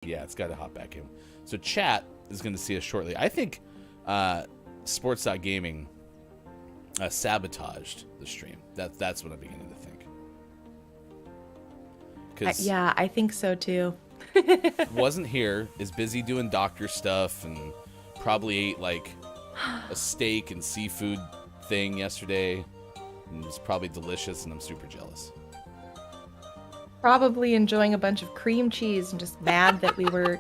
Yeah, it's got to hop back in. So chat is going to see us shortly. I think Sports.Gaming sabotaged the stream. That's what I'm beginning to think. Yeah, I think so too. Wasn't here, is busy doing doctor stuff, and probably ate like a steak and seafood thing yesterday. And it was probably delicious, and I'm super jealous. Probably enjoying a bunch of cream cheese and just mad that we were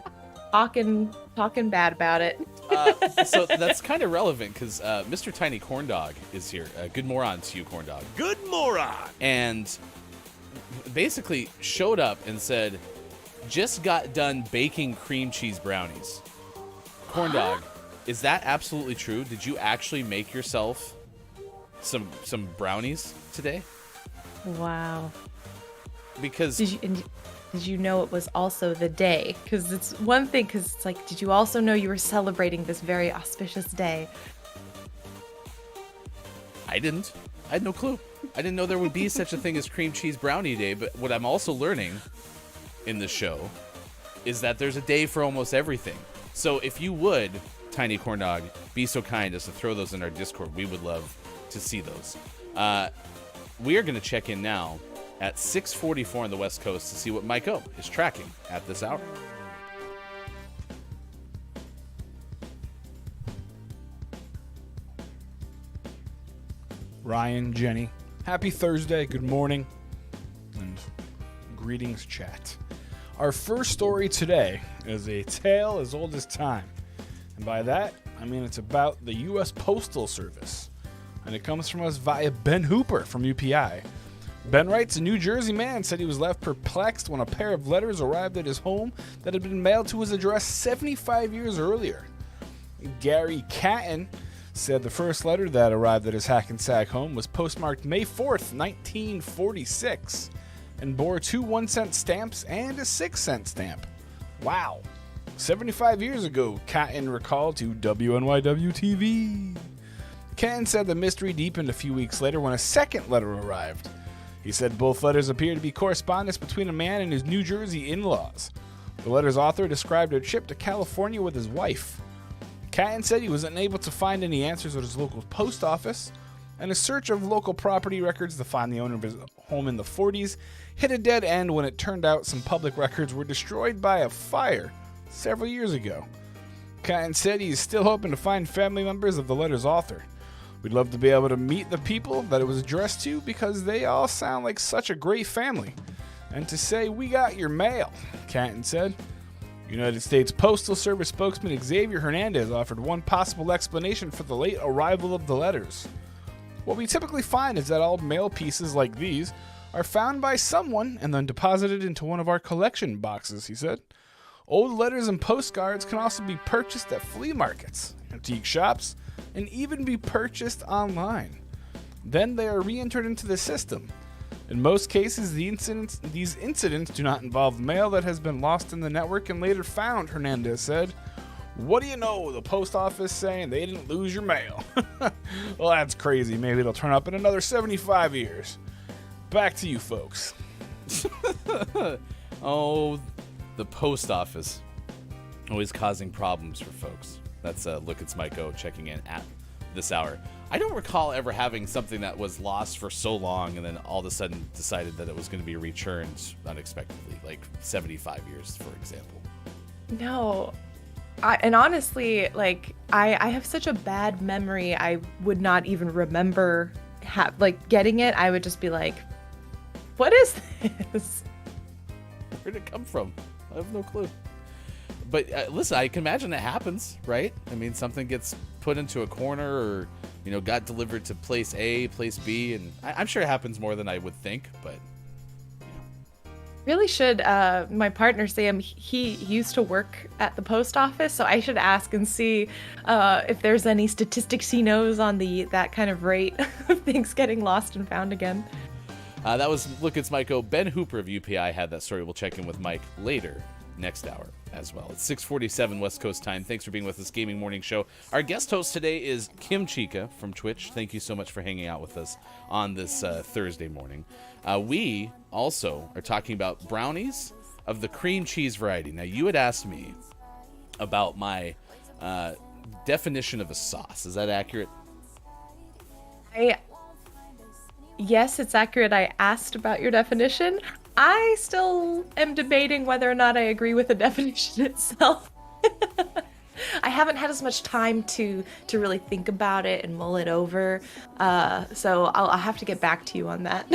talking bad about it. So that's kind of relevant because Mr. Tiny Corn Dog is here. Good moron to you, Corn Dog. Good moron! And basically showed up and said, just got done baking cream cheese brownies. Corn Dog, is that absolutely true? Did you actually make yourself some brownies today? Wow. Because did you know it was also the day? Because it's one thing, because it's like, did you also know you were celebrating this very auspicious day? I didn't. I had no clue. I didn't know there would be such a thing as Cream Cheese Brownie Day, but what I'm also learning in the show is that there's a day for almost everything. So if you would, Tiny Corn Dog, be so kind as to throw those in our Discord, we would love to see those. We are going to check in now at 6:44 on the West Coast to see what Mike O is tracking at this hour. Ryan, Jenny, happy Thursday, good morning, and greetings, chat. Our first story today is a tale as old as time, and by that, I mean it's about the U.S. Postal Service, and it comes from us via Ben Hooper from UPI. Ben writes, a New Jersey man said he was left perplexed when a pair of letters arrived at his home that had been mailed to his address 75 years earlier. Gary Catton said the first letter that arrived at his Hackensack home was postmarked May 4th, 1946, and bore 2 1-cent stamps and a 6-cent stamp. Wow. 75 years ago, Catton recalled to WNYW-TV. Catton said the mystery deepened a few weeks later when a second letter arrived. He said both letters appear to be correspondence between a man and his New Jersey in-laws. The letter's author described a trip to California with his wife. Catton said he was unable to find any answers at his local post office, and a search of local property records to find the owner of his home in the 40s hit a dead end when it turned out some public records were destroyed by a fire several years ago. Catton said he is still hoping to find family members of the letter's author. We'd love to be able to meet the people that it was addressed to because they all sound like such a great family. And to say, we got your mail, Catton said. United States Postal Service spokesman Xavier Hernandez offered one possible explanation for the late arrival of the letters. What we typically find is that all mail pieces like these are found by someone and then deposited into one of our collection boxes, he said. Old letters and postcards can also be purchased at flea markets, antique shops, and even be purchased online. Then they are re-entered into the system. In most cases, these incidents do not involve mail that has been lost in the network and later found, Hernandez said. What do you know? The post office saying they didn't lose your mail. Well, that's crazy. Maybe it'll turn up in another 75 years. Back to you folks. Oh, the post office. Always causing problems for folks. That's Look, It's Mike O checking in at this hour. I don't recall ever having something that was lost for so long and then all of a sudden decided that it was going to be returned unexpectedly, like 75 years, for example. No. And honestly, like, I have such a bad memory, I would not even remember getting it. I would just be like, what is this? Where did it come from? I have no clue. But listen, I can imagine that happens, right? I mean, something gets put into a corner or, got delivered to place A, place B, and I'm sure it happens more than I would think, but... Really should, my partner Sam, he used to work at the post office, so I should ask and see if there's any statistics he knows on that kind of rate of things getting lost and found again. That was Look, It's Mike O. Ben Hooper of UPI had that story. We'll check in with Mike later next hour as well. It's 6:47 West Coast time. Thanks for being with us, Gaming Morning Show. Our guest host today is Kim Chica from Twitch. Thank you so much for hanging out with us on this Thursday morning. We also are talking about brownies, of the cream cheese variety. Now, you had asked me about my definition of a sauce. Is that accurate? Yes, it's accurate. I asked about your definition. I still am debating whether or not I agree with the definition itself. I haven't had as much time to really think about it and mull it over, so I'll have to get back to you on that.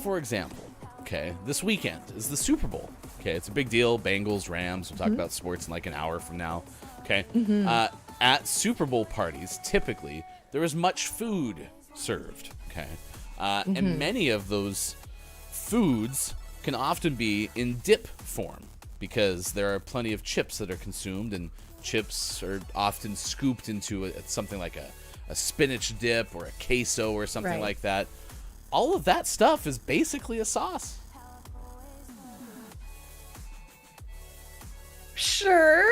For example, okay, this weekend is the Super Bowl. Okay, it's a big deal. Bengals, Rams. We'll talk about sports in like an hour from now. Okay, at Super Bowl parties, typically there is much food served. Okay, and many of those foods can often be in dip form because there are plenty of chips that are consumed, and chips are often scooped into something like a spinach dip or a queso or something like that. All of that stuff is basically a sauce. Sure.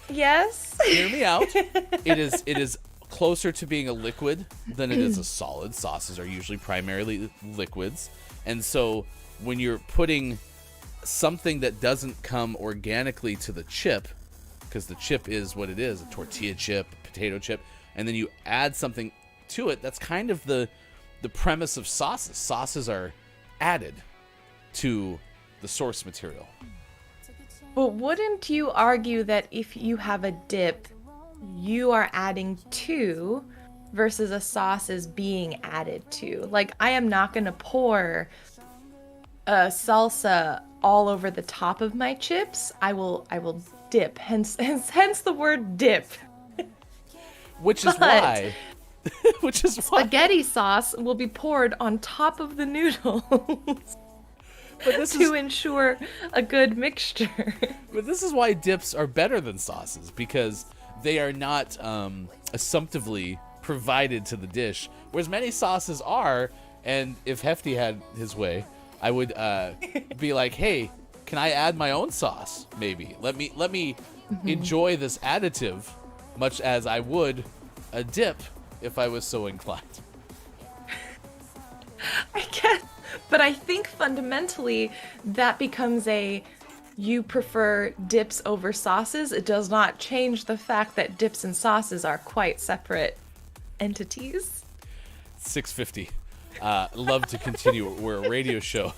Yes. Hear me out. It is closer to being a liquid than it is a solid. Sauces are usually primarily liquids. And so when you're putting something that doesn't come organically to the chip, because the chip is what it is, a tortilla chip, a potato chip, and then you add something to it, that's kind of the premise of sauces. Sauces are added to the source material. But wouldn't you argue that if you have a dip, you are adding to versus a sauce is being added to? Like, I am not going to pour a salsa all over the top of my chips. I will dip, hence the word dip. Which is why spaghetti sauce will be poured on top of the noodles. But this to ensure a good mixture. But this is why dips are better than sauces, because they are not assumptively provided to the dish, whereas many sauces are. And if Hefty had his way, I would be like, hey, can I add my own sauce? Maybe let me enjoy this additive much as I would a dip if I was so inclined. I guess, but I think fundamentally that becomes you prefer dips over sauces. It does not change the fact that dips and sauces are quite separate entities. 6:50. Love to continue. We're a radio show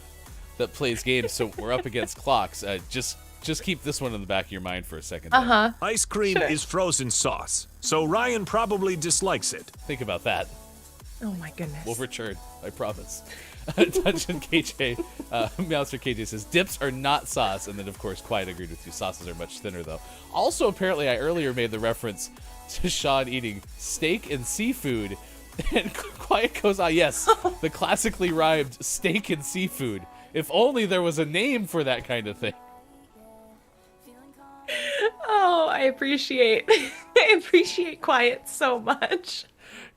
that plays games, so we're up against clocks. Just keep this one in the back of your mind for a second. Ice cream is frozen sauce, so Ryan probably dislikes it. Think about that. Oh my goodness. We'll return, I promise. Dungeon KJ, Mouser KJ says, dips are not sauce. And then, of course, Quiet agreed with you. Sauces are much thinner, though. Also, apparently, I earlier made the reference to Sean eating steak and seafood. And Quiet goes, yes, the classically rhymed steak and seafood. If only there was a name for that kind of thing. Oh, I appreciate Quiet so much.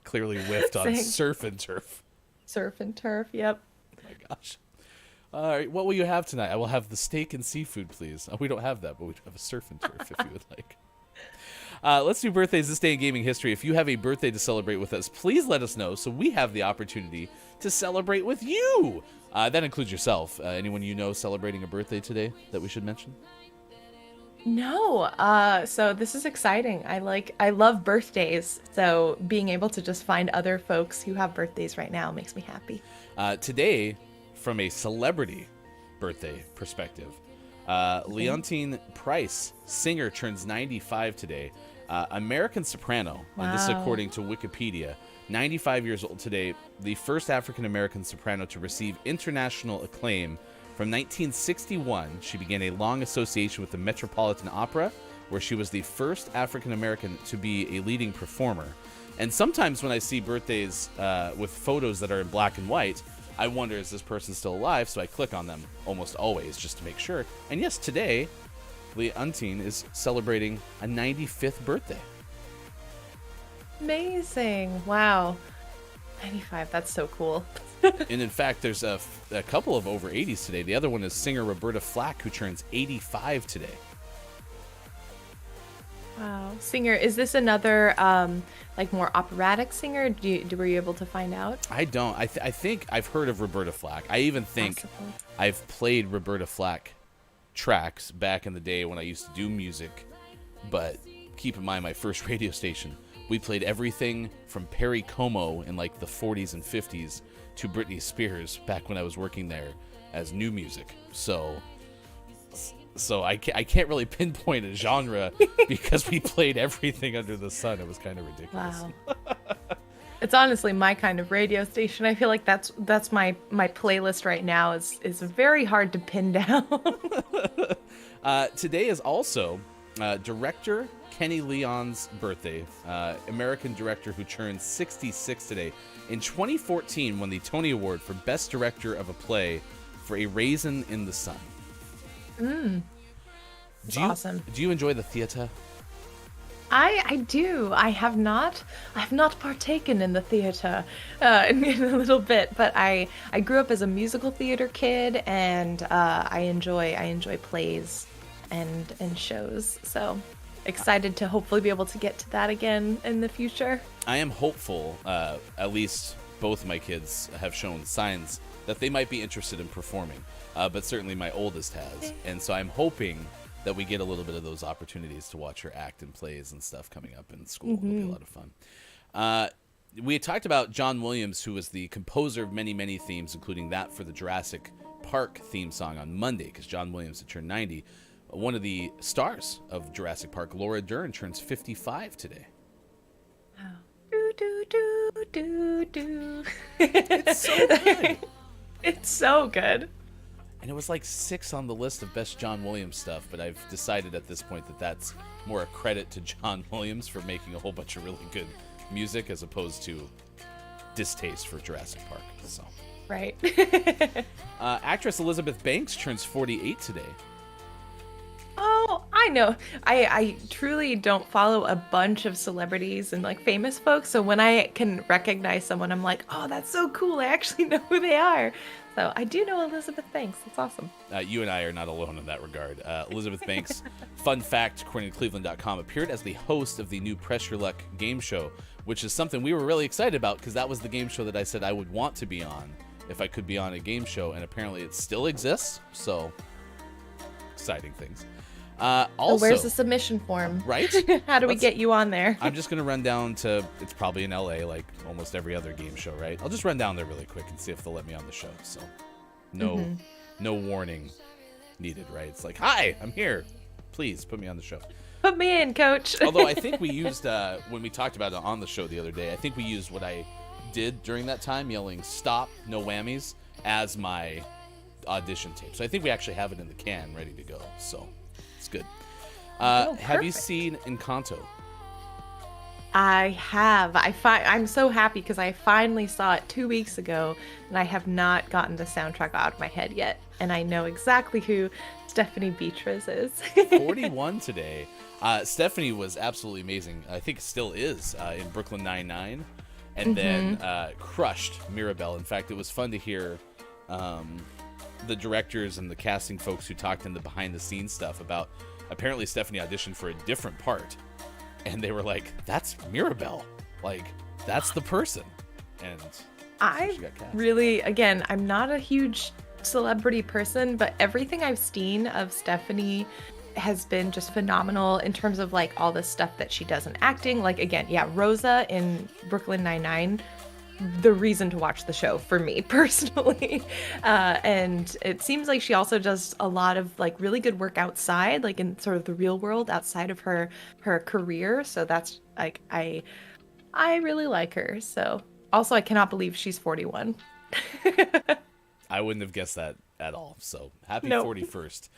Clearly whiffed on surf and turf. Surf and turf, yep. Oh my gosh. All right, what will you have tonight? I will have the steak and seafood, please. We don't have that, but we have a surf and turf if you would like. Let's do birthdays this day in gaming history. If you have a birthday to celebrate with us, please let us know so we have the opportunity to celebrate with you. That includes yourself. Anyone you know celebrating a birthday today that we should mention? No. So this is exciting. I love birthdays. So being able to just find other folks who have birthdays right now makes me happy. Today, from a celebrity birthday perspective, Leontyne Price, singer, turns 95 today. American soprano, and this is according to Wikipedia. 95 years old today, the first African-American soprano to receive international acclaim. From 1961, she began a long association with the Metropolitan Opera, where she was the first African-American to be a leading performer. And sometimes when I see birthdays with photos that are in black and white, I wonder, is this person still alive? So I click on them almost always just to make sure. And yes, today, Leontyne is celebrating a 95th birthday. Amazing. Wow. 95, that's so cool. And in fact, there's a couple of over 80s today. The other one is singer Roberta Flack, who turns 85 today. Wow. Singer, is this another like more operatic singer? Were you able to find out? I don't. I think I've heard of Roberta Flack. I even think Possibly. I've played Roberta Flack tracks back in the day when I used to do music, but keep in mind my first radio station, we played everything from Perry Como in like the 40s and 50s to Britney Spears back when I was working there as new music. So I can't really pinpoint a genre because we played everything under the sun. It was kind of ridiculous. Wow. It's honestly my kind of radio station. I feel like that's my playlist right now is very hard to pin down. Today is also director Kenny Leon's birthday. American director who turned 66 today. In 2014 won the Tony Award for Best Director of a Play for A Raisin in the Sun. Awesome. Do you enjoy the theater? I do. I have not partaken in the theater in a little bit, but I grew up as a musical theater kid, and I enjoy plays and shows. So excited to hopefully be able to get to that again in the future. I am hopeful. At least both my kids have shown signs that they might be interested in performing, but certainly my oldest has, and so I'm hoping that we get a little bit of those opportunities to watch her act in plays and stuff coming up in school. It'll be a lot of fun. We had talked about John Williams, who was the composer of many, many themes, including that for the Jurassic Park theme song on Monday, because John Williams had turned 90. One of the stars of Jurassic Park, Laura Dern, turns 55 today. Wow. Do, do, do, do, do. It's so good. It's so good. And it was like 6 on the list of best John Williams stuff, but I've decided at this point that that's more a credit to John Williams for making a whole bunch of really good music as opposed to distaste for Jurassic Park. So, Right. actress Elizabeth Banks turns 48 today. Oh, I know. I truly don't follow a bunch of celebrities and like famous folks, so when I can recognize someone, I'm like, oh, that's so cool. I actually know who they are. So I do know Elizabeth Banks. That's awesome. You and I are not alone in that regard. Elizabeth Banks, fun fact, according to Cleveland.com, appeared as the host of the new Press Your Luck game show, which is something we were really excited about because that was the game show that I said I would want to be on if I could be on a game show, and apparently it still exists. So, exciting things. Also, where's the submission form? Right? How do we get you on there? I'm just going to run down to, it's probably in LA like almost every other game show, right? I'll just run down there really quick and see if they'll let me on the show. So no warning needed, right? It's like, hi, I'm here. Please put me on the show. Put me in, coach. Although I think we used, when we talked about it on the show the other day, I think we used what I did during that time, yelling stop, no whammies, as my audition tape. So I think we actually have it in the can ready to go. So it's good. Have you seen Encanto? I have. I'm so happy because I finally saw it 2 weeks ago, and I have not gotten the soundtrack out of my head yet. And I know exactly who Stephanie Beatriz is. 41 today. Stephanie was absolutely amazing. I think still is in Brooklyn Nine-Nine. And then crushed Mirabelle. In fact, it was fun to hear the directors and the casting folks who talked in the behind-the-scenes stuff about apparently Stephanie auditioned for a different part. And they were like, that's Mirabelle. Like, that's the person. And I really, again, I'm not a huge celebrity person, but everything I've seen of Stephanie has been just phenomenal in terms of like all the stuff that she does in acting. Like, again, yeah, Rosa in Brooklyn Nine-Nine, the reason to watch the show for me personally. And it seems like she also does a lot of like really good work outside, like in sort of the real world outside of her career. So that's like, I really like her. So also I cannot believe she's 41. I wouldn't have guessed that at all. So happy 41st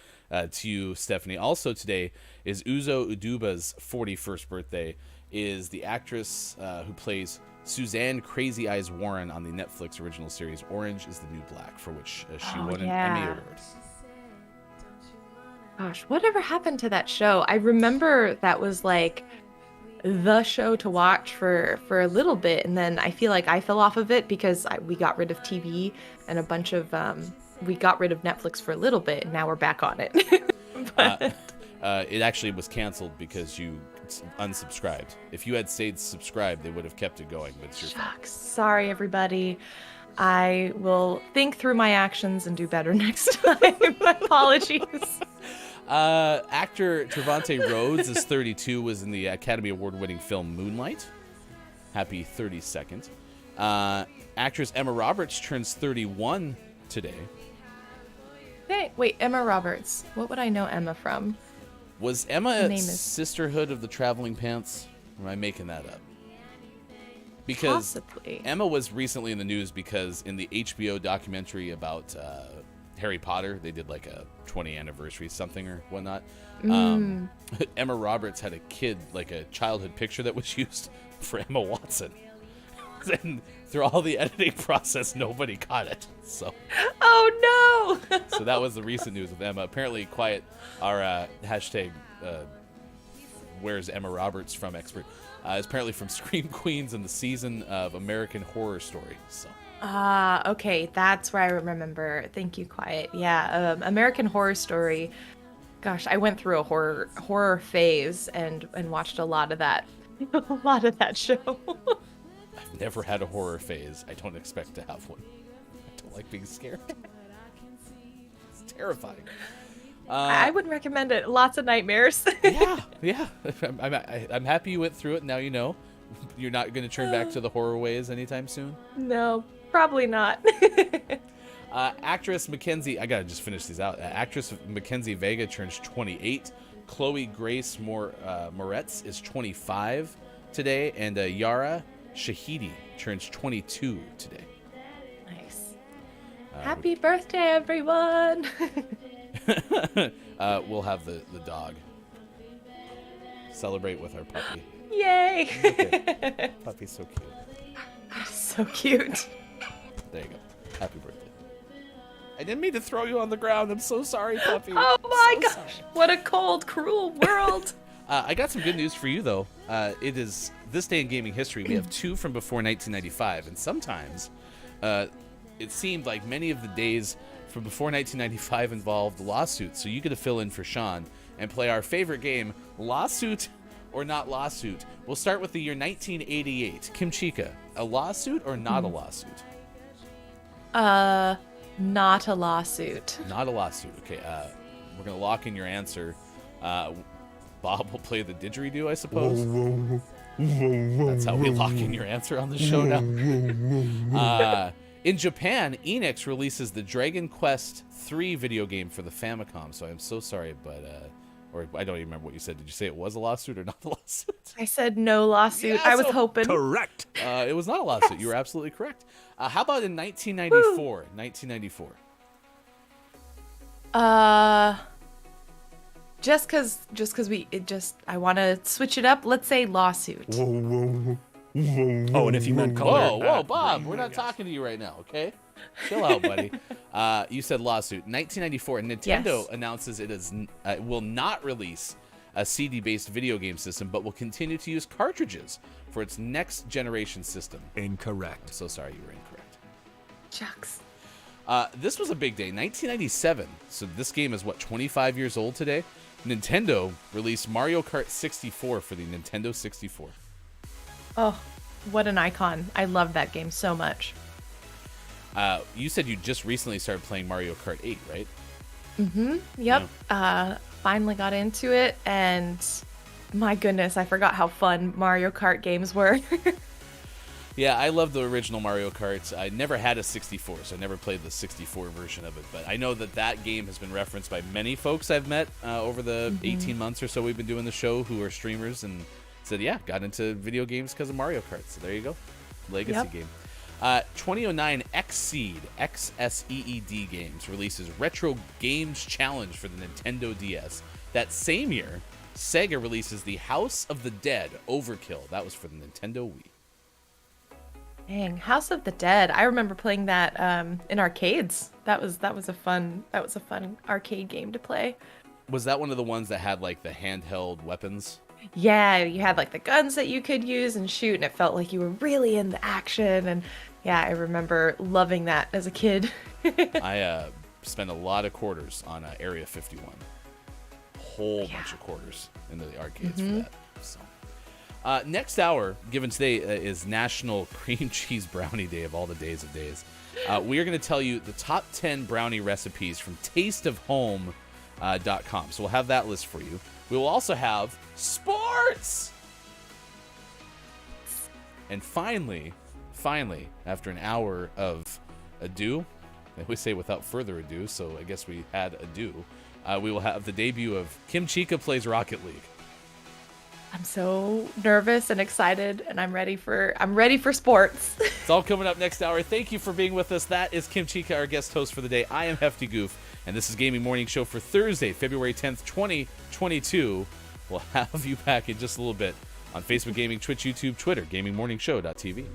to you, Stephanie. Also today is Uzo Aduba's 41st birthday. Is the actress who plays Suzanne Crazy Eyes Warren on the Netflix original series Orange is the New Black, for which she won an Emmy Award. Gosh, whatever happened to that show? I remember that was like the show to watch for a little bit, and then I feel like I fell off of it because we got rid of TV and a bunch of we got rid of Netflix for a little bit, and now we're back on it. It actually was canceled because you unsubscribed. If you had stayed subscribed, they would have kept it going, but it's your fault. Shucks. Sorry, everybody. I will think through my actions and do better next time. Apologies. Actor Trevante Rhodes is 32, was in the Academy Award-winning film Moonlight. Happy 32nd. Actress Emma Roberts turns 31 today. Hey, wait, Emma Roberts. What would I know Emma from? Was Emma name is- Sisterhood of the Traveling Pants? Or am I making that up? Because Possibly. Emma was recently in the news because in the HBO documentary about Harry Potter, they did like a 20th anniversary something or whatnot. Emma Roberts had a kid, like a childhood picture that was used for Emma Watson. And through all the editing process, nobody caught it. So Oh no! so that was the recent news with Emma. Apparently, our hashtag where's Emma Roberts from expert is apparently from Scream Queens and the season of American Horror Story. So Okay, that's where I remember. Thank you, Quiet. Yeah, American Horror Story. Gosh, I went through a horror phase and watched a lot of that, a lot of that show. I've never had a horror phase. I don't expect to have one. I don't like being scared. It's terrifying. I would recommend it. Lots of nightmares. Yeah. I'm happy you went through it. Now you know. You're not going to turn back to the horror ways anytime soon. No, probably not. Actress Mackenzie, I gotta just finish these out. Actress Mackenzie Vega turns 28. Chloe Grace Moretz is 25 today, and Yara Shahidi turns 22 today. Nice. Happy birthday, everyone! We'll have the dog celebrate with our puppy. Yay! Okay. Puppy's so cute. So cute. There you go. Happy birthday. I didn't mean to throw you on the ground. I'm so sorry, puppy. Oh my So gosh! sorry. What a cold, cruel world. I got some good news for you, though. It is this day in gaming history. We have two from before 1995, and sometimes it seemed like many of the days from before 1995 involved lawsuits. So you get to fill in for Sean and play our favorite game, Lawsuit or Not Lawsuit. We'll start with the year 1988. Kim Chica, a lawsuit or not a lawsuit? Not a lawsuit. Not a lawsuit. Okay, we're going to lock in your answer. Bob will play the didgeridoo, I suppose. That's how we lock in your answer on the show now. In Japan, Enix releases the Dragon Quest III video game for the Famicom. So I'm so sorry, but or I don't even remember what you said. Did you say it was a lawsuit or not a lawsuit? I said no lawsuit. Yeah, I was so hoping. Correct. It was not a lawsuit. You were absolutely correct. How about in 1994? 1994. Just cause I want to switch it up. Let's say lawsuit. Oh, and if you meant color. Whoa, Bob, we're not talking to you right now, okay? Chill out, buddy. You said lawsuit. 1994, Nintendo Yes. announces it will not release a CD-based video game system, but will continue to use cartridges for its next generation system. Incorrect. I'm so sorry, you were incorrect. Shucks. This was a big day. 1997. So this game is, 25 years old today? Nintendo released Mario Kart 64 for the Nintendo 64. Oh, what an icon. I love that game so much. You said you just recently started playing Mario Kart 8, right? Yep. Finally got into it, and my goodness, I forgot how fun Mario Kart games were. Yeah, I love the original Mario Kart. I never had a 64, so I never played the 64 version of it. But I know that game has been referenced by many folks I've met over the 18 months or so we've been doing the show who are streamers and said, yeah, got into video games because of Mario Kart. So there you go. Legacy game. 2009 Xseed, XSEED Games, releases Retro Games Challenge for the Nintendo DS. That same year, Sega releases the House of the Dead Overkill. That was for the Nintendo Wii. Dang, House of the Dead. I remember playing that in arcades. That was a fun arcade game to play. Was that one of the ones that had like the handheld weapons? Yeah, you had like the guns that you could use and shoot, and it felt like you were really in the action. And yeah, I remember loving that as a kid. I spent a lot of quarters on Area 51. Whole bunch of quarters in the arcades for that. So. Next hour, given today, is National Cream Cheese Brownie Day of all the days of days. We are going to tell you the top 10 brownie recipes from Taste of Home .com. So we'll have that list for you. We will also have sports. And finally, after an hour of ado, I always say without further ado, so I guess we had ado, we will have the debut of Kim Chica Plays Rocket League. I'm so nervous and excited, and I'm ready for sports. It's all coming up next hour. Thank you for being with us. That is Kim Chica, our guest host for the day. I am Hefty Goof, and this is Gaming Morning Show for Thursday, February 10th, 2022. We'll have you back in just a little bit on Facebook Gaming, Twitch, YouTube, Twitter, GamingMorningShow.tv.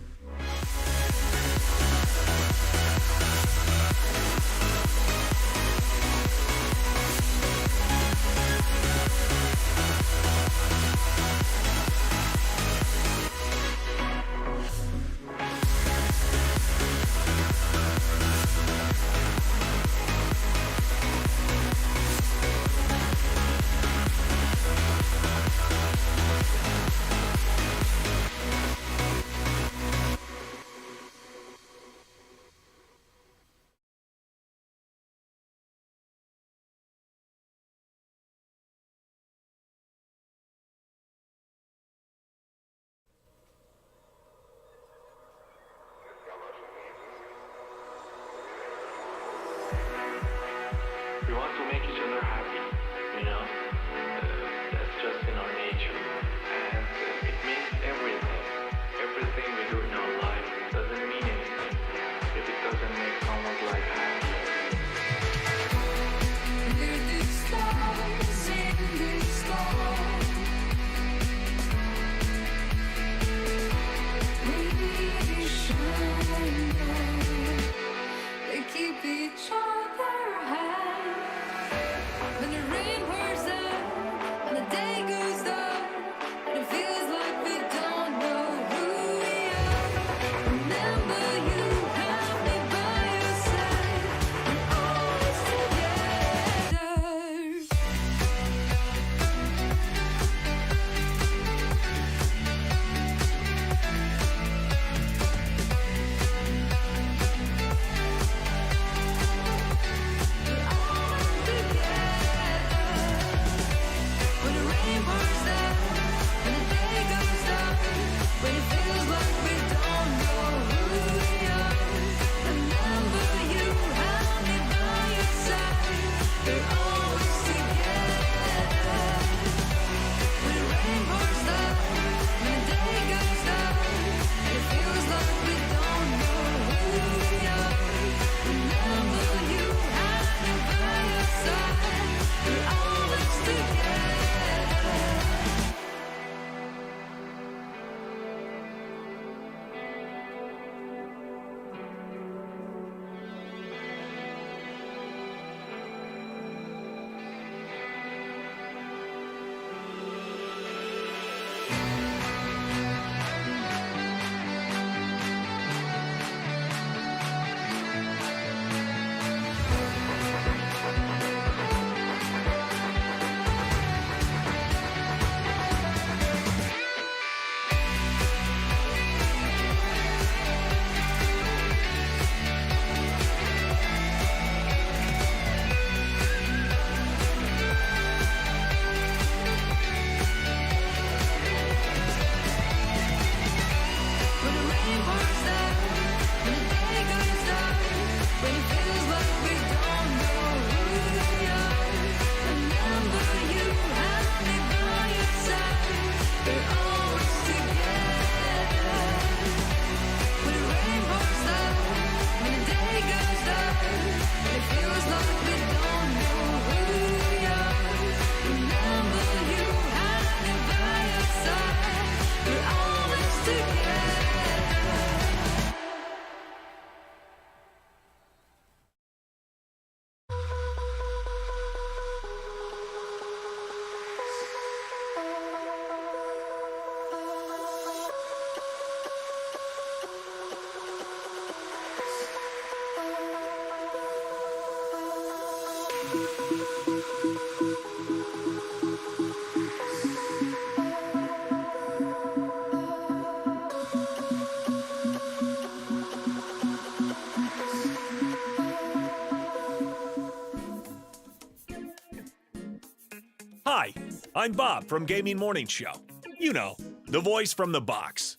I'm Bob from Gaming Morning Show. You know, the voice from the box.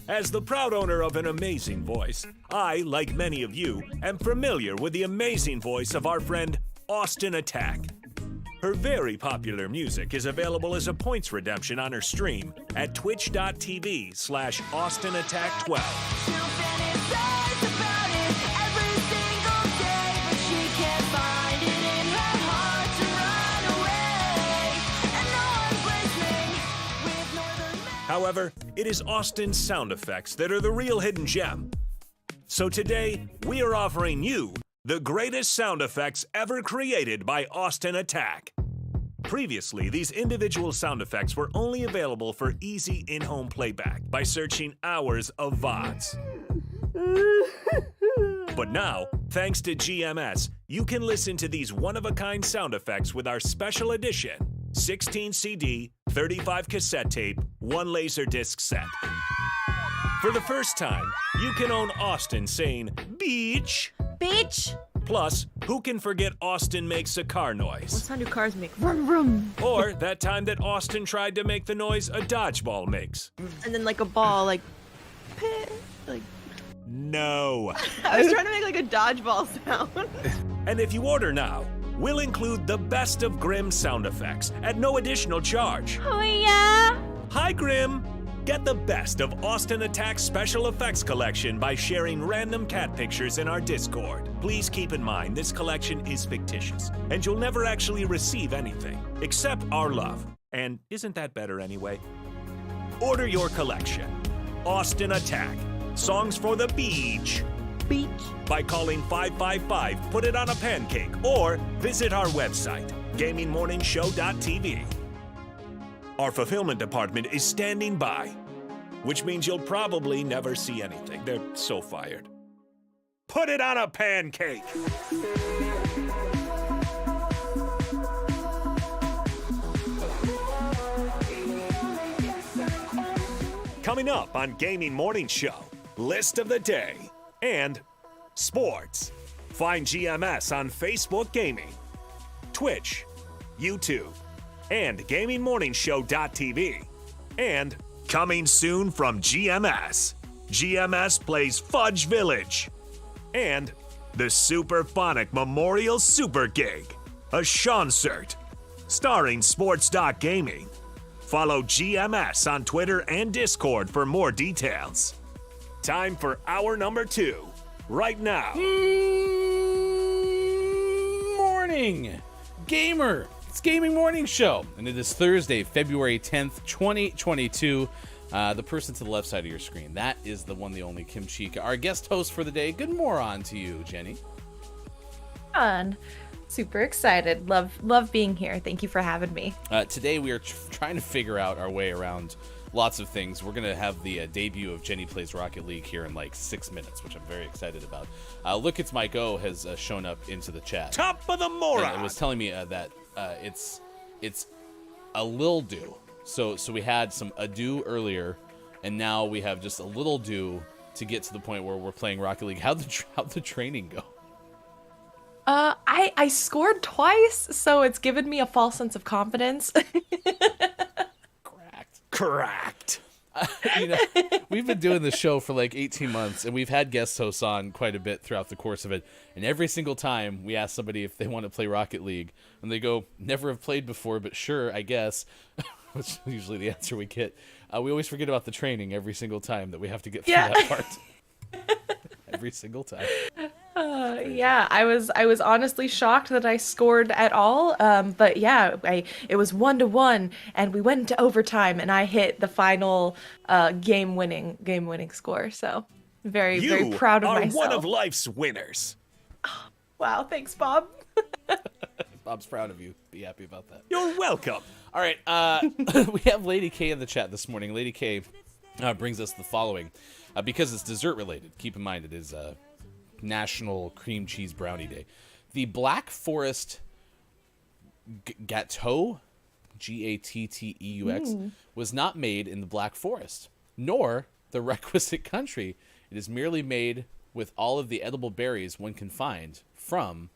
As the proud owner of an amazing voice, I, like many of you, am familiar with the amazing voice of our friend Austin Attack. Her very popular music is available as a points redemption on her stream at twitch.tv/AustinAttack12. However, it is Austin's sound effects that are the real hidden gem. So today, we are offering you the greatest sound effects ever created by Austin Attack. Previously, these individual sound effects were only available for easy in-home playback by searching hours of VODs. But now, thanks to GMS, you can listen to these one-of-a-kind sound effects with our special edition 16 CD, 35 cassette tape, 1 Laserdisc set. For the first time, you can own Austin saying, "Beach." Beach. Plus, who can forget Austin makes a car What noise? sound do cars make? Vroom, vroom. Or that time that Austin tried to make the noise a dodgeball makes. And then like a ball, like, like. No. I was trying to make like a dodgeball sound. And if you order now, we'll include the best of Grimm sound effects at no additional charge. Oh yeah. Hi, Grimm! Get the best of Austin Attack's special effects collection by sharing random cat pictures in our Discord. Please keep in mind this collection is fictitious, and you'll never actually receive anything, except our love. And isn't that better anyway? Order your collection. Austin Attack. Songs for the beach. Beach. By calling 555, put it on a pancake, or visit our website, GamingMorningShow.tv. Our fulfillment department is standing by, which means you'll probably never see anything. They're so fired. Put it on a pancake! Coming up on Gaming Morning Show, List of the Day, and Sports. Find GMS on Facebook Gaming, Twitch, YouTube, and GamingMorningShow.tv. And coming soon from GMS, GMS plays Fudge Village. And the Superphonic Memorial Super Gig, a Shonsert, starring Sports.Gaming. Follow GMS on Twitter and Discord for more details. Time for hour number 2, right now. Morning, gamer. It's Gaming Morning Show, and it is Thursday, February 10th, 2022. The person to the left side of your screen, that is the one, the only Kim Chica, our guest host for the day. Good moron to you, Jenny. Fun. Super excited. Love being here. Thank you for having me. Today we are trying to figure out our way around lots of things. We're going to have the debut of Jenny Plays Rocket League here in like 6 minutes, which I'm very excited about. Look, it's Mike O has shown up into the chat. Top of the moron! And it was telling me that it's a lil do. So we had some ado earlier, and now we have just a little do to get to the point where we're playing Rocket League. How'd the training go? I scored twice, so it's given me a false sense of confidence. Correct. You know, we've been doing this show for like 18 months, and we've had guest hosts on quite a bit throughout the course of it. And every single time we ask somebody if they want to play Rocket League, and they go, "Never have played before, but sure, I guess," which is usually the answer we get. We always forget about the training every single time that we have to get through that part. Every single time. Yeah, I was honestly shocked that I scored at all. But yeah, it was 1-1, and we went into overtime, and I hit the final game winning score. So very proud of myself. You are one of life's winners. Wow, thanks, Bob. Bob's proud of you. Be happy about that. You're welcome. All right, we have Lady K in the chat this morning. Lady K brings us the following. Because it's dessert related, keep in mind it is National Cream Cheese Brownie Day. The Black Forest Gâteau, Gatteux, was not made in the Black Forest, nor the requisite country. It is merely made with all of the edible berries one can find from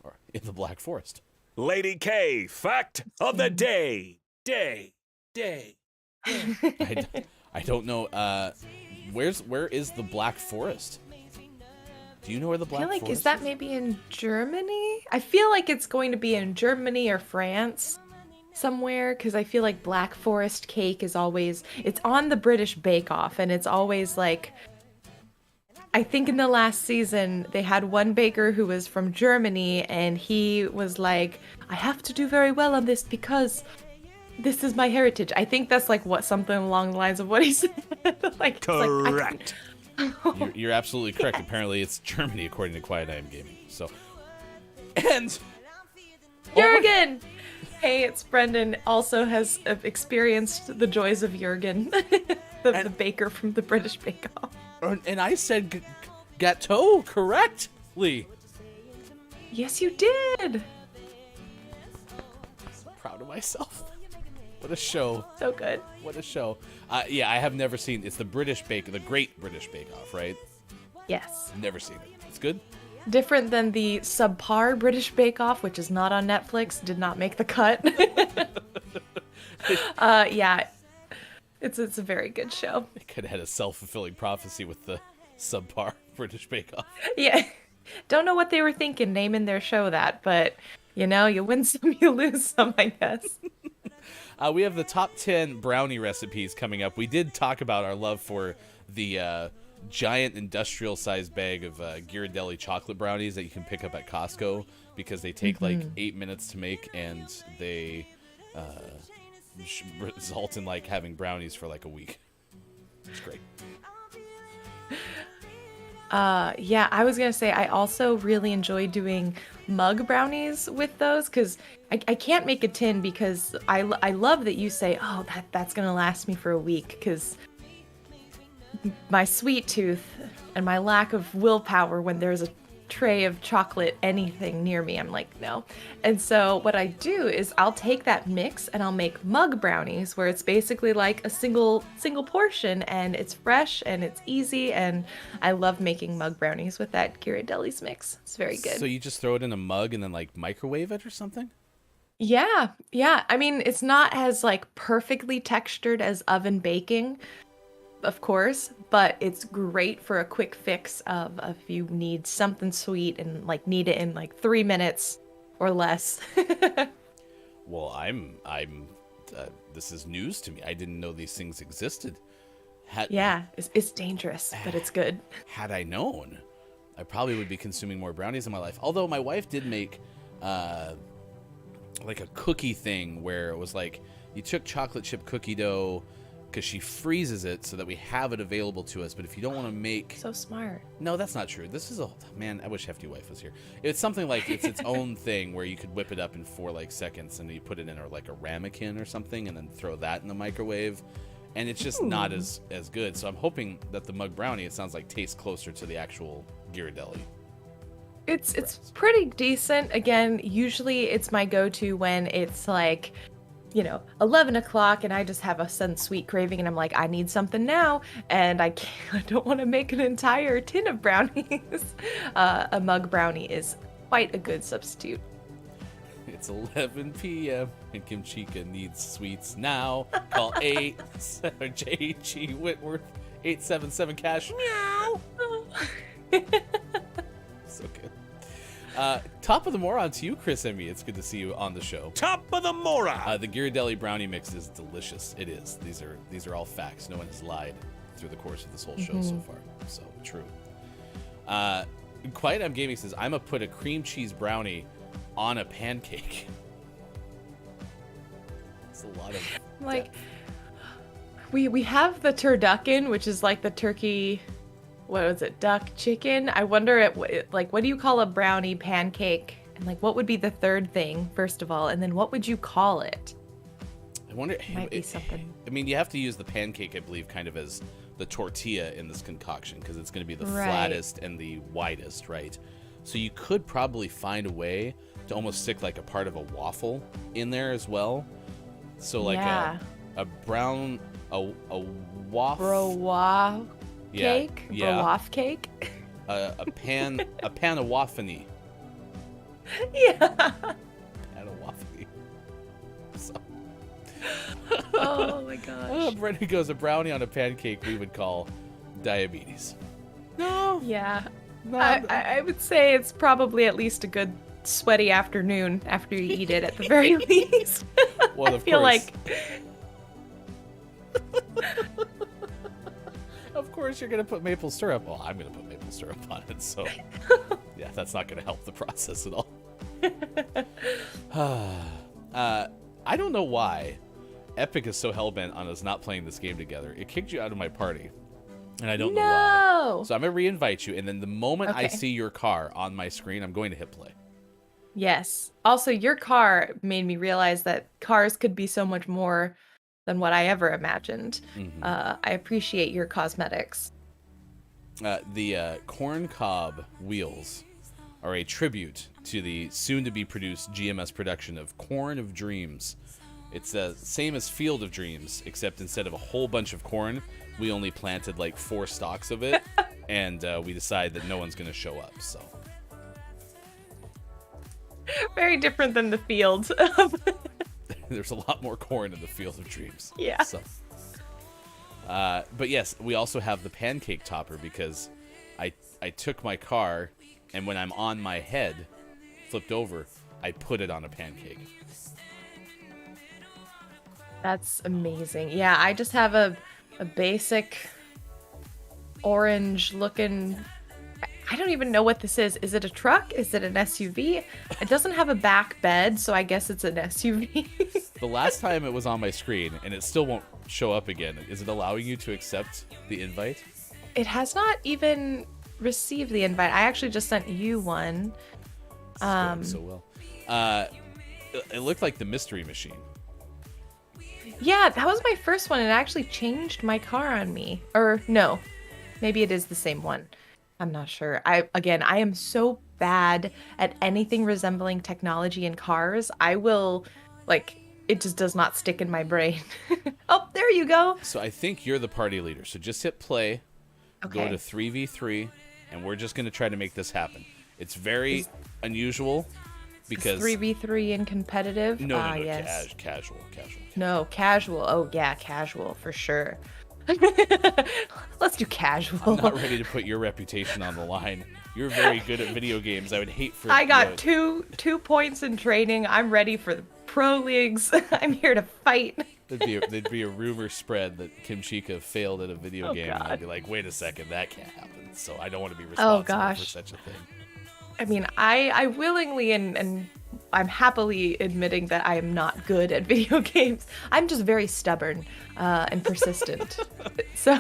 or in the Black Forest. Lady K, fact of the day. Day. I don't know. Where is the Black Forest? Do you know where the I Black feel like, Forest is that maybe in Germany? I feel like it's going to be in Germany or France somewhere, because I feel like Black Forest cake is always, it's on the British Bake Off, and it's always like, I think in the last season, they had one baker who was from Germany, and he was like, I have to do very well on this because this is my heritage. I think that's like something along the lines of what he said. Like, Correct. You're absolutely correct. Apparently, it's Germany, according to Quiet I Am Gaming. So, and Jurgen! Hey, it's Brendan. Also has experienced the joys of Jurgen, the baker from the British Bake Off. And I said gâteau correctly. Yes, you did. Proud of myself. What a show. So good. What a show. Yeah, I have never seen. It's the Great British Bake Off, right? Yes. Never seen it. It's good. Different than the subpar British Bake Off, which is not on Netflix, did not make the cut. Yeah, it's a very good show. They could have had a self-fulfilling prophecy with the subpar British Bake Off. Yeah, don't know what they were thinking naming their show that, but you win some, you lose some, I guess. We have the top 10 brownie recipes coming up. We did talk about our love for the giant industrial-sized bag of Ghirardelli chocolate brownies that you can pick up at Costco because they take like 8 minutes to make, and they result in like having brownies for like a week. It's great. Yeah, I was gonna say I also really enjoy doing mug brownies with those, because I can't make a tin, because I love that you say, oh, that's gonna last me for a week, because my sweet tooth and my lack of willpower when there's a tray of chocolate anything near me, I'm like, no. And so what I do is I'll take that mix and I'll make mug brownies, where it's basically like a single portion, and it's fresh and it's easy, and I love making mug brownies with that Ghirardelli's mix. It's very good. So you just throw it in a mug and then like microwave it or something? Yeah. I mean, it's not as like perfectly textured as oven baking, of course, but it's great for a quick fix of if you need something sweet and like need it in like 3 minutes or less. Well, I'm this is news to me. I didn't know these things existed. Yeah, it's dangerous, but it's good. Had I known, I probably would be consuming more brownies in my life. Although my wife did make like a cookie thing where it was like you took chocolate chip cookie dough, because she freezes it so that we have it available to us. But if you don't want to make... So smart. No, that's not true. This is a... Man, I wish Hefty Wife was here. It's something like it's its own thing where you could whip it up in 4 like seconds, and you put it in like a ramekin or something, and then throw that in the microwave. And it's just not as good. So I'm hoping that the mug brownie, it sounds like, tastes closer to the actual Ghirardelli. It's pretty decent. Again, usually it's my go-to when it's like, 11 o'clock and I just have a sudden sweet craving and I'm like, I need something now, and I don't want to make an entire tin of brownies. A mug brownie is quite a good substitute. It's 11 p.m. and Kim Chica needs sweets now. Call 8 Whitworth 877 cash. Meow. So good. Top of the moron to you, Chris Emmy. It's good to see you on the show. Top of the moron. The Ghirardelli brownie mix is delicious. It is. These are all facts. No one has lied through the course of this whole show so far. So true. Quiet I'm Gaming says, I'm gonna put a cream cheese brownie on a pancake. It's a lot of like depth. we have the turducken, which is like the turkey, what was it, duck chicken. I wonder what do you call a brownie pancake, and like what would be the third thing first of all, and then what would you call it? I wonder. It might be something. I mean, you have to use the pancake, I believe, kind of as the tortilla in this concoction, because it's going to be the flattest and the widest, right? So you could probably find a way to almost stick like a part of a waffle in there as well. So like a brown a waffle. Bro-wah cake? Yeah. Bro-waff cake? A pan of waffany. Yeah. Pan of waffany. So, Oh my gosh. Brendan goes, a brownie on a pancake we would call diabetes. No. Yeah. No. I would say it's probably at least a good sweaty afternoon after you eat it at the very least. Well, I of feel course. like Of course you're going to put maple syrup. Well, I'm going to put maple syrup on it, so yeah, that's not going to help the process at all. I don't know why Epic is so hellbent on us not playing this game together. It kicked you out of my party, and I don't know why. So I'm going to re-invite you, and then the moment I Okay. see your car on my screen, I'm going to hit play. Yes. Also, your car made me realize that cars could be so much more than what I ever imagined. I appreciate your cosmetics. The corn cob wheels are a tribute to the soon-to-be produced GMS production of Corn of Dreams. It's the same as Field of Dreams, except instead of a whole bunch of corn, we only planted like 4 stalks of it, and we decide that no one's going to show up, so... Very different than the field. There's a lot more corn in the Field of Dreams. Yeah. So. But yes, we also have the pancake topper because I took my car, and when I'm on my head, flipped over, I put it on a pancake. That's amazing. Yeah, I just have a basic orange looking. I don't even know what this is. Is it a truck? Is it an SUV? It doesn't have a back bed, so I guess it's an SUV. The last time it was on my screen, and it still won't show up again. Is it allowing you to accept the invite? It has not even received the invite. I actually just sent you one. It's going so well. It looked like the Mystery Machine. Yeah, that was my first one. It actually changed my car on me. Or no, maybe it is the same one. I'm not sure. I am so bad at anything resembling technology in cars. I will, it just does not stick in my brain. Oh, there you go. So I think you're the party leader. So just hit play, go Okay. to 3v3, and we're just going to try to make this happen. It's very unusual because... 3v3 in competitive? No, Yes. casual. No, casual. Oh, yeah, casual for sure. Let's do casual. I'm not ready to put your reputation on the line. You're very good at video games. I would hate for... I got two points in training. I'm ready for the pro leagues. I'm here to fight. There'd be a rumor spread that Kim Chica failed at a video Oh, game, and I'd God. be like, wait a second, that can't happen. So I don't want to be responsible for gosh. such a thing. I mean, I willingly and I'm happily admitting that I am not good at video games. I'm just very stubborn and persistent. So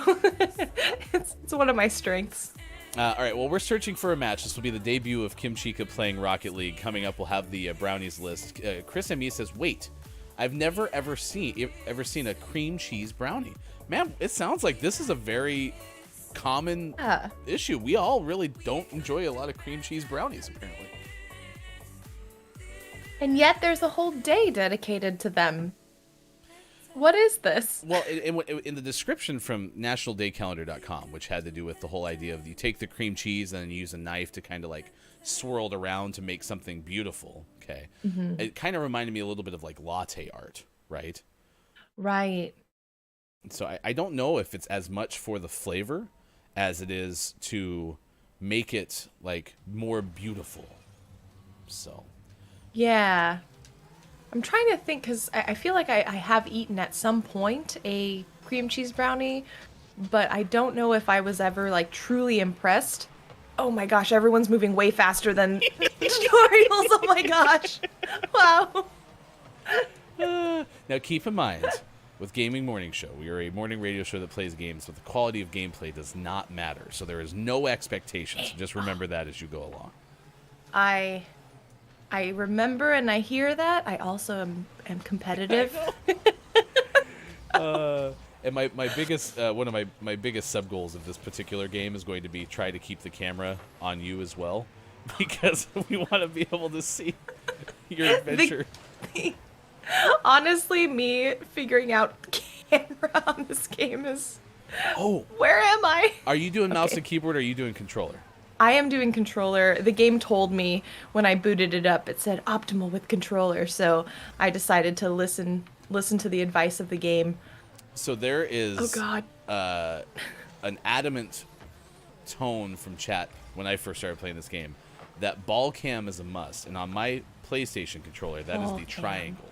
it's one of my strengths. All right, well, we're searching for a match. This will be the debut of Kim Chica playing Rocket League. Coming up, we'll have the brownies list. Chris M.E. says, wait, I've never ever seen a cream cheese brownie. Man, it sounds like this is a very common issue. We all really don't enjoy a lot of cream cheese brownies, apparently. And yet there's a whole day dedicated to them. What is this? Well, in the description from nationaldaycalendar.com, which had to do with the whole idea of you take the cream cheese and then you use a knife to kind of like swirl it around to make something beautiful, okay? Mm-hmm. It kind of reminded me a little bit of like latte art, right? Right. So I don't know if it's as much for the flavor as it is to make it like more beautiful. So... Yeah. I'm trying to think because I feel like I have eaten at some point a cream cheese brownie, but I don't know if I was ever like truly impressed. Oh my gosh, everyone's moving way faster than tutorials. Oh my gosh. Wow. Now keep in mind, with Gaming Morning Show, we are a morning radio show that plays games, but the quality of gameplay does not matter. So there is no expectations. So just remember that as you go along. I remember and I hear that. I also am competitive. And my biggest one of my biggest sub goals of this particular game is going to be try to keep the camera on you as well, because we want to be able to see your adventure. Honestly, me figuring out camera on this game is... Oh, Where am I? are you doing mouse Okay. and keyboard, or are you doing controller? I am doing controller. The game told me when I booted it up, it said optimal with controller. So I decided to listen listen to the advice of the game. So there is Oh God. An adamant tone from chat when I first started playing this game that ball cam is a must, and on my PlayStation controller that is Ball the cam. triangle.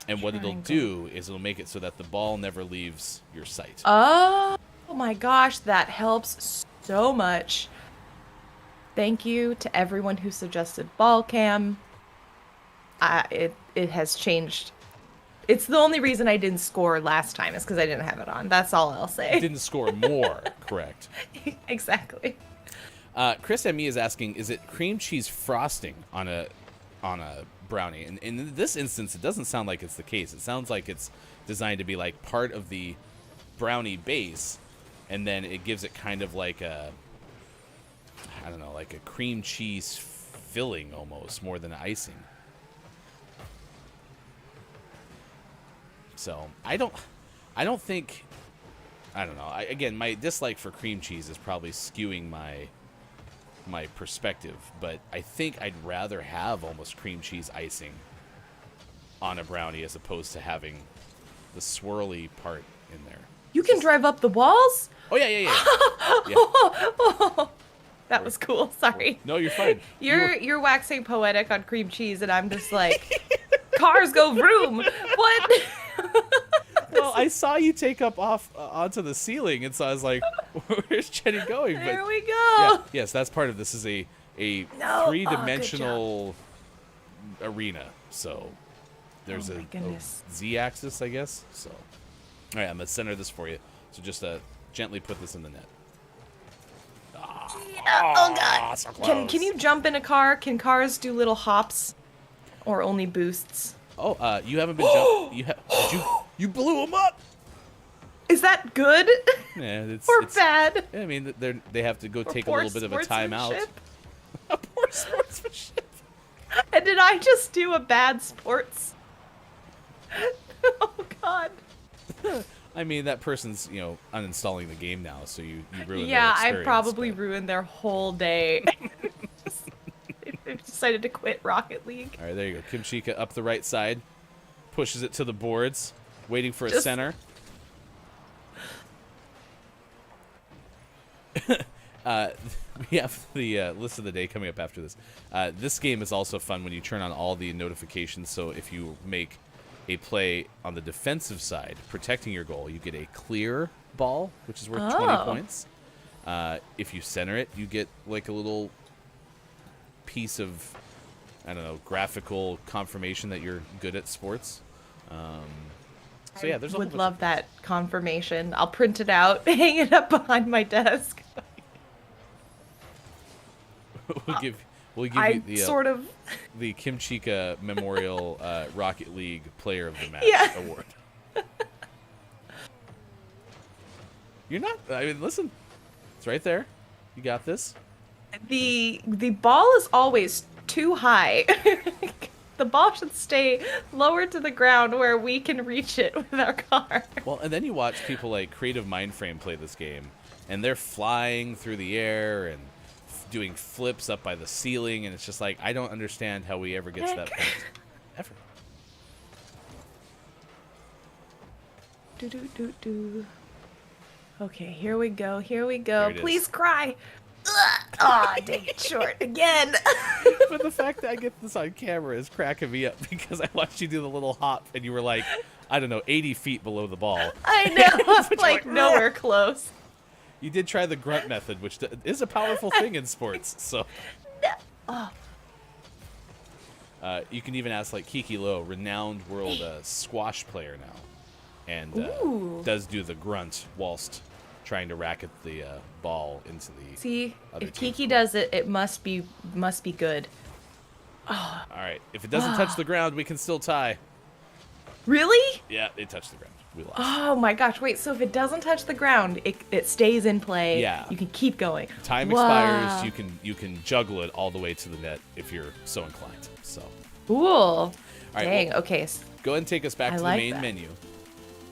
And what it'll do is it'll make it so that the ball never leaves your sight. Oh my gosh, that helps so much. Thank you to everyone who suggested ball cam. It has changed. It's the only reason I didn't score last time is because I didn't have it on. That's all I'll say. Didn't score more, correct. Exactly. Chris M.E. is asking, is it cream cheese frosting on a brownie? And in this instance, it doesn't sound like it's the case. It sounds like it's designed to be like part of the brownie base, and then it gives it kind of like a, I don't know, like a cream cheese filling almost, more than icing. So I don't think, I don't know. Again, my dislike for cream cheese is probably skewing my perspective, but I think I'd rather have almost cream cheese icing on a brownie as opposed to having the swirly part in there. You can drive up the walls? Oh yeah. Yeah. That was cool. Sorry. No, you're fine. You're waxing poetic on cream cheese, and I'm just like, cars go vroom. What? Well, I saw you take up off onto the ceiling, and so I was like, "Where's Jenny going?" But There we go. yeah, yes, that's part of this. Is a No. Oh, three-dimensional arena. So there's Oh my a goodness. Z-axis, I guess. So, all right, I'm gonna center this for you. So just gently put this in the net. Oh God. So Can close. you jump in a car? Can cars do little hops, or only boosts? Oh, you haven't been jumping. You blew them up. Is that good Yeah, it's or bad? I mean, they have to go Or take a poor little bit of a timeout. sportsmanship? A poor sportsmanship. And did I just do a bad sports? Oh God. I mean, that person's uninstalling the game now, so you ruined Yeah, their I experience, probably but- ruined their whole day. They've decided to quit Rocket League. All right, there you go. Kim Chica up the right side, pushes it to the boards, waiting for a Just- center. We have the list of the day coming up after this. This game is also fun when you turn on all the notifications. So if you make a play on the defensive side, protecting your goal, you get a clear ball, which is worth 20 points. If you center it, you get like a little piece of, I don't know, graphical confirmation that you're good at sports. So yeah, there's a whole Would bunch love of that confirmation. I'll print it out, hang it up behind my desk. we'll give I you the sort of. the Kim Chica Memorial Rocket League Player of the Match Yeah. award. You're not. I mean, listen, it's right there. You got this. The ball is always too high. The ball should stay lower to the ground where we can reach it with our car. Well, and then you watch people like Creative Mindframe play this game, and they're flying through the air and doing flips up by the ceiling, and it's just like, I don't understand how we ever get to that point. Ever. Do. Okay, here we go. Here we There go. it is. Please cry. Aw, dang it short again. But the fact that I get this on camera is cracking me up because I watched you do the little hop, and you were like, I don't know, 80 feet below the ball. I know. I'm like nowhere close. You did try the grunt method, which is a powerful thing in sports. So, you can even ask like Kiki Low, renowned world squash player now, and Ooh. does do the grunt whilst trying to racket the ball into the. See, Other if team's Kiki goal. does it, it must be good. All right, if it doesn't touch the ground, we can still tie. Really? Yeah, it touched the ground. We lost. Oh my gosh, wait, so if it doesn't touch the ground, it stays in play. Yeah. You can keep going. Time Wow. expires. You can juggle it all the way to the net if you're so inclined. So, Cool. right, Dang, well- okay. go ahead and take us back I to like the main that. menu.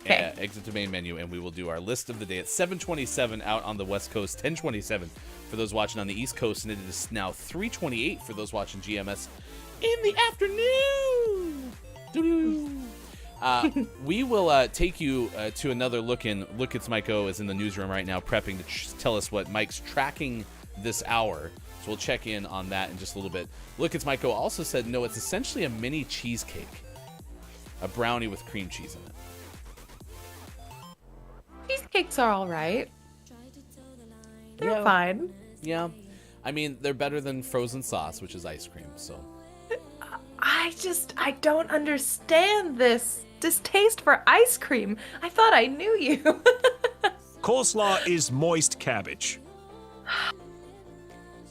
Okay. Exit the main menu, and we will do our list of the day at 7:27 out on the West Coast, 10:27 for those watching on the East Coast, and it is now 3:28 for those watching GMS in the afternoon. Doo-doo. We will take you to another look in. Look, it's Mike O is in the newsroom right now prepping to tell us what Mike's tracking this hour. So we'll check in on that in just a little bit. Look, it's Mike O also said, no, it's essentially a mini cheesecake. A brownie with cream cheese in it. Cheesecakes are all right. They're Yeah. fine. Yeah. I mean, they're better than frozen sauce, which is ice cream, so. I don't understand this distaste for ice cream. I thought I knew you. Coleslaw is moist cabbage.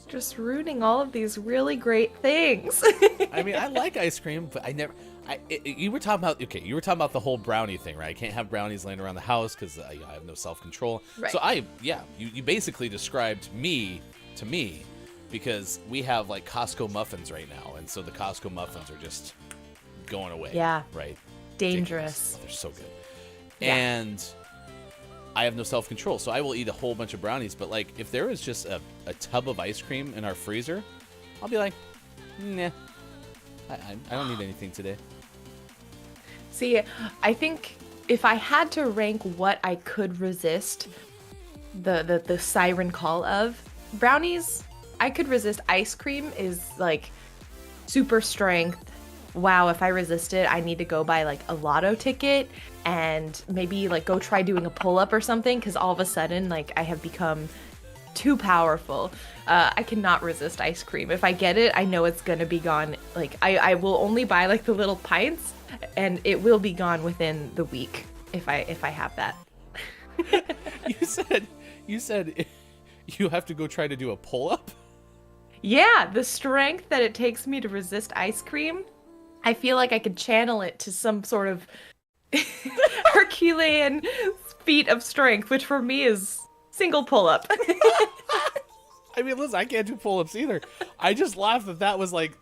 Just ruining all of these really great things. I mean, I like ice cream, but you were talking about the whole brownie thing, right? I can't have brownies laying around the house because I have no self-control. Right. So you basically described me to me because we have like Costco muffins right now, and so the Costco muffins are just going away. Yeah. Right. Dangerous. Oh, they're so good. Yeah. And I have no self-control, so I will eat a whole bunch of brownies. But like, if there is just a tub of ice cream in our freezer, I'll be like, nah, I don't need anything today. See, I think if I had to rank what I could resist, the siren call of brownies, I could resist. Ice cream is like super strength. Wow, if I resist it, I need to go buy like a lotto ticket and maybe like go try doing a pull-up or something, because all of a sudden like I have become too powerful. I cannot resist ice cream. If I get it, I know it's gonna be gone. Like I will only buy like the little pints, and it will be gone within the week if I have that. You said you have to go try to do a pull-up? Yeah, the strength that it takes me to resist ice cream, I feel like I could channel it to some sort of Herculean feat of strength, which for me is single pull-up. I mean, listen, I can't do pull-ups either. I just laughed that was like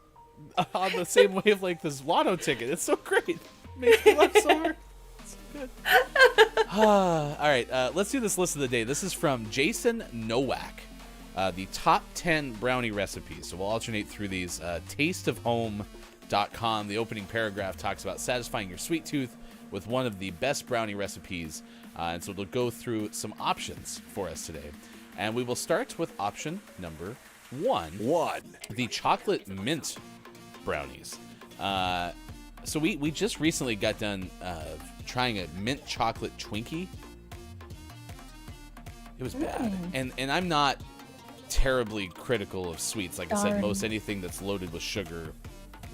on the same wave like this lotto ticket. It's so great. It makes me laugh so hard. It's good. All right, let's do this list of the day. This is from Jason Nowak. The top 10 brownie recipes. So we'll alternate through these. Tasteofhome.com. The opening paragraph talks about satisfying your sweet tooth with one of the best brownie recipes. And so we'll go through some options for us today. And we will start with option number 1. The chocolate mint brownies. So we just recently got done trying a mint chocolate Twinkie. It was bad. And I'm not terribly critical of sweets. Like I said, most anything that's loaded with sugar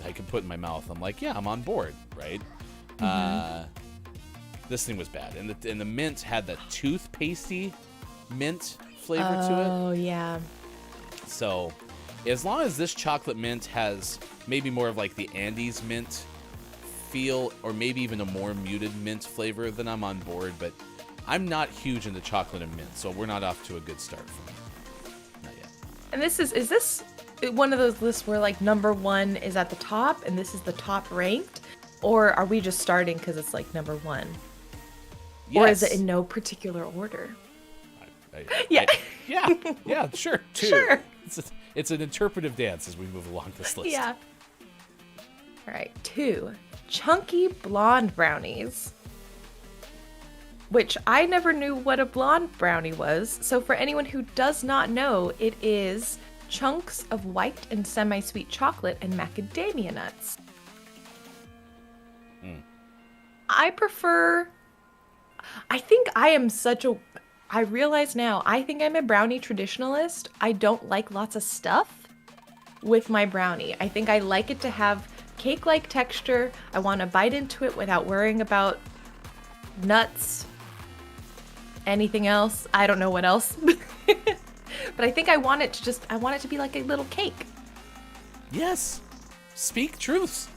I can put in my mouth, I'm like, yeah, I'm on board, right? This thing was bad. And the mint had that toothpastey mint flavor to it. Oh, yeah. So as long as this chocolate mint has maybe more of like the Andes mint feel, or maybe even a more muted mint flavor, then I'm on board. But I'm not huge into chocolate and mint, so we're not off to a good start for me. Not yet. And is this one of those lists where like number 1 is at the top and this is the top ranked? Or are we just starting because it's like number 1? Yes. Or is it in no particular order? Yeah, sure. 2. Sure. It's an interpretive dance as we move along this list. Yeah. All right, 2. Chunky blonde brownies. Which I never knew what a blonde brownie was. So for anyone who does not know, it is chunks of white and semi-sweet chocolate and macadamia nuts. I realize now, I think I'm a brownie traditionalist. I don't like lots of stuff with my brownie. I think I like it to have cake-like texture. I want to bite into it without worrying about nuts, anything else. I don't know what else. But I think I want it to be like a little cake. Yes. Speak truths.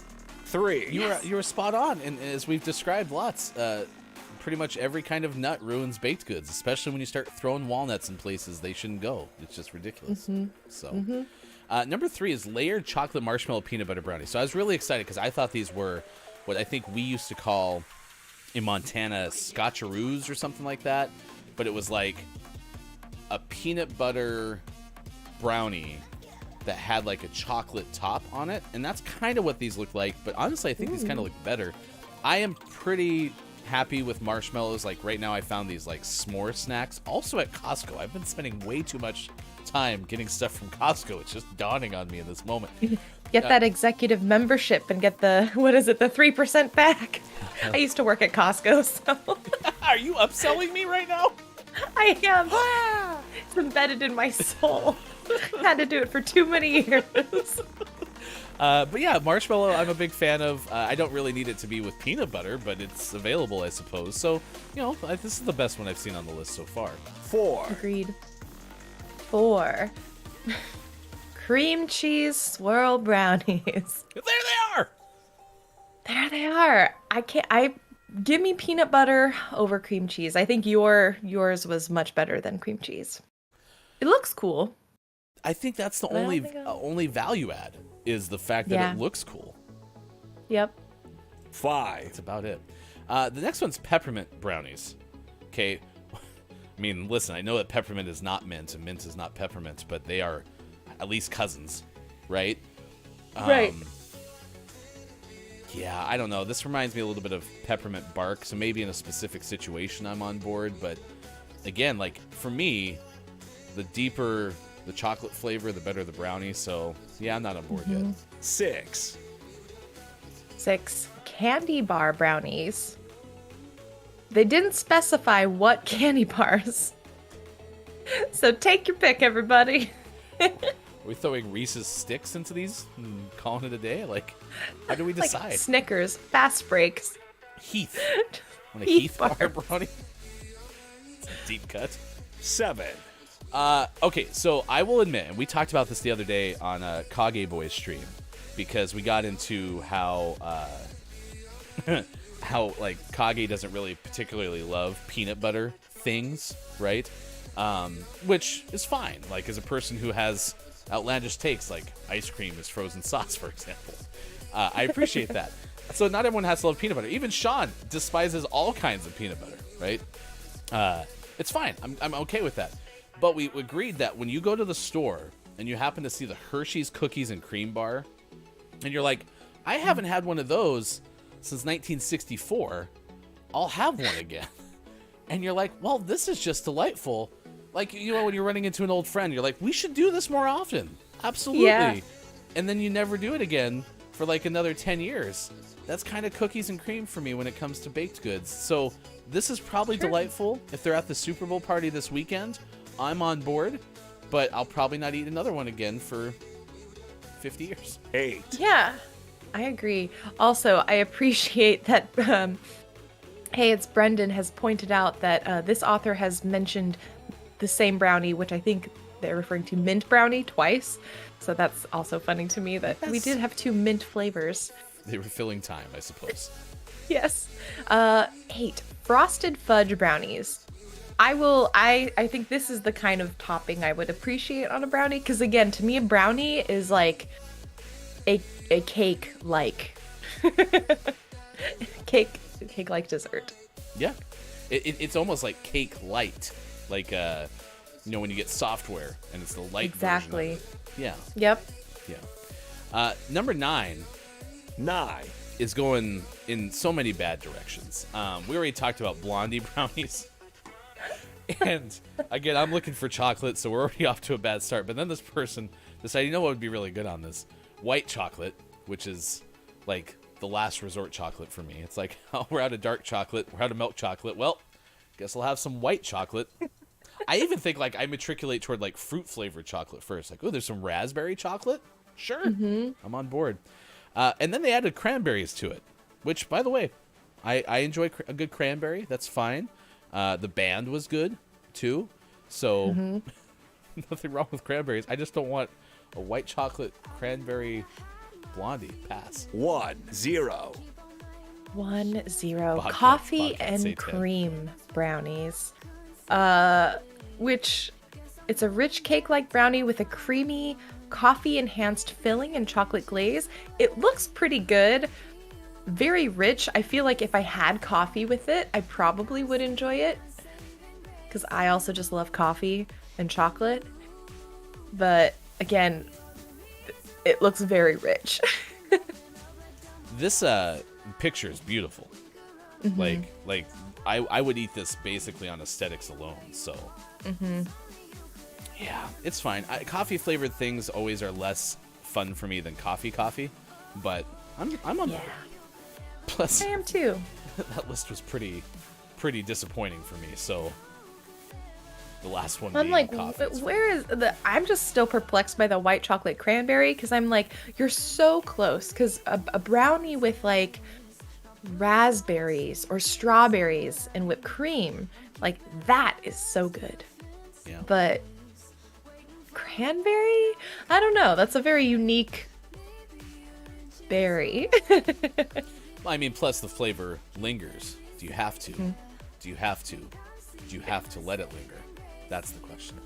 3. You were spot on, and as we've described lots, pretty much every kind of nut ruins baked goods, especially when you start throwing walnuts in places they shouldn't go. It's just ridiculous. So, number 3 is layered chocolate marshmallow peanut butter brownie. So I was really excited because I thought these were what I think we used to call in Montana scotcheroos or something like that, but it was like a peanut butter brownie that had like a chocolate top on it, and that's kind of what these look like. But honestly, I think these kind of look better. I am pretty happy with marshmallows. Like right now I found these like s'more snacks. Also at Costco. I've been spending way too much time getting stuff from Costco. It's just dawning on me in this moment. Get that executive membership and get the, the 3% back. I used to work at Costco, so Are you upselling me right now? I am. It's embedded in my soul. Had to do it for too many years. But yeah, marshmallow I'm a big fan of. I don't really need it to be with peanut butter, but it's available, I suppose. So, this is the best one I've seen on the list so far. 4, Agreed. 4. Cream cheese swirl brownies. There they are! There they are. Give me peanut butter over cream cheese. I think yours was much better than cream cheese. It looks cool. I think that's the But I don't think only value add is the fact that Yeah. it looks cool. Yep. 5, That's about it. The next one's peppermint brownies. Okay. I mean, listen, I know that peppermint is not mint and mint is not peppermint, but they are at least cousins, right? Right. Yeah, I don't know. This reminds me a little bit of peppermint bark, so maybe in a specific situation I'm on board. But again, like for me, the deeper the chocolate flavor, the better the brownie. So yeah, I'm not on board yet. 6, 6. Candy bar brownies. They didn't specify what candy bars. So take your pick, everybody. Are we throwing Reese's sticks into these and calling it a day? Like, how do we decide? Like Snickers, fast breaks. Heath. Want a Heath Heath bar bar. brownie? It's a deep cut. 7, Okay, so I will admit, and we talked about this the other day on a Kage Boys stream, because we got into how how like Kage doesn't really particularly love peanut butter things, right? Which is fine. Like as a person who has outlandish takes, like ice cream is frozen sauce, for example, I appreciate that. So not everyone has to love peanut butter. Even Sean despises all kinds of peanut butter, right? It's fine. I'm okay with that. But we agreed that when you go to the store and you happen to see the Hershey's cookies and cream bar, and you're like, I haven't had one of those since 1964, I'll have one again. And you're like, well, this is just delightful. Like, when you're running into an old friend, you're like, we should do this more often. Absolutely. Yeah. And then you never do it again for like another 10 years. That's kind of cookies and cream for me when it comes to baked goods. So this is probably delightful. If they're at the Super Bowl party this weekend, I'm on board, but I'll probably not eat another one again for 50 years. 8, Yeah, I agree. Also, I appreciate that. Hey, it's Brendan has pointed out that this author has mentioned the same brownie, which I think they're referring to mint brownie twice. So that's also funny to me that we Yes. did have 2 mint flavors. They were filling time, I suppose. Yes. 8. Frosted fudge brownies. I think this is the kind of topping I would appreciate on a brownie, because again, to me a brownie is like a cake like cake like dessert. Yeah. It's almost like cake light. Like, when you get software and it's the light Exactly. version of it. Yeah. Yep. Yeah. Number 9 9, is going in so many bad directions. We already talked about blondie brownies. And again, I'm looking for chocolate, so we're already off to a bad start. But then this person decided, what would be really good on this? White chocolate, which is like the last resort chocolate for me. It's like, oh, we're out of dark chocolate, we're out of milk chocolate. Well, guess I'll have some white chocolate. I even think like I matriculate toward like fruit flavored chocolate first. Like, oh, there's some raspberry chocolate? Sure, I'm on board. And then they added cranberries to it, which, by the way, I enjoy a good cranberry. That's fine. The band was good, too. So, nothing wrong with cranberries. I just don't want a white chocolate cranberry blondie. Pass. 1, 0, 1-0. Bobcat, Coffee Bobcat, and say 10. cream brownies. Which it's a rich cake-like brownie with a creamy, coffee-enhanced filling and chocolate glaze. It looks pretty good. Very rich. I feel like if I had coffee with it, I probably would enjoy it. Because I also just love coffee and chocolate. But again, it looks very rich. This picture is beautiful. Like I would eat this basically on aesthetics alone. So yeah, it's fine. Coffee flavored things always are less fun for me than coffee, but I'm on board. Plus, I am too. That list was pretty disappointing for me. So the last one I'm being like, coffee. where is the? I'm just still perplexed by the white chocolate cranberry because I'm like, you're so close. Because a brownie with like raspberries or strawberries and whipped cream, like that is so good. Yeah. But cranberry, I don't know. That's a very unique berry. I mean, plus the flavor lingers. Do you have to? Do you have to? Do you have to let it linger? That's the question.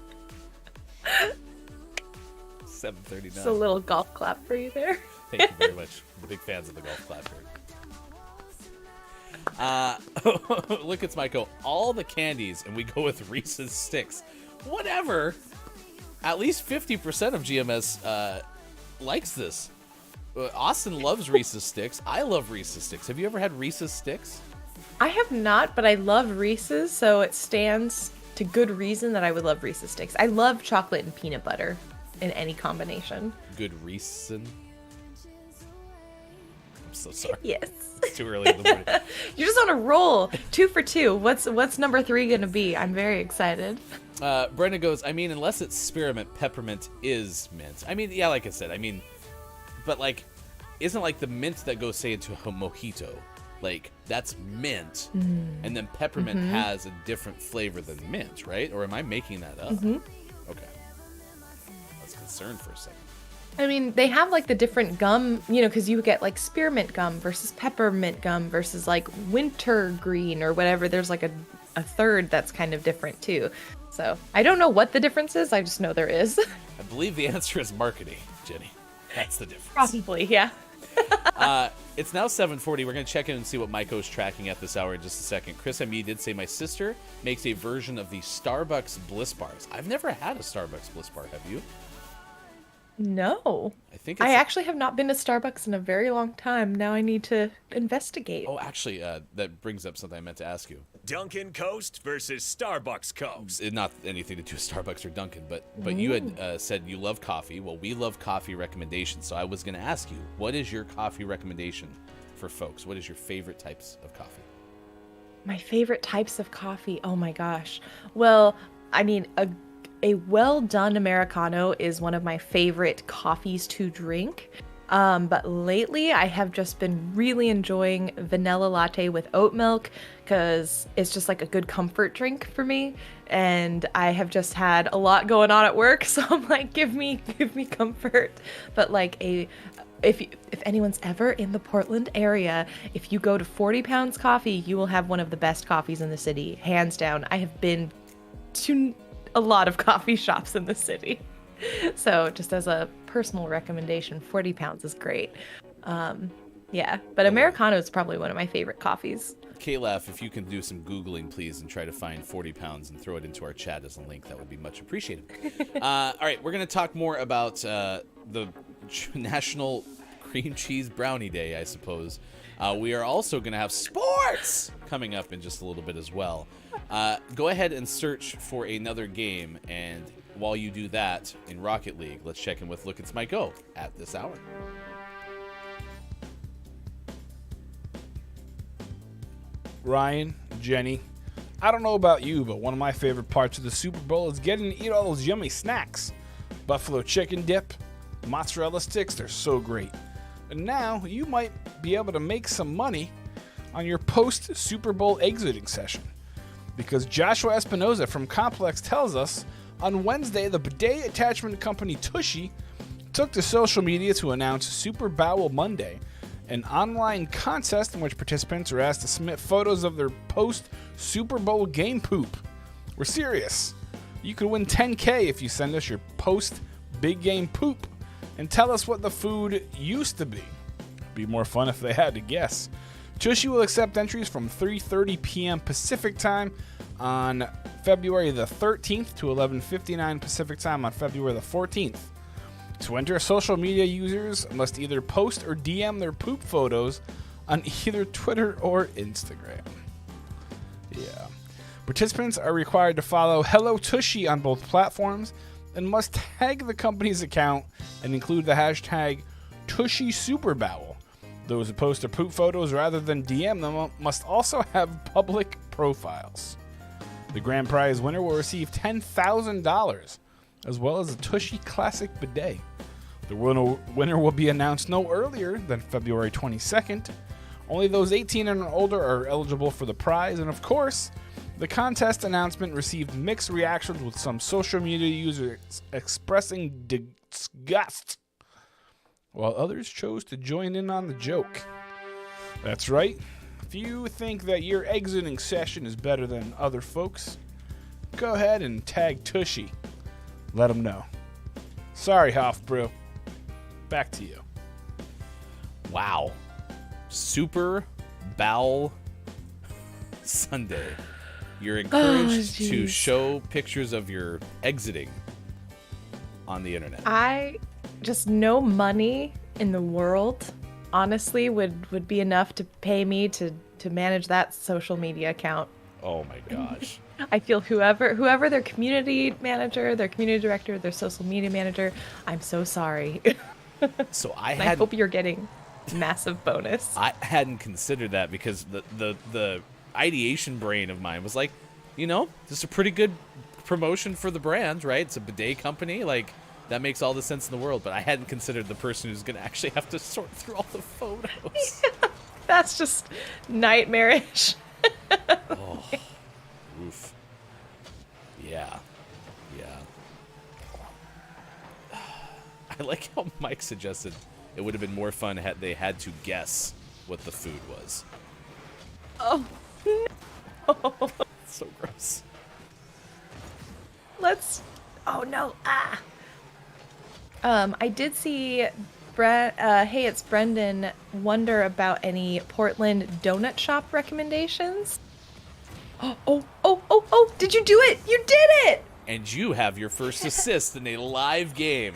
7:39. It's a little golf clap for you there. Thank you very much. The big fans of the golf clap here. Look, it's Michael. All the candies, and we go with Reese's Sticks. Whatever. At least 50% of GMS likes this. Austin loves Reese's Sticks. I love Reese's Sticks. Have you ever had Reese's Sticks? I have not, but I love Reese's, so it stands to good reason that I would love Reese's Sticks. I love chocolate and peanut butter in any combination. Good reason. I'm so sorry. Yes. It's too early in the morning. You're just on a roll. 2 for 2. What's number 3 gonna be? I'm very excited. Brenda goes, I mean, unless it's spearmint, peppermint is mint. I mean, yeah, like I said, I mean, but like, isn't like the mint that goes, say, into a mojito. Like, that's mint, and then peppermint has a different flavor than mint, right? Or am I making that up? Okay. I was concerned for a second. I mean, they have like the different gum, you know, because you get like spearmint gum versus peppermint gum versus like wintergreen or whatever. There's like a third that's kind of different too. So I don't know what the difference is. I just know there is. I believe the answer is marketing, Jenny. That's the difference. Probably, yeah. It's now 7:40. We're going to check in and see what Maiko's tracking at this hour in just a second. Chris M.E. did say, my sister makes a version of the Starbucks Bliss Bars. I've never had a Starbucks Bliss Bar. Have you? No. I actually have not been to Starbucks in a very long time. Now I need to investigate. Oh, actually, that brings up something I meant to ask you. Dunkin' Coast versus Starbucks Coast. Not anything to do with Starbucks or Dunkin', but you had said you love coffee. Well, we love coffee recommendations, so I was going to ask you, what is your coffee recommendation for folks? What is your favorite types of coffee? My favorite types of coffee? Oh my gosh. Well, I mean, a well-done Americano is one of my favorite coffees to drink. But lately I have just been really enjoying vanilla latte with oat milk because it's just like a good comfort drink for me. And I have just had a lot going on at work, so I'm like, give me comfort. But like if anyone's ever in the Portland area, if you go to 40 Pounds Coffee, you will have one of the best coffees in the city, hands down. I have been to a lot of coffee shops in the city. So just as a personal recommendation, 40 Pounds is great. Yeah, but Americano is probably one of my favorite coffees. K-Laugh, if you can do some Googling, please, and try to find 40 Pounds and throw it into our chat as a link, that would be much appreciated. All right, we're going to talk more about the National Cream Cheese Brownie Day, I suppose. We are also going to have sports coming up in just a little bit as well. Go ahead and search for another game, and while you do that in Rocket League, let's check in with Look It's My Go at this hour. Ryan, Jenny, I don't know about you, but one of my favorite parts of the Super Bowl is getting to eat all those yummy snacks. Buffalo chicken dip, mozzarella sticks, they're so great. And now you might be able to make some money on your post-Super Bowl exiting session. Because Joshua Espinoza from Complex tells us on Wednesday the bidet attachment company Tushy took to social media to announce Super Bowel Monday, an online contest in which participants are asked to submit photos of their post-Super Bowl game poop. We're serious. You could win $10K if you send us your post-big game poop and tell us what the food used to be. It'd be more fun if they had to guess. Tushy will accept entries from 3:30 p.m. Pacific Time on February the 13th to 11:59 Pacific Time on February the 14th. To enter, social media users must either post or DM their poop photos on either Twitter or Instagram. Yeah. Participants are required to follow Hello Tushy on both platforms and must tag the company's account and include the hashtag Tushy Super Bowel. Those who post their poop photos rather than DM them must also have public profiles. The grand prize winner will receive $10,000, as well as a Tushy Classic bidet. The winner will be announced no earlier than February 22nd. Only those 18 and older are eligible for the prize, and of course, the contest announcement received mixed reactions, with some social media users expressing disgust, while others chose to join in on the joke. That's right. If you think that your exiting session is better than other folks, go ahead and tag Tushy. Let them know. Sorry, Hofbrew. Back to you. Wow. Super Bowel Sunday. You're encouraged to show pictures of your exiting on the internet. Just no money in the world, honestly, would be enough to pay me to manage that social media account. Oh my gosh. I feel whoever their community manager, their community director, their social media manager, I'm so sorry. So I hope you're getting massive bonus. I hadn't considered that, because the ideation brain of mine was like, this is a pretty good promotion for the brand, right? It's a bidet company, like that makes all the sense in the world. But I hadn't considered the person who's going to actually have to sort through all the photos. Yeah, that's just nightmarish. Oh, oof. Yeah. I like how Mike suggested it would have been more fun had they had to guess what the food was. Oh, no. So gross. Oh no, I did see hey, it's Brendan, wonder about any Portland donut shop recommendations. Oh, did you do it? You did it! And you have your first assist in a live game.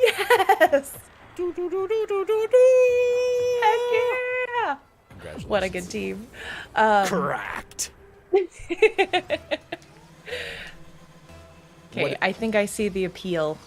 Yes! Do. Heck yeah! Congratulations. What a good team. Correct. Okay, I think I see the appeal.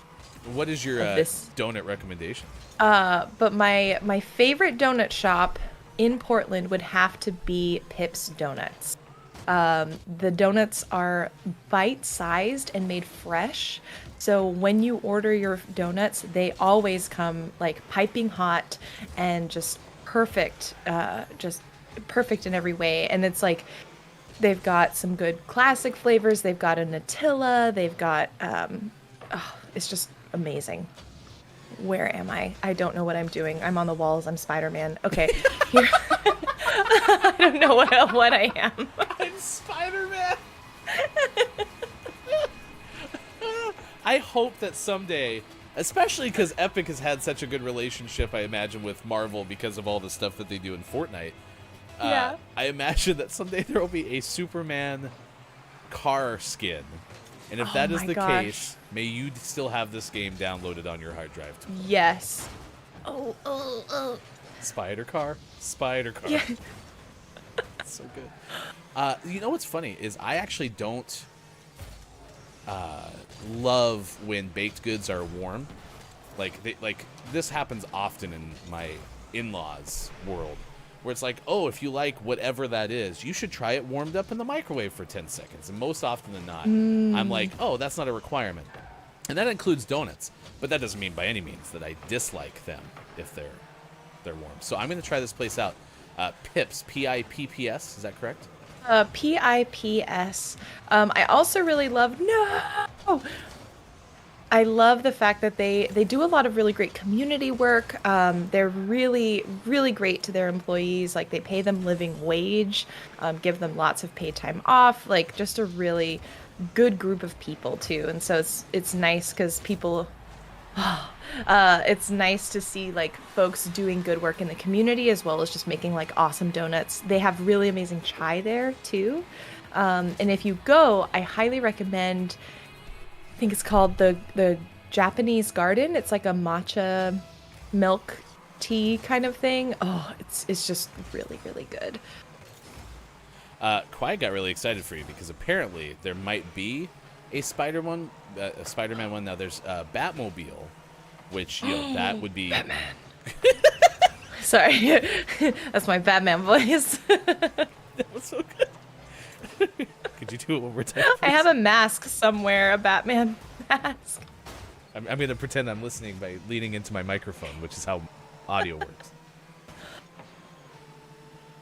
What is your this. donut recommendation? But my favorite donut shop in Portland would have to be Pip's Donuts. The donuts are bite-sized and made fresh. So when you order your donuts, they always come like piping hot and just perfect in every way. And it's like, they've got some good classic flavors. They've got a Nutella. They've got, it's just amazing. Where am I? I don't know what I'm doing. I'm on the walls. I'm Spider-Man. Okay. Here. I don't know what I am. I'm Spider-Man. I hope that someday, especially because Epic has had such a good relationship, I imagine, with Marvel because of all the stuff that they do in Fortnite. Yeah. I imagine that someday there will be a Superman car skin. And if that is the case, may you still have this game downloaded on your hard drive too. Yes. Oh. Spider car. Yeah. So good. You know what's funny is I actually don't love when baked goods are warm. Like this happens often in my in-laws world, where it's like, oh, if you like whatever that is, you should try it warmed up in the microwave for 10 seconds. And most often than not, I'm like, oh, that's not a requirement. And that includes donuts. But that doesn't mean by any means that I dislike them if they're warm. So I'm going to try this place out. Pips, P-I-P-P-S, is that correct? P-I-P-S. I also really love... No! I love the fact that they do a lot of really great community work. They're really, really great to their employees. Like, they pay them living wage, give them lots of paid time off. Like, just a really good group of people, too. And so it's nice because people... it's nice to see, like, folks doing good work in the community as well as just making, like, awesome donuts. They have really amazing chai there, too. And if you go, I highly recommend... I think it's called the Japanese Garden. It's like a matcha milk tea kind of thing. Oh, it's just really, really good. Quiet got really excited for you because apparently there might be a Spider-Man one. Now there's Batmobile, which that would be Batman. Sorry, that's my Batman voice. That was so good. Could you do it one more time, please? I have a mask somewhere, a Batman mask. I'm going to pretend I'm listening by leaning into my microphone, which is how audio works.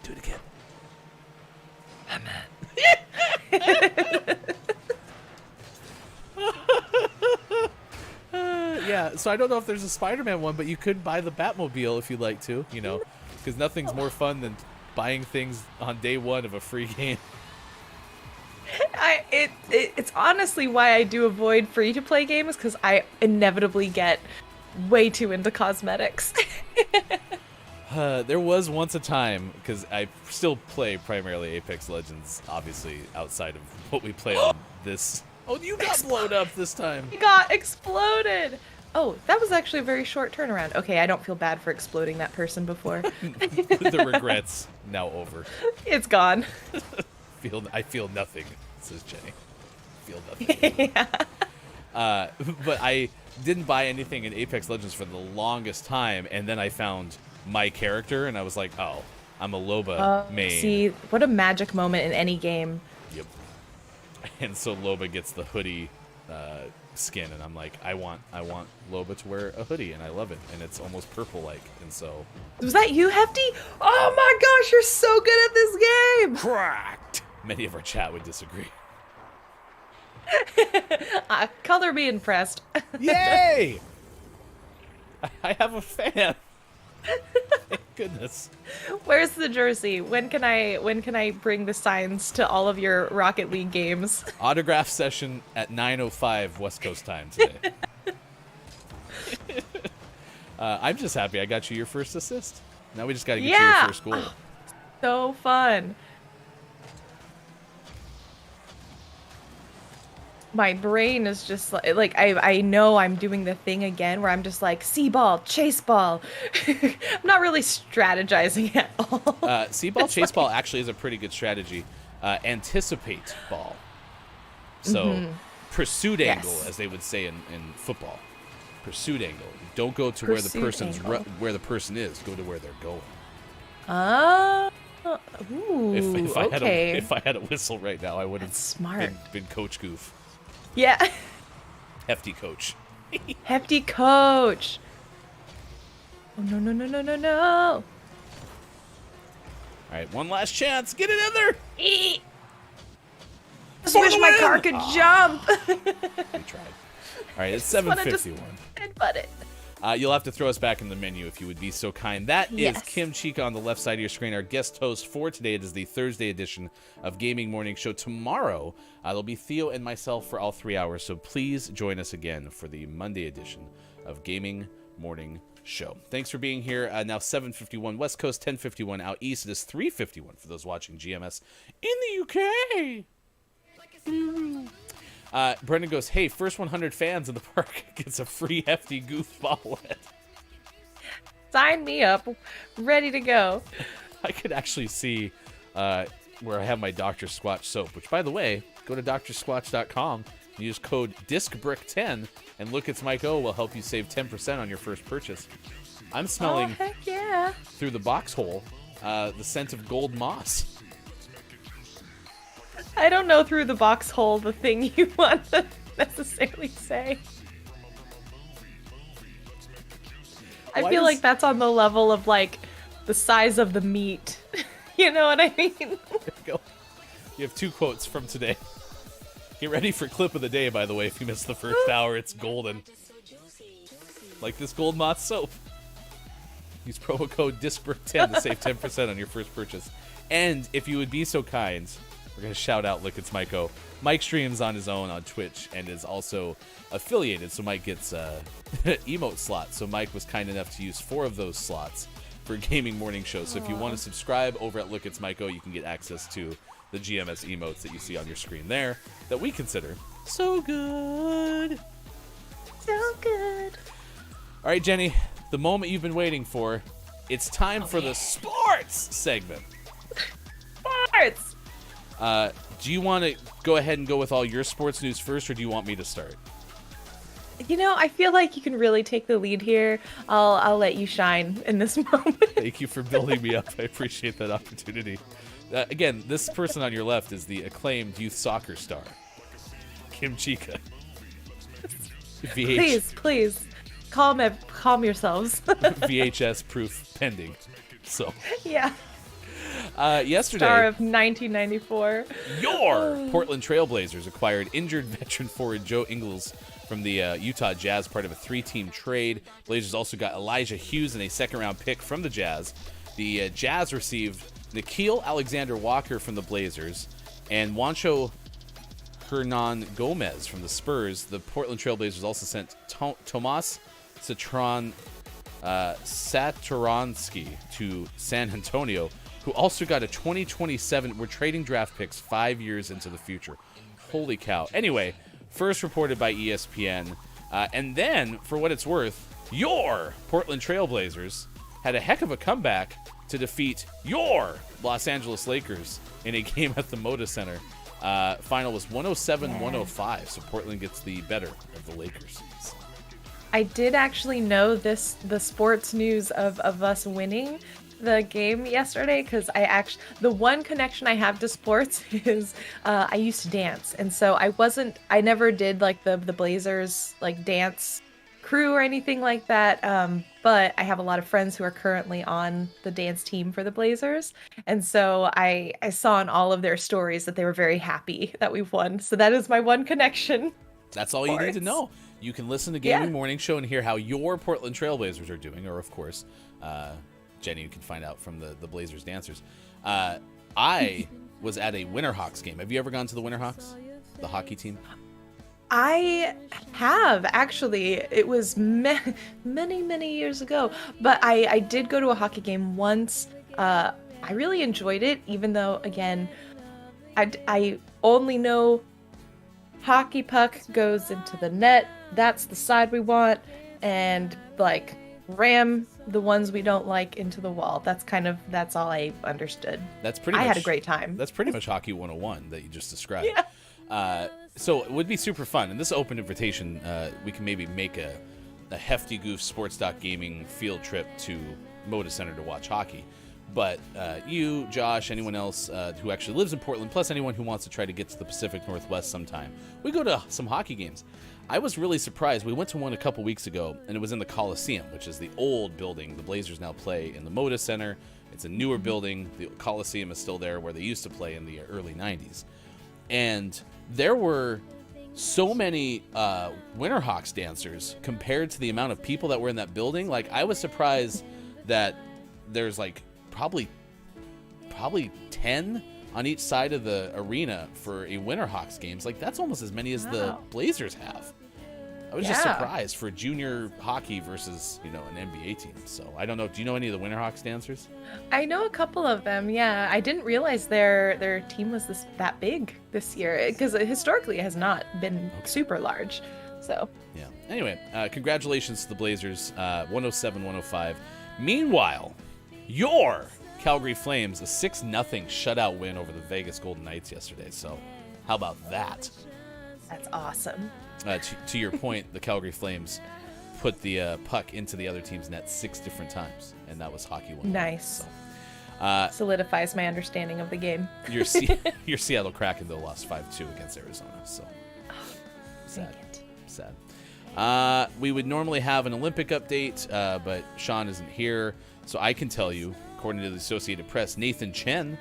Do it again. Yeah, so I don't know if there's a Spider-Man one, but you could buy the Batmobile if you'd like to, because nothing's more fun than buying things on day one of a free game. It's honestly why I do avoid free-to-play games, because I inevitably get way too into cosmetics. There was once a time, because I still play primarily Apex Legends, obviously, outside of what we play on this. Oh, you got blown up this time. It got exploded. Oh, that was actually a very short turnaround. Okay, I don't feel bad for exploding that person before. The regret's now over. It's gone. I feel nothing, says Jenny. Feel nothing. Yeah. But I didn't buy anything in Apex Legends for the longest time, and then I found my character, and I was like, oh, I'm a Loba main. See, what a magic moment in any game. Yep. And so Loba gets the hoodie skin, and I'm like, I want Loba to wear a hoodie, and I love it, and it's almost purple-like, and so... Was that you, Hefty? Oh my gosh, you're so good at this game! Cracked! Many of our chat would disagree. Color me impressed. Yay! I have a fan. Thank goodness. Where's the jersey? When can I bring the signs to all of your Rocket League games? Autograph session at 9:05 West Coast time today. I'm just happy I got you your first assist. Now we just got to get you your first goal. So fun. My brain is just like I know I'm doing the thing again where I'm just like, see ball, chase ball. I'm not really strategizing at all. See ball, chase ball actually is a pretty good strategy. Anticipate ball. So pursuit angle, as they would say in football. Pursuit angle. Don't go to where the person is. Go to where they're going. Ooh, if I had a whistle right now, I would have been Coach Goof. Yeah. Hefty coach. Hefty coach. Oh, no. All right, one last chance. Get it in there. Just wish my car could jump. We tried. All right, it's 7:51. Headbutt it. You'll have to throw us back in the menu if you would be so kind. That is Kim Chica on the left side of your screen, our guest host for today. It is the Thursday edition of Gaming Morning Show. Tomorrow, there'll be Theo and myself for all 3 hours, so please join us again for the Monday edition of Gaming Morning Show. Thanks for being here. Now 7:51 West Coast, 10:51 out east. It is 3:51 for those watching GMS in the UK. Brendan goes, hey, first 100 fans in the park gets a free Hefty Goof bobblehead. Sign me up. Ready to go. I could actually see where I have my Dr. Squatch soap, which, by the way, go to drsquatch.com, use code DISCBRICK10, and Look It's Mike O will help you save 10% on your first purchase. I'm smelling, heck yeah, through the box hole, the scent of gold moss. I don't know through the box hole the thing you want to necessarily say. I feel like that's on the level of, like, the size of the meat. You know what I mean? There you go. You have 2 quotes from today. Get ready for clip of the day, by the way. If you missed the first hour, it's golden. Like this gold moth soap. Use promo code DISCBRICK10 to save 10% on your first purchase. And if you would be so kind, we're going to shout out Look It's Mike O. Mike streams on his own on Twitch and is also affiliated, so Mike gets emote slots. So Mike was kind enough to use 4 of those slots for Gaming Morning Show. So if you want to subscribe over at Look It's Mike O, you can get access to the GMS emotes that you see on your screen there that we consider so good. So good. All right, Jenny, the moment you've been waiting for. It's time for the sports segment. Sports! Do you want to go ahead and go with all your sports news first, or do you want me to start? I feel like you can really take the lead here. I'll let you shine in this moment. Thank you for building me up. I appreciate that opportunity. Again, this person on your left is the acclaimed youth soccer star, Kim Chica. Please, calm yourselves. VHS proof pending. So Yeah. yesterday, Star of 1994. your Portland Trailblazers acquired injured veteran forward Joe Ingles from the Utah Jazz, part of a 3-team trade. Blazers also got Elijah Hughes and a second-round pick from the Jazz. The Jazz received Nikhil Alexander-Walker from the Blazers and Juancho Hernan Gomez from the Spurs. The Portland Trailblazers also sent Tomas Satoransky to San Antonio, who also got a 2027. We're trading draft picks 5 years into the future. Holy cow. Anyway, first reported by ESPN. And then, for what it's worth, your Portland Trailblazers had a heck of a comeback to defeat your Los Angeles Lakers in a game at the Moda Center. Final was 107-105, so Portland gets the better of the Lakers. I did actually know the sports news of us winning the game yesterday, because the one connection I have to sports is I used to dance, and so I never did like the Blazers like dance crew or anything like that, but I have a lot of friends who are currently on the dance team for the Blazers, and so I saw in all of their stories that they were very happy that we've won. So that is my one connection. That's all you need to know. You can listen to Gaming Morning Show and hear how your Portland Trailblazers are doing, or of course Jenny, you can find out from the Blazers dancers. I was at a Winterhawks game. Have you ever gone to the Winterhawks, the hockey team? I have, actually. It was many years ago. But I did go to a hockey game once. I really enjoyed it, even though, again, I only know hockey puck goes into the net. That's the side we want. And, like, ram the ones we don't like into the wall. That's all I understood. I had a great time. That's pretty much Hockey 101 that you just described. Yeah. So it would be super fun. And this open invitation, we can maybe make a hefty goof sports.gaming field trip to Moda Center to watch hockey. But you, Josh, anyone else who actually lives in Portland, plus anyone who wants to try to get to the Pacific Northwest sometime, we go to some hockey games. I was really surprised. We went to one a couple weeks ago, and it was in the Coliseum, which is the old building. The Blazers now play in the Moda Center. It's a newer building. The Coliseum is still there where they used to play in the early 90s. And there were so many Winterhawks dancers compared to the amount of people that were in that building. Like, I was surprised that there's like probably 10 on each side of the arena for a Winterhawks games. Like, that's almost as many as the Blazers have. I was just surprised for junior hockey versus, an NBA team. So I don't know. Do you know any of the Winterhawks dancers? I know a couple of them. Yeah, I didn't realize their team was that big this year, because historically it has not been super large. So yeah. Anyway, congratulations to the Blazers. 107-105. Meanwhile, your Calgary Flames, a 6-0 shutout win over the Vegas Golden Knights yesterday. So how about that? That's awesome. To your point, the Calgary Flames put the puck into the other team's net 6 different times, and that was hockey 1. Nice. So, solidifies my understanding of the game. your Seattle Kraken, though, lost 5-2 against Arizona. So sad. We would normally have an Olympic update, but Sean isn't here, so I can tell you, according to the Associated Press, Nathan Chen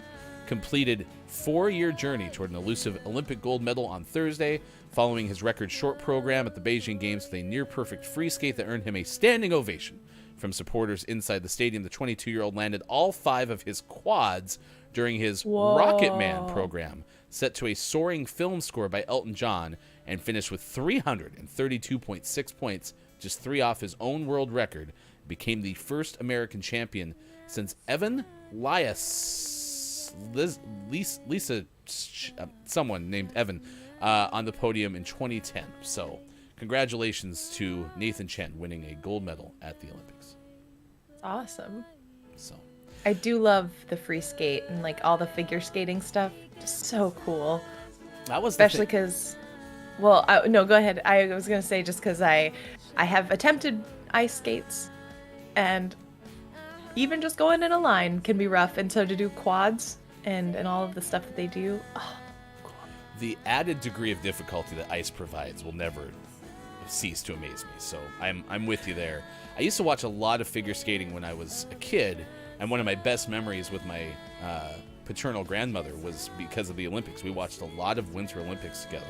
completed 4-year journey toward an elusive Olympic gold medal on Thursday, following his record short program at the Beijing Games with a near-perfect free skate that earned him a standing ovation from supporters inside the stadium. The 22-year-old landed all 5 of his quads during his Rocket Man program, set to a soaring film score by Elton John, and finished with 332.6 points, just 3 off his own world record. Became the first American champion since Evan someone named Evan, on the podium in 2010. So congratulations to Nathan Chen winning a gold medal at the Olympics. Awesome. So I do love the free skate and like all the figure skating stuff. Just so cool. that was the Especially because, well, no, go ahead. I was gonna say just because I have attempted ice skates, and even just going in a line can be rough. And so to do quads and all of the stuff that they do, the added degree of difficulty that ice provides will never cease to amaze me. So I'm with you there. I used to watch a lot of figure skating when I was a kid, and one of my best memories with my paternal grandmother was because of the Olympics. We watched a lot of Winter Olympics together,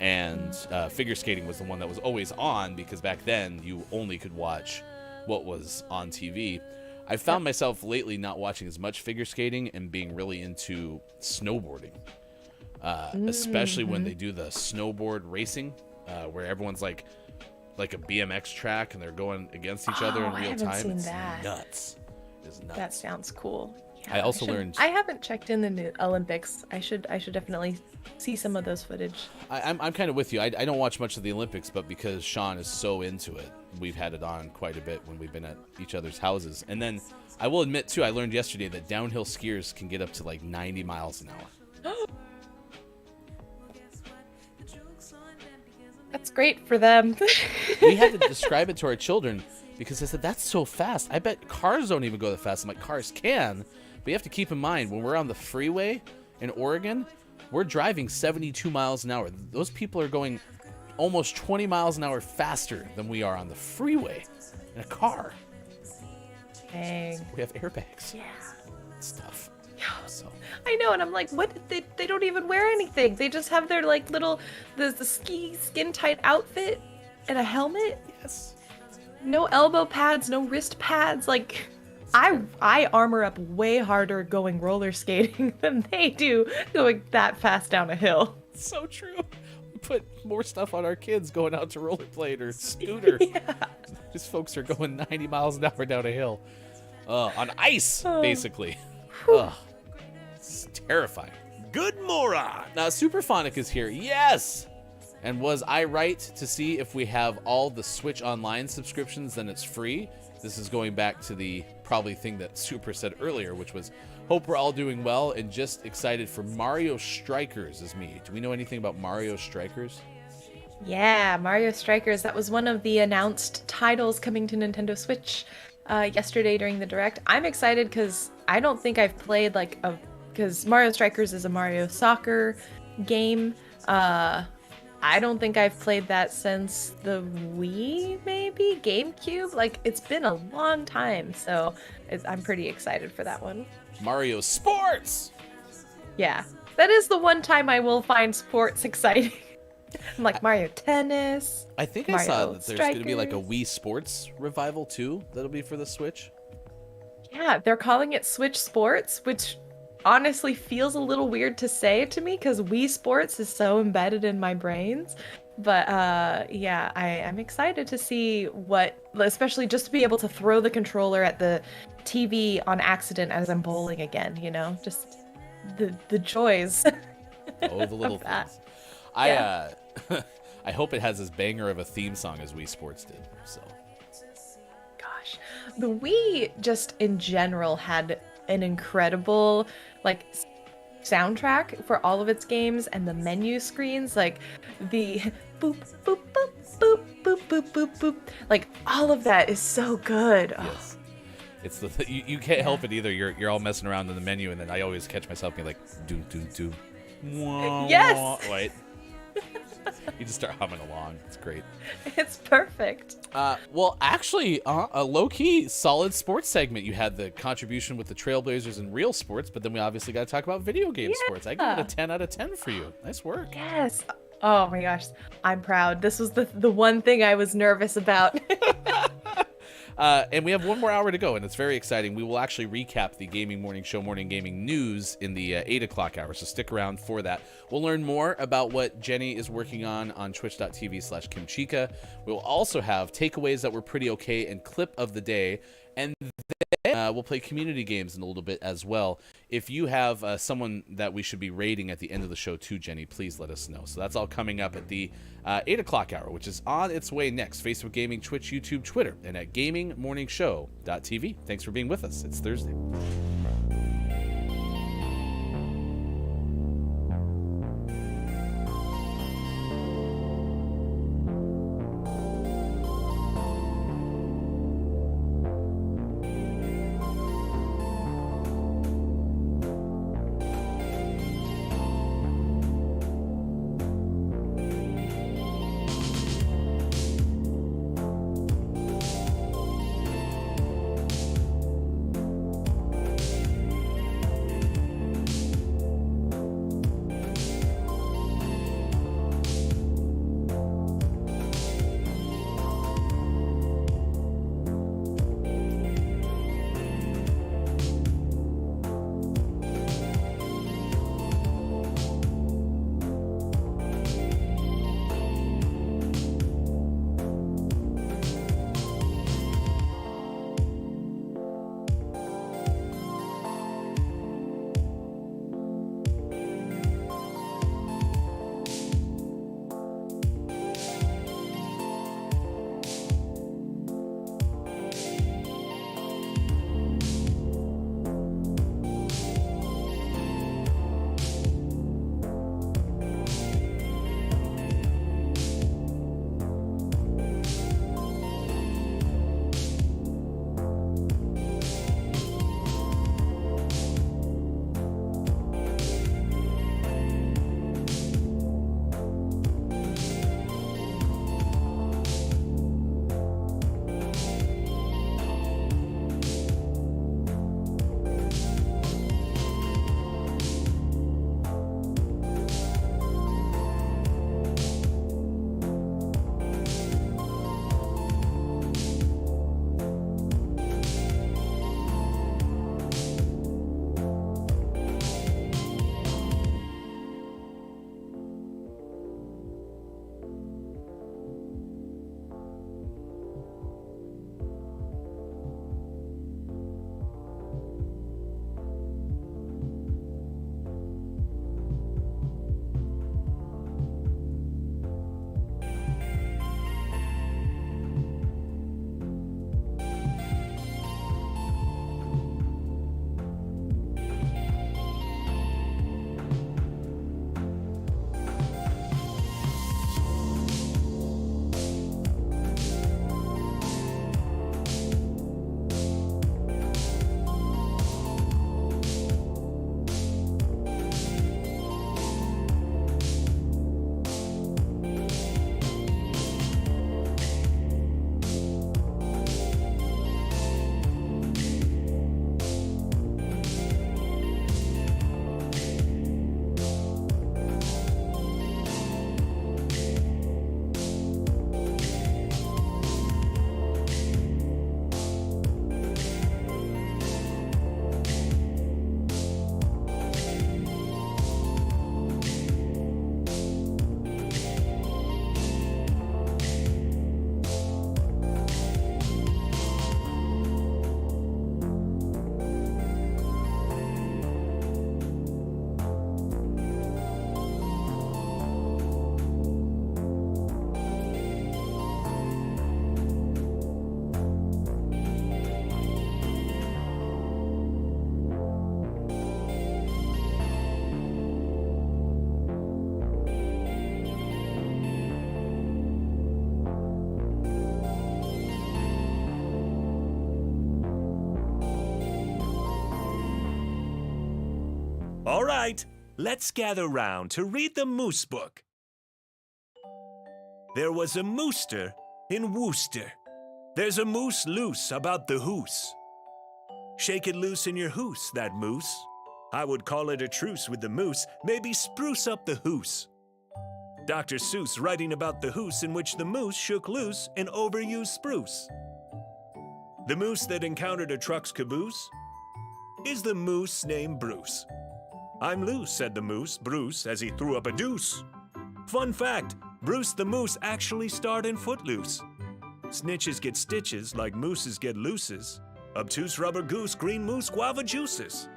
and figure skating was the one that was always on, because back then you only could watch what was on TV. I found myself lately not watching as much figure skating and being really into snowboarding, especially when they do the snowboard racing, where everyone's like a BMX track and they're going against each other in real time. I haven't seen It's that. nuts. It's nuts. That sounds cool. Yeah, I also learned. I haven't checked in the new Olympics. I should definitely see some of those footage. I'm kind of with you. I don't watch much of the Olympics, but because Sean is so into it, we've had it on quite a bit when we've been at each other's houses. And then I will admit, too, I learned yesterday that downhill skiers can get up to like 90 miles an hour. That's great for them. We had to describe it to our children because they said, that's so fast. I bet cars don't even go that fast. I'm like, cars can, but you have to keep in mind, when we're on the freeway in Oregon, we're driving 72 miles an hour. Those people are going almost 20 miles an hour faster than we are on the freeway in a car. Dang. We have airbags. Yeah. Stuff. So I know, and I'm like, what? They don't even wear anything. They just have their like little the ski skin tight outfit and a helmet. yes. No elbow pads, no wrist pads. Like, I armor up way harder going roller skating than they do going that fast down a hill. So true. We put more stuff on our kids going out to rollerblade or scooter. Yeah. These folks are going 90 miles an hour down a hill. On ice, basically. It's terrifying. Good moron. Now, Superphonic is here. Yes! And was I right to see if we have all the Switch Online subscriptions, then it's free? This is going back to the probably thing that Super said earlier, which was, hope we're all doing well and just excited for Mario Strikers is me. Do we know anything about Mario Strikers? Yeah, Mario Strikers. That was one of the announced titles coming to Nintendo Switch yesterday during the Direct. I'm excited because I don't think I've played because Mario Strikers is a Mario soccer game. I don't think I've played that since the Wii, maybe? GameCube? Like, it's been a long time, so I'm pretty excited for that one. Mario Sports! Yeah, that is the one time I will find sports exciting. I'm like, Mario Tennis. I think Mario I saw that there's going to be like a Strikers. Wii Sports revival too, that'll be for the Switch. Yeah, they're calling it Switch Sports, which honestly feels a little weird to say to me because Wii Sports is so embedded in my brains. But yeah, I'm excited to see especially just to be able to throw the controller at the TV on accident as I'm bowling again, just the joys. Oh, the little Of that. things. Yeah. I hope it has as banger of a theme song as Wii Sports did. So Gosh, the Wii just in general had an incredible soundtrack for all of its games, and the menu screens, like the boop boop boop boop boop boop boop boop, like all of that is so good. Oh, yes, it's you can't help it either. You're all messing around in the menu, and then I always catch myself being like, doom doom doom. Yes! Wait. You just start humming along. It's great. it's perfect. Well, actually, a low-key solid sports segment. You had the contribution with the Trailblazers and real sports, but then we obviously got to talk about video game sports. I give it a 10 out of 10 for you. Nice work. Yes. Oh my gosh, I'm proud. This was the one thing I was nervous about. And we have one more hour to go, and it's very exciting. We will actually recap the Gaming Morning Show Morning Gaming News in the 8 o'clock hour, so stick around for that. We'll learn more about what Jenny is working on twitch.tv/KimChica. We'll also have takeaways that were pretty okay and clip of the day, And then we'll play community games in a little bit as well. If you have someone that we should be rating at the end of the show too, Jenny, please let us know. So that's all coming up at the 8 o'clock hour, which is on its way next. Facebook Gaming, Twitch, YouTube, Twitter, and at GamingMorningShow.tv. Thanks for being with us. It's Thursday. All right, let's gather round to read the Moose Book. There was a mooster in Worcester. There's a moose loose about the hoose. Shake it loose in your hoose, that moose. I would call it a truce with the moose, maybe spruce up the hoose. Dr. Seuss writing about the hoose in which the moose shook loose an overused spruce. The moose that encountered a truck's caboose is the moose named Bruce. I'm loose, said the moose, Bruce, as he threw up a deuce. Fun fact, Bruce the moose actually starred in Footloose. Snitches get stitches like mooses get looses. obtuse rubber goose, green moose, guava juices.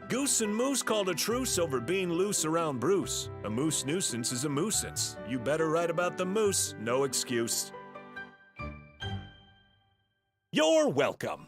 Goose and moose called a truce over being loose around Bruce. A moose nuisance is a moosance. You better write about the moose, no excuse. You're welcome.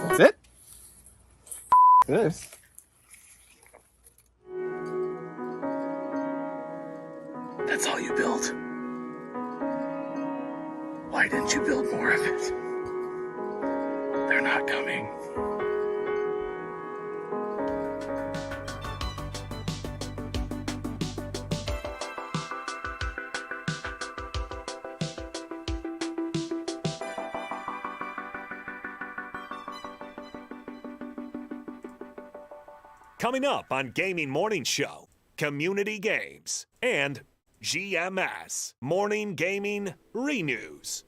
That's it? This. That's all you built? Why didn't you build more of it? They're not coming. Coming up on Gaming Morning Show, community games, and GMS Morning Gaming Renews.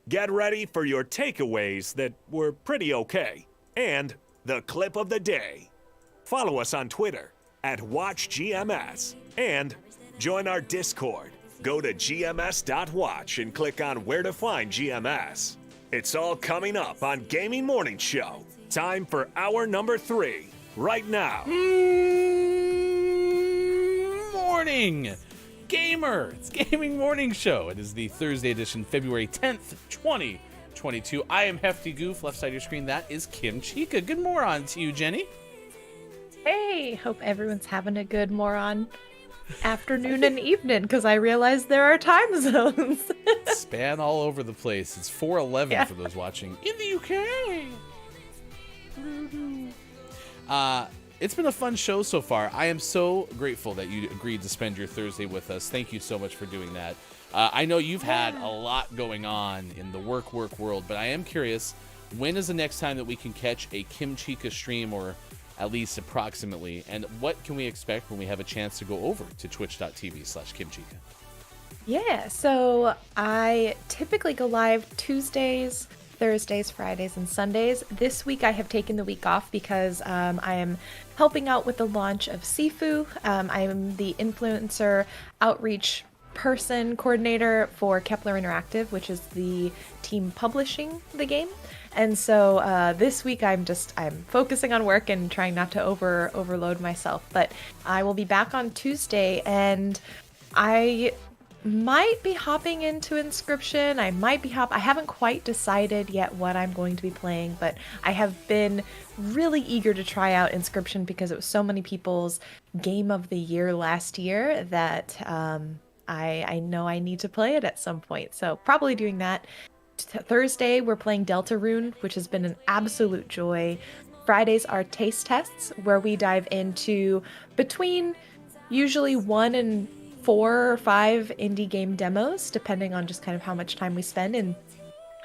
Get ready for your takeaways that were pretty okay, and the clip of the day. Follow us on Twitter @WatchGMS and join our Discord. Go to gms.watch and click on where to find GMS. It's all coming up on Gaming Morning Show. Time for hour number 3. Right now. Morning, gamer. It's Gaming Morning Show. It is the Thursday edition, February 10th, 2022. I am Hefty Goof. Left side of your screen, that is Kim Chica. Good morning to you, Jenny. Hey, hope everyone's having a good moron afternoon and evening, because I realize there are time zones. Span all over the place. It's 4:11 for those watching in the UK. It's been a fun show so far. I am so grateful that you agreed to spend your Thursday with us. Thank you so much for doing that. I know you've had a lot going on in the work world, but I am curious, when is the next time that we can catch a Kim Chica stream, or at least approximately, and what can we expect when we have a chance to go over to twitch.tv/KimChica? Yeah, so I typically go live Tuesdays, Thursdays, Fridays, and Sundays. This week I have taken the week off because I am helping out with the launch of Sifu. I am the influencer outreach person coordinator for Kepler Interactive, which is the team publishing the game. And so this week I'm focusing on work and trying not to overload myself. But I will be back on Tuesday, and I might be hopping into Inscription. I haven't quite decided yet what I'm going to be playing, but I have been really eager to try out Inscription because it was so many people's game of the year last year that I know I need to play it at some point. So probably doing that. Thursday we're playing Deltarune, which has been an absolute joy. Fridays are taste tests, where we dive into between usually 1 and 4 or 5 indie game demos, depending on just kind of how much time we spend. And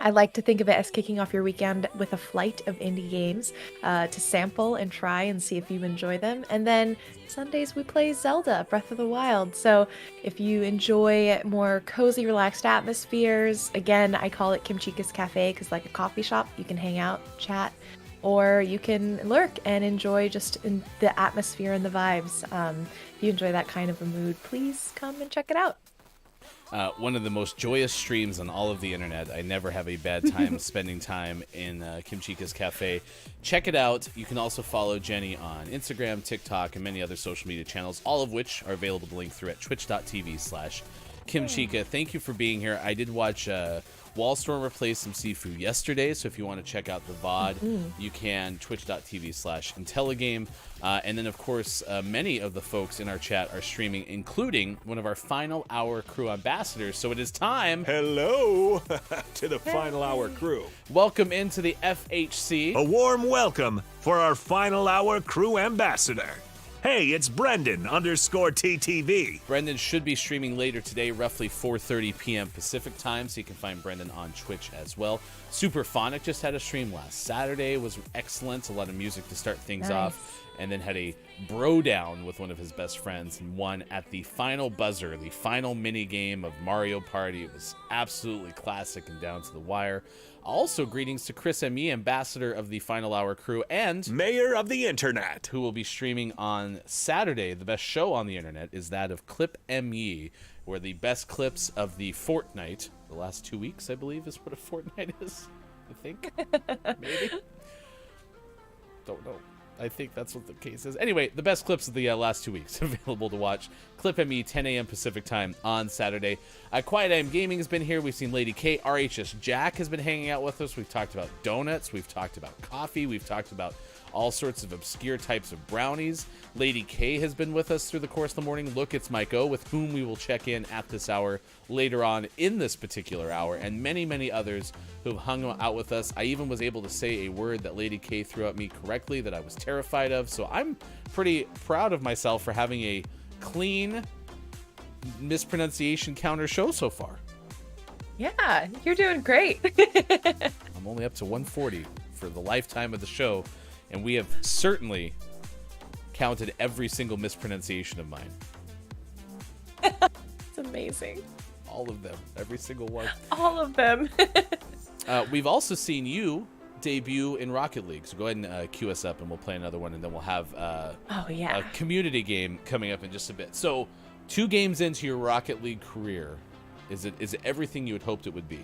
I like to think of it as kicking off your weekend with a flight of indie games to sample and try and see if you enjoy them. And then Sundays we play Zelda Breath of the Wild. So if you enjoy more cozy, relaxed atmospheres, again, I call it Kimchika's Cafe because like a coffee shop, you can hang out, chat, or you can lurk and enjoy just in the atmosphere and the vibes. If you enjoy that kind of a mood, please come and check it out. One of the most joyous streams on all of the internet. I never have a bad time spending time in Kimchika's Cafe. Check it out. You can also follow Jenny on Instagram, TikTok, and many other social media channels, all of which are available to link through at twitch.tv/Kimchika. Thank you for being here. I did watch Wallstormer play some Sifu yesterday, so if you want to check out the VOD, you can twitch.tv/Intelligame. And then, of course, many of the folks in our chat are streaming, including one of our Final Hour crew ambassadors. So it is time. Hello to the Final Hour crew. Welcome into the FHC. A warm welcome for our Final Hour crew ambassador. Hey, it's Brendan_TTV. Brendan should be streaming later today, roughly 4:30 p.m. Pacific time, so you can find Brendan on Twitch as well. Superphonic just had a stream last Saturday. It was excellent. A lot of music to start things off. And then had a bro down with one of his best friends and won at the final buzzer, the final mini game of Mario Party. It was absolutely classic and down to the wire. Also, greetings to Chris M.E., ambassador of the Final Hour crew and Mayor of the Internet, who will be streaming on Saturday. The best show on the internet is that of Clip M.E., where the best clips of the fortnight, the last 2 weeks, I believe, is what a fortnight is. I think. Maybe. Don't know. I think that's what the case is. Anyway, the best clips of the last 2 weeks available to watch. Clip ME, 10 a.m. Pacific time on Saturday. Quiet AM Gaming has been here. We've seen Lady K. RHS Jack has been hanging out with us. We've talked about donuts. We've talked about coffee. We've talked about all sorts of obscure types of brownies. Lady K has been with us through the course of the morning. Look, it's Mike O, with whom we will check in at this hour later on in this particular hour, and many, many others who have hung out with us. I even was able to say a word that Lady K threw at me correctly that I was terrified of, so I'm pretty proud of myself for having a clean mispronunciation counter show so far. Yeah, you're doing great. I'm only up to 140 for the lifetime of the show, and we have certainly counted every single mispronunciation of mine. It's amazing. All of them. Every single one. All of them. We've also seen you debut in Rocket League, so go ahead and queue us up and we'll play another one, and then we'll have a community game coming up in just a bit. So 2 games into your Rocket League career, is it everything you had hoped it would be?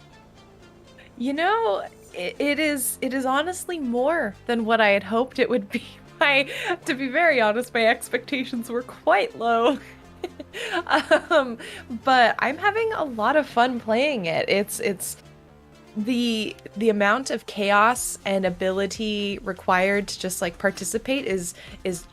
You know, it is honestly more than what I had hoped it would be. To be very honest, my expectations were quite low. But I'm having a lot of fun playing it. It's the amount of chaos and ability required to just like participate is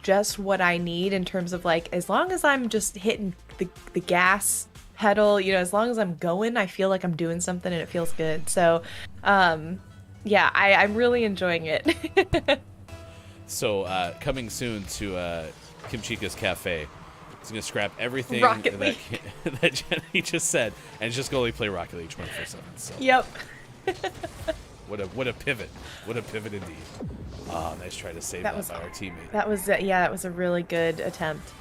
just what I need in terms of like, as long as I'm just hitting the gas pedal, you know, as long as I'm going, I feel like I'm doing something and it feels good. So yeah, I'm really enjoying it. So coming soon to Kimchika's Cafe. It's going to scrap everything that Jenny just said and just go play Rocket League 24/7. So. Yep. What a pivot. What a pivot indeed. Oh, nice try to save that by our teammate. That was that was a really good attempt.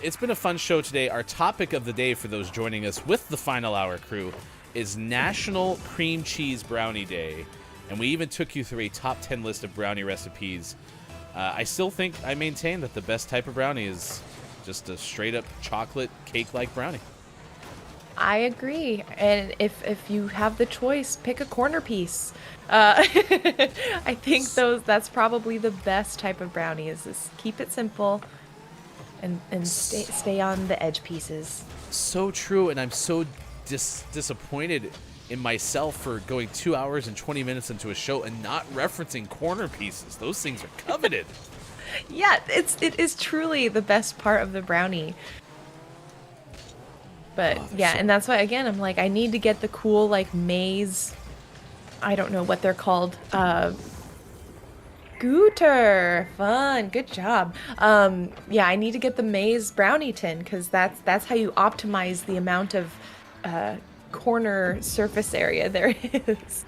It's been a fun show today. Our topic of the day for those joining us with the Final Hour crew is National Cream Cheese Brownie Day. And we even took you through a top 10 list of brownie recipes. I still think I maintain that the best type of brownie is just a straight up chocolate cake-like brownie. I agree. And if you have the choice, pick a corner piece. I think that's probably the best type of brownie is just keep it simple and stay on the edge pieces. So true, and I'm so disappointed in myself for going 2 hours and 20 minutes into a show and not referencing corner pieces. Those things are coveted. Yeah, it is truly the best part of the brownie. But yeah, and that's why again I'm like I need to get the cool like maize. I don't know what they're called. Gooter, fun, good job. Yeah, I need to get the maize brownie tin because that's how you optimize the amount of corner surface area there is.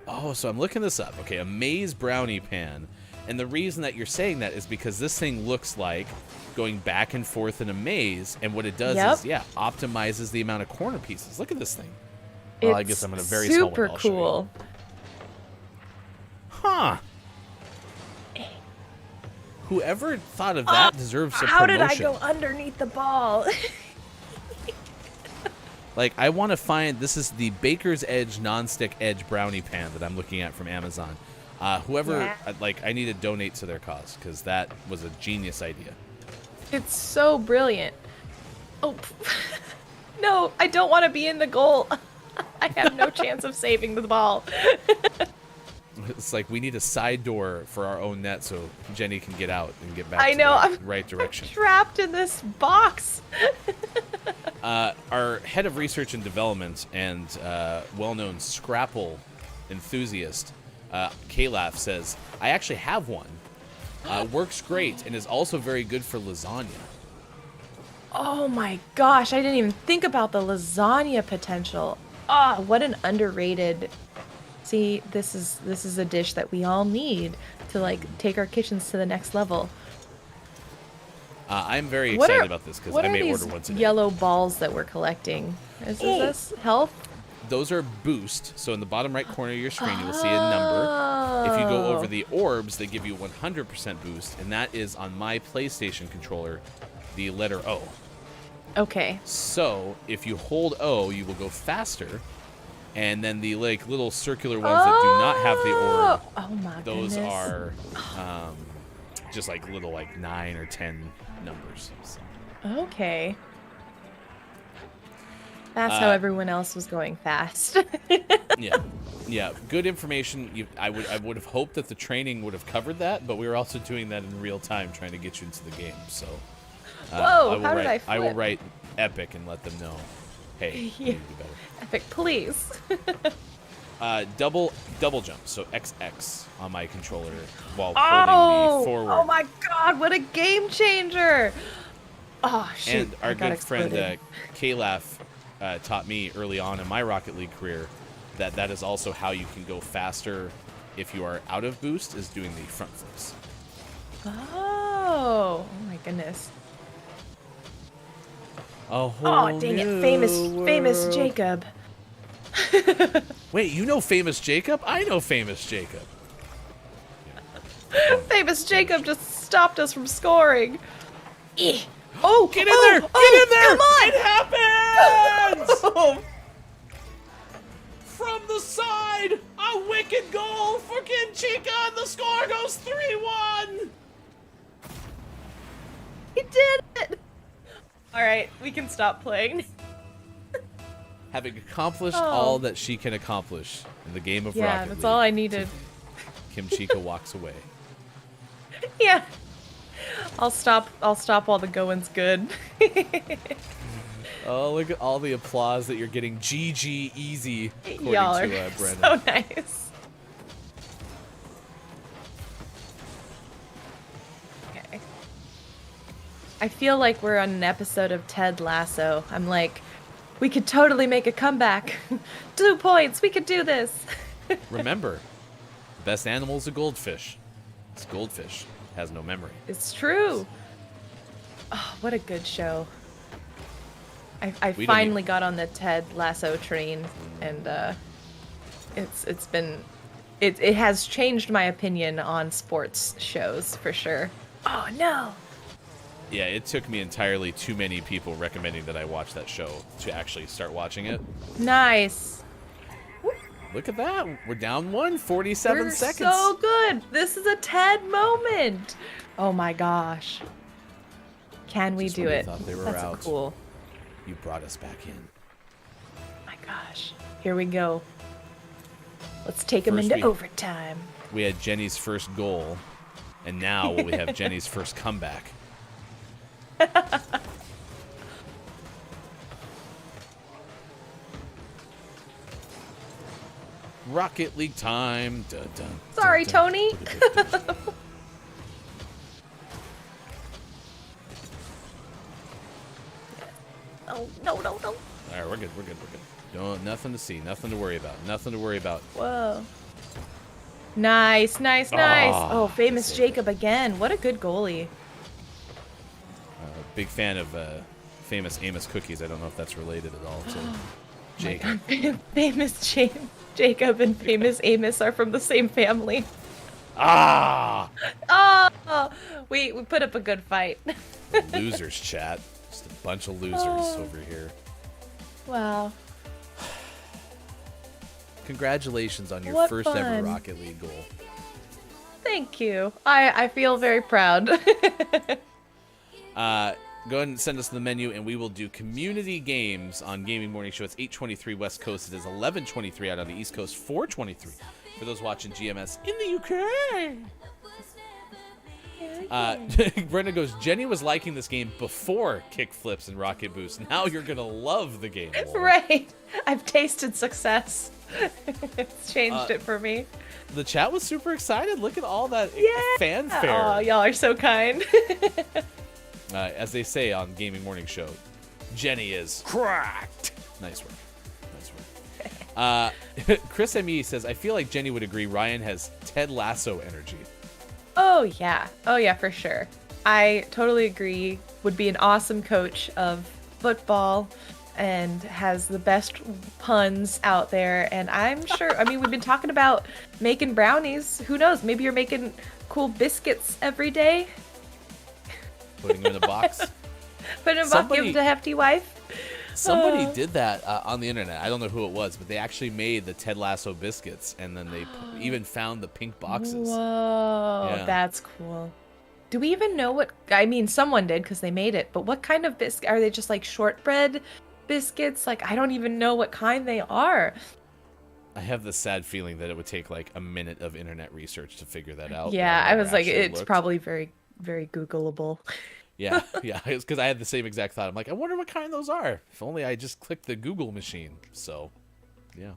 Oh, so I'm looking this up. Okay, a maze brownie pan. And the reason that you're saying that is because this thing looks like going back and forth in a maze. And what it does is, optimizes the amount of corner pieces. Look at this thing. Well, I guess I'm in a very small one. Super I'll show you. cool. Huh. Whoever thought of that deserves a How promotion. did I go underneath the ball? Like, I want to find, this is the Baker's Edge nonstick edge brownie pan that I'm looking at from Amazon. Whoever, I need to donate to their cause, because that was a genius idea. It's so brilliant. Oh, no, I don't want to be in the goal. I have no chance of saving the ball. It's like we need a side door for our own net so Jenny can get out and get back to the right direction. I'm trapped in this box. Our head of research and development and well-known Scrapple enthusiast, Kalaf, says, I actually have one. Works great and is also very good for lasagna. Oh my gosh, I didn't even think about the lasagna potential. Oh, what an underrated... See, this is a dish that we all need to like take our kitchens to the next level. I'm very excited about this because I may order once a day. Yellow balls that we're collecting? Is this health? Those are boost. So in the bottom right corner of your screen, you will see a number. If you go over the orbs, they give you 100% boost, and that is on my PlayStation controller, the letter O. Okay. So if you hold O, you will go faster. And then the little circular ones that do not have the orb, those are just like little 9 or 10 numbers. So. Okay. That's how everyone else was going fast. Yeah. Good information. I would have hoped that the training would have covered that, but we were also doing that in real time, trying to get you into the game. So. Whoa! How did I flip? I will write Epic and let them know. Hey, you need to do better. Epic, please. Double jump, so XX on my controller while holding the forward. Oh my god, what a game changer! Oh shoot! And our good friend Kalaf taught me early on in my Rocket League career that is also how you can go faster if you are out of boost, is doing the front flips. Oh my goodness. Oh dang it, famous Jacob. Wait, you know Famous Jacob? I know Famous Jacob. Famous Jacob just stopped us from scoring. Oh, get in there! Get in there! Come on! It happens! From the side, a wicked goal for Kinchika, and the score goes 3-1. He did it! All right, we can stop playing. Having accomplished all that she can accomplish in the game of Rocket League. Yeah, that's all I needed. Kimchika walks away. Yeah. I'll stop while the going's good. Oh, look at all the applause that you're getting. GG easy, according Y'all are to Brennan. so nice. Okay. I feel like we're on an episode of Ted Lasso. I'm like, we could totally make a comeback. 2 points. We could do this. Remember, the best animal is a goldfish. This goldfish has no memory. It's true. Oh, what a good show. I finally got on the Ted Lasso train, and it has changed my opinion on sports shows for sure. Oh no. Yeah, it took me entirely too many people recommending that I watch that show to actually start watching it. Nice. Look at that. We're down 47 seconds. We're so good. This is a Ted moment. Oh my gosh. Can we do it? Thought they were That's out. Cool. You brought us back in. My gosh. Here we go. Let's take them into overtime. We had Jenny's first goal, and now we have Jenny's first comeback. Rocket League time. Dun, dun, Sorry, dun, Tony. Dun, dun, dun. Oh, no. All right, we're good. Nothing to see. Nothing to worry about. Nothing to worry about. Whoa. Nice. Oh, famous Jacob again. What a good goalie. Big fan of famous Amos cookies. I don't know if that's related at all to Jacob. Famous Jacob and famous Amos are from the same family. Ah! Oh, we put up a good fight. Losers chat. Just a bunch of losers over here. Wow. Congratulations on your What first ever fun. Rocket League goal. Thank you. I feel very proud. Go ahead and send us the menu, and we will do community games on Gaming Morning Show. It's 8:23 West Coast. It is 11:23 out on the East Coast. 4:23 for those watching GMS in the UK. Brenda goes, Jenny was liking this game before kickflips and rocket boost. Now you're gonna love the game. Laura. Right. I've tasted success. It's changed it for me. The chat was super excited. Look at all that fanfare. Oh, y'all are so kind. As they say on Gaming Morning Show, Jenny is cracked. Nice work. Chris M.E. says, I feel like Jenny would agree Ryan has Ted Lasso energy. Oh, yeah, for sure. I totally agree. Would be an awesome coach of football and has the best puns out there. And I'm sure, I mean, we've been talking about making brownies. Who knows? Maybe you're making cool biscuits every day. Putting them in a box. Put in a box, give them to Hefty Wife. Somebody did that on the internet. I don't know who it was, but they actually made the Ted Lasso biscuits, and then they even found the pink boxes. Whoa, Yeah. That's cool. Do we even know what, I mean, someone did because they made it, but what kind of biscuit, are they just like shortbread biscuits? Like, I don't even know what kind they are. I have the sad feeling that it would take like a minute of internet research to figure that out. Yeah, I was like, it's looked. probably very, very Googleable. Yeah. It's because I had the same exact thought. I'm like, I wonder what kind those are. If only I just clicked the Google machine. So, yeah.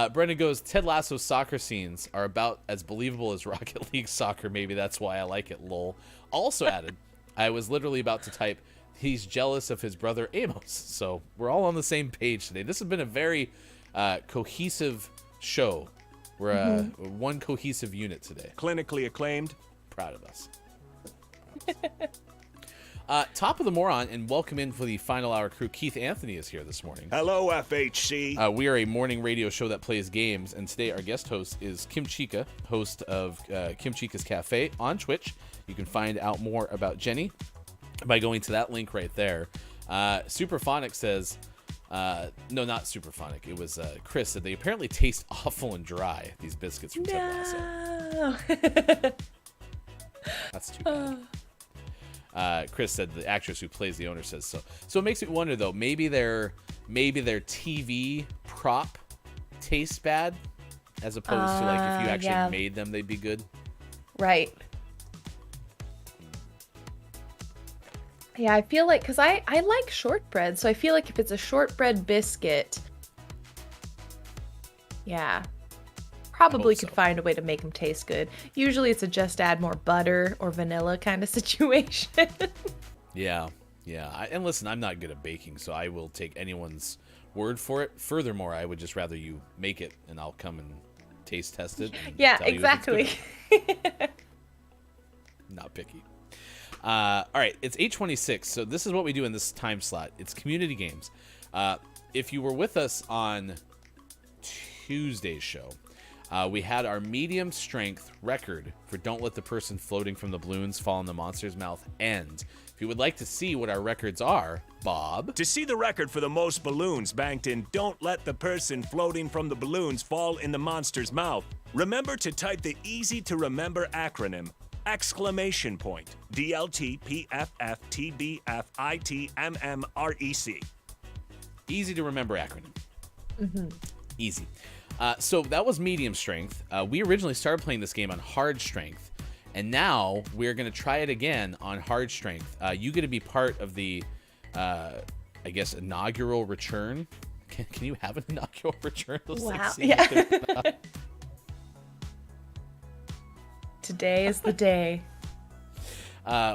Brendan goes, Ted Lasso's soccer scenes are about as believable as Rocket League soccer. Maybe that's why I like it, lol. Also added, I was literally about to type, he's jealous of his brother Amos. So we're all on the same page today. This has been a very cohesive show. We're one cohesive unit today. Clinically acclaimed. Proud of us. Top of the Moron, and welcome in for the final hour crew. Keith Anthony is here this morning. Hello, FHC. We are a morning radio show that plays games, and today our guest host is Kim Chica, host of Kim Chica's Cafe on Twitch. You can find out more about Jenny by going to that link right there. Superphonic says, no, not Superphonic. It was Chris said they apparently taste awful and dry, these biscuits from Ted Lasso. That's too bad. Chris said the actress who plays the owner says so. So it makes me wonder though, maybe their TV prop tastes bad, as opposed to like if you actually made them, they'd be good. Right. Yeah, I feel like, because I like shortbread, so I feel like if it's a shortbread biscuit, yeah, probably could find a way to make them taste good. Usually it's a just add more butter or vanilla kind of situation. Yeah. And listen, I'm not good at baking, so I will take anyone's word for it. Furthermore, I would just rather you make it, and I'll come and taste test it. And Yeah, tell you if it's exactly. good. Not picky. All right, it's 8:26, so this is what we do in this time slot. It's community games. If you were with us on Tuesday's show, we had our medium strength record for Don't Let the Person Floating from the Balloons Fall in the Monster's Mouth end. If you would like to see what our records are, Bob. To see the record for the most balloons banked in Don't Let the Person Floating from the Balloons Fall in the Monster's Mouth, remember to type the easy-to-remember acronym DLTPFFTBFITMMREC. Easy to remember acronym. Easy. So that was medium strength. We originally started playing this game on hard strength, and now we're going to try it again on hard strength. You get to be part of the, I guess, inaugural return. Can you have an inaugural return? Those Wow. things Yeah. Today is the day.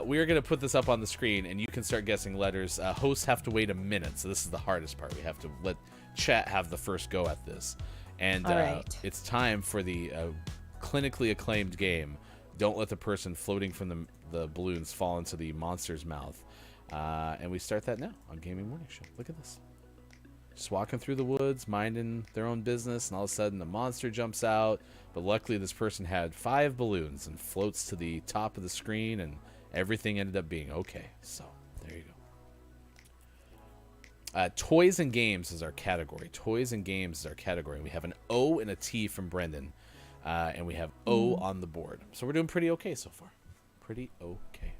We are going to put this up on the screen, and you can start guessing letters. Hosts have to wait a minute, so this is the hardest part. We have to let chat have the first go at this. And All right. it's time for the clinically acclaimed game, Don't Let the Person Floating from the Balloons Fall into the Monster's Mouth. And we start that now on Gaming Morning Show. Look at this. Just walking through the woods, minding their own business, and all of a sudden the monster jumps out. But luckily this person had 5 balloons and floats to the top of the screen, and everything ended up being okay. So there you go. Toys and games is our category. Toys and games is our category. We have an O and a T from Brendan, and we have O on the board. So we're doing pretty okay so far. Pretty okay.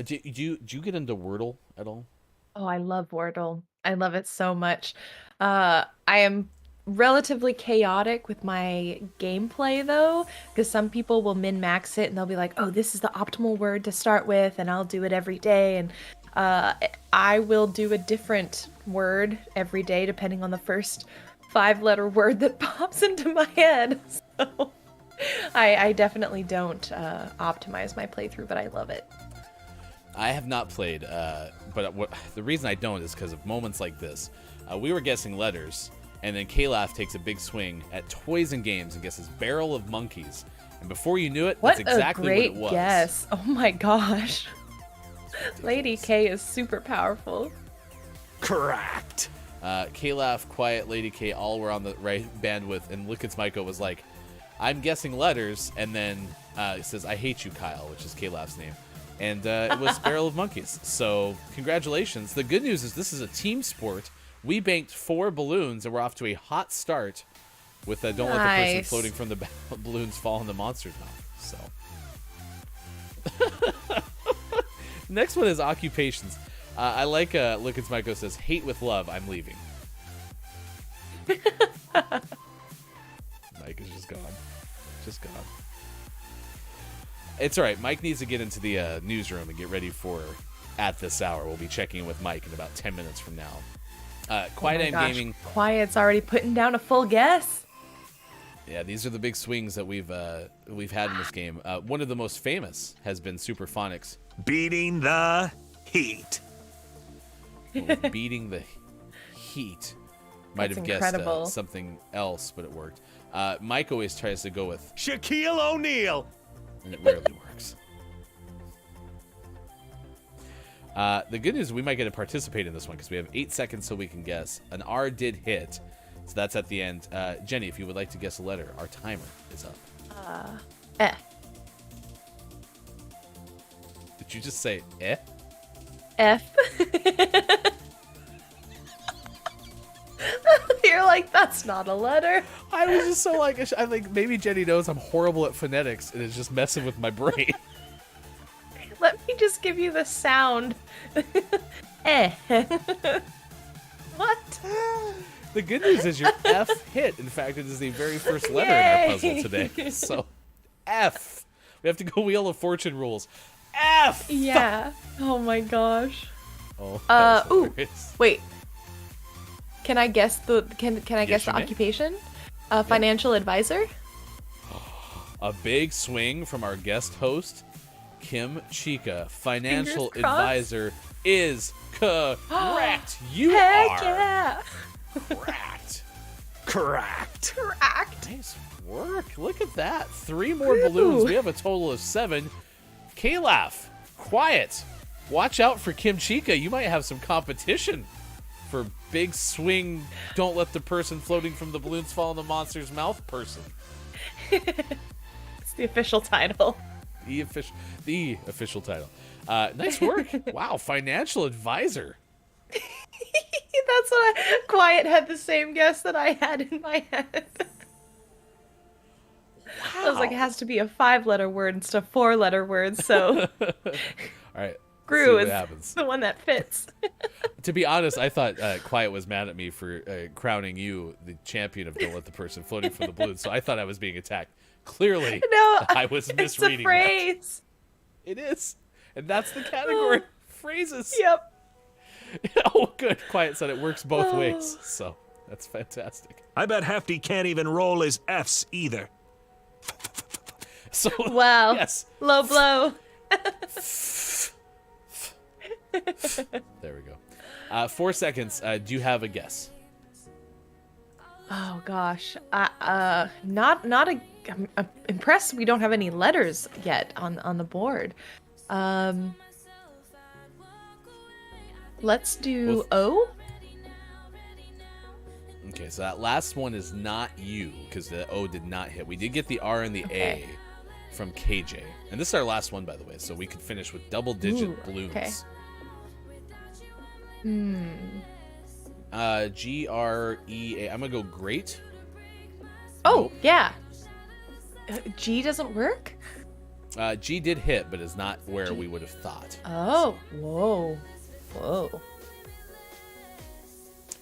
Do you get into Wordle at all? Oh, I love Wordle. I love it so much. I am relatively chaotic with my gameplay though, because some people will min-max it and they'll be like, oh, this is the optimal word to start with, and I'll do it every day. And I will do a different word every day depending on the first 5-letter word that pops into my head. So I definitely don't optimize my playthrough, but I love it. I have not played, but the reason I don't is because of moments like this. We were guessing letters, and then Kalaf takes a big swing at toys and games and guesses Barrel of Monkeys. And before you knew it, What that's exactly a great what it was. guess. Oh my gosh. Lady K is super powerful. Correct. Kalaf, Quiet, Lady K, all were on the right bandwidth, and Look It's Michael was like, I'm guessing letters, and then it says, I hate you, Kyle, which is Kalaf's name. And it was Barrel of Monkeys. So congratulations. The good news is this is a team sport. We banked 4 balloons, and we're off to a hot start with Don't Let the Person Nice. Floating from the Balloons Fall in the Monster's Mouth. So next one is occupations. I like Look It's Michael says, hate with love, I'm leaving. Mike is just gone. Just gone. It's all right. Mike needs to get into the newsroom and get ready for At This Hour. We'll be checking in with Mike in about 10 minutes from now. Quiet Aim Gaming. Quiet's already putting down a full guess. Yeah, these are the big swings that we've had in this game. One of the most famous has been Superphonics. Beating the heat. Beating the heat. Might That's have guessed incredible. something else, but it worked. Mike always tries to go with, Shaquille O'Neal. and it rarely works. The good news is we might get to participate in this one because we have 8 seconds so we can guess. An R did hit, so that's at the end. Jenny, if you would like to guess a letter, our timer is up. F. Did you just say eh? F. You're like, that's not a letter. I was just so like, I think maybe Jenny knows I'm horrible at phonetics and is just messing with my brain. Let me just give you the sound. Eh. What? The good news is your F hit. In fact, it is the very first letter in our puzzle Yay. today. So, F. We have to go Wheel of Fortune rules. F. Yeah. Oh my gosh. Oh, that was Ooh. hilarious. Wait. Can I guess the I guess the you may. occupation? Financial advisor? A big swing from our guest host, Kim Chica. Financial Fingers crossed. advisor is correct. You Heck are yeah. correct. Correct. Correct. Nice work. Look at that. 3 more balloons. We have a total of 7. Kalaf, quiet. Watch out for Kim Chica. You might have some competition for big swing, don't let the person floating from the balloons fall in the monster's mouth person. It's the official title. The official title. Nice work. Wow, financial advisor. That's what Quiet had the same guess that I had in my head. I was like, it has to be a 5-letter word instead of 4-letter words, so All right. Gru see what is happens. the one that fits. To be honest, I thought Quiet was mad at me for crowning you the champion of Don't Let the Person Floating from the Balloons, so I thought I was being attacked. Clearly, No, I was it's a misreading that. phrase. It is. And that's the category. Phrases. Yep. Oh, good. Quiet said it works both ways, so that's fantastic. I bet Hefty can't even roll his F's either. So, Wow. yes. Low blow. There we go. 4 seconds. Do you have a guess? Oh gosh. I'm impressed we don't have any letters yet on the board. Let's do O. Okay, so that last one is not you because the O did not hit. We did get the R and the Okay. A from KJ. And this is our last one, by the way, so we could finish with double-digit balloons. Okay. GREA. I'm going to go great. Oh, yeah. G doesn't work? G did hit, but is not where we would have thought. Oh, whoa. Whoa.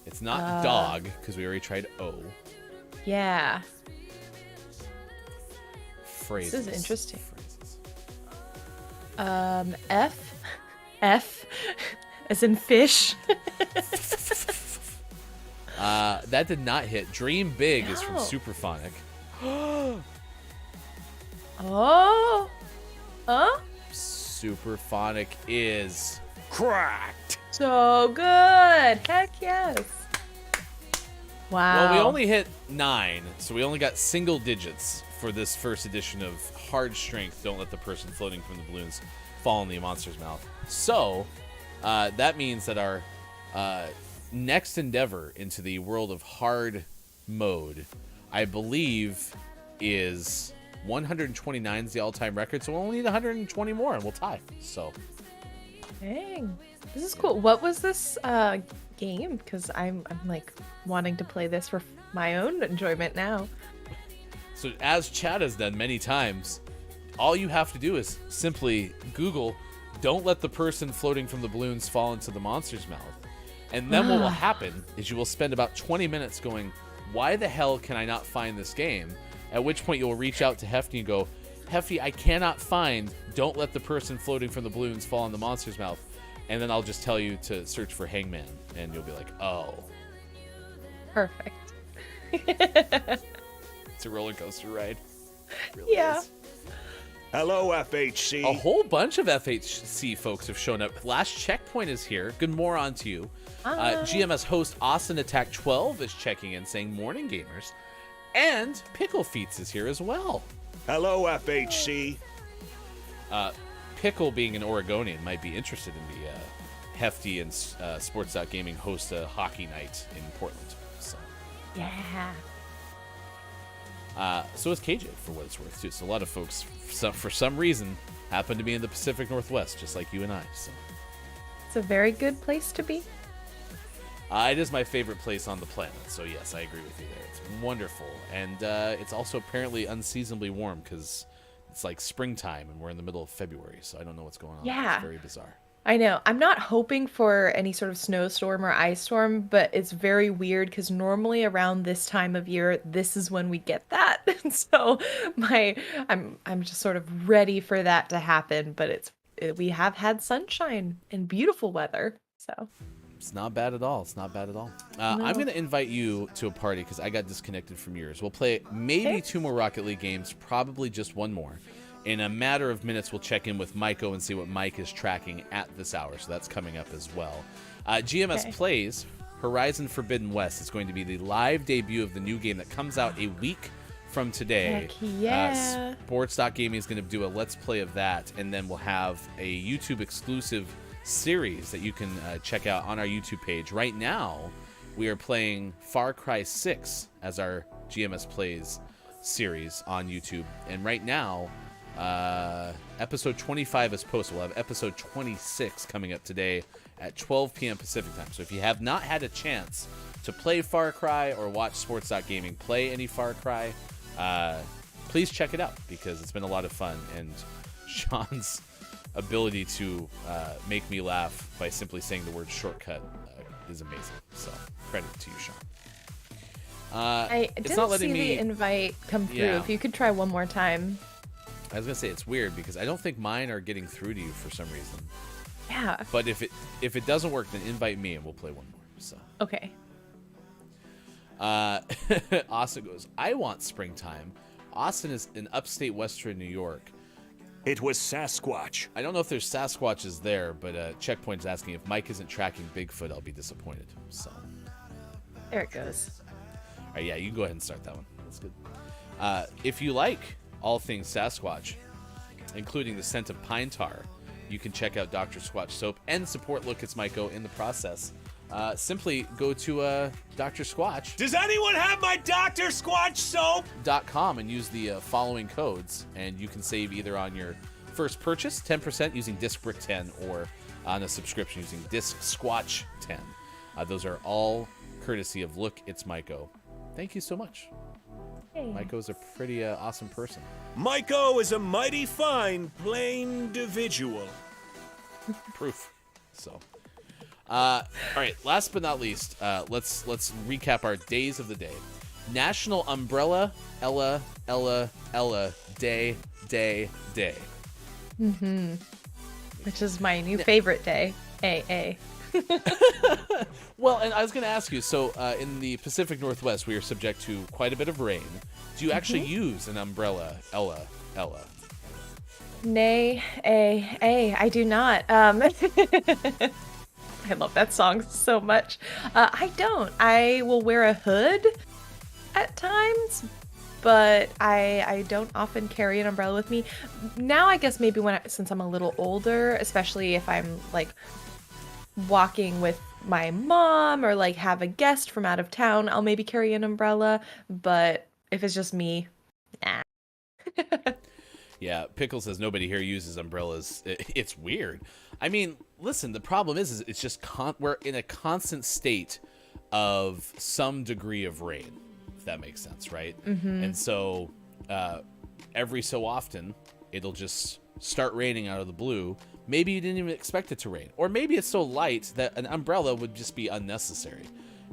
It's not dog, because we already tried O. Yeah. Phrases. This is interesting. Phrases. F. F. As in fish. That did not hit. Dream Big is from No. Superphonic. Oh. Huh? Superphonic is Cracked. So good. Heck yes. Wow. well, we only hit 9, so we only got single digits for this first edition of Hard Strength. Don't let the person floating from the balloons fall in the monster's mouth. So that means that our next endeavor into the world of hard mode, I believe, is 129 is the all-time record. So we'll only need 120 more, and we'll tie. So. Dang. This is cool. What was this game? Because I'm like wanting to play this for my own enjoyment now. So as Chad has done many times, all you have to do is simply Google, don't let the person floating from the balloons fall into the monster's mouth. And then what will happen is you will spend about 20 minutes going, why the hell can I not find this game? At which point you'll reach out to Hefty and go, Hefty, I cannot find don't let the person floating from the balloons fall in the monster's mouth. And then I'll just tell you to search for Hangman. And you'll be like, oh. Perfect. It's a roller coaster ride. It really Yeah. is. Hello, FHC. A whole bunch of FHC folks have shown up. Last Checkpoint is here. Good moron to you. GMS host Austin Attack 12 is checking in saying morning gamers. And Pickle Feets is here as well. Hello, FHC. Pickle, being an Oregonian, might be interested in the Hefty and Sports.Gaming host a hockey night in Portland. So. Yeah. So is KJ, for what it's worth, too. So a lot of folks, for some reason, happen to be in the Pacific Northwest, just like you and I. So It's a very good place to be. it is my favorite place on the planet. So yes, I agree with you there. It's wonderful. And it's also apparently unseasonably warm because it's like springtime and we're in the middle of February. So I don't know what's going on. Yeah. It's very bizarre. I know. I'm not hoping for any sort of snowstorm or ice storm, but it's very weird because normally around this time of year, this is when we get that. And so I'm just sort of ready for that to happen. But we have had sunshine and beautiful weather. So It's not bad at all. It's not bad at all. I'm going to invite you to a party because I got disconnected from yours. We'll play maybe 2 more Rocket League games, probably just 1 more. In a matter of minutes, we'll check in with Maiko and see what Mike is tracking at this hour. So that's coming up as well. GMS Plays Horizon Forbidden West is going to be the live debut of the new game that comes out a week from today. Heck yeah. Sports.Gaming is going to do a Let's Play of that, and then we'll have a YouTube exclusive series that you can check out on our YouTube page. Right now, we are playing Far Cry 6 as our GMS Plays series on YouTube. And right now, episode 25 is posted. We'll have episode 26 coming up today at 12 p.m. Pacific time. So if you have not had a chance to play Far Cry or watch Sports.Gaming play any Far Cry, please check it out because it's been a lot of fun. And Sean's ability to make me laugh by simply saying the word shortcut is amazing. So credit to you, Sean. I it's didn't not see letting me. the invite come through. Yeah. If you could try one more time. I was gonna say it's weird because I don't think mine are getting through to you for some reason. Yeah. But if it doesn't work, then invite me and we'll play 1 more. So Okay. Austin goes, I want springtime. Austin is in upstate Western New York. It was Sasquatch. I don't know if there's Sasquatches there, but Checkpoint's asking if Mike isn't tracking Bigfoot, I'll be disappointed. So, There it goes. all right, yeah, you can go ahead and start that one. That's good. If you like all things Sasquatch, including the scent of pine tar, you can check out Dr. Squatch soap and support Look It's Myco in the process. Simply go to Dr. Squatch. Does anyone have my Dr. Squatch soap? .com and use the following codes, and you can save either on your first purchase 10% using Discbrick 10 or on a subscription using Disc Squatch 10. Those are all courtesy of Look It's Myco. Thank you so much. Hey. Myco's a pretty awesome person. Myco is a mighty fine, plain individual. Proof. So, all right. Last but not least, let's recap our days of the day. National Umber-ella-ella-ella Day. Which is my new favorite day. AA. Well, and I was going to ask you. So, in the Pacific Northwest, we are subject to quite a bit of rain. Do you actually use an umbrella, Ella? Nay, I do not. I love that song so much. I don't. I will wear a hood at times, but I don't often carry an umbrella with me. Now, I guess maybe since I'm a little older, especially if I'm like walking with my mom or like have a guest from out of town, I'll maybe carry an umbrella. But if it's just me, nah. Yeah, Pickle says nobody here uses umbrellas. It's weird. I mean, listen, the problem is it's just we're in a constant state of some degree of rain, if that makes sense, right? Mm-hmm. And so every so often, it'll just start raining out of the blue. Maybe you didn't even expect it to rain. Or maybe it's so light that an umbrella would just be unnecessary.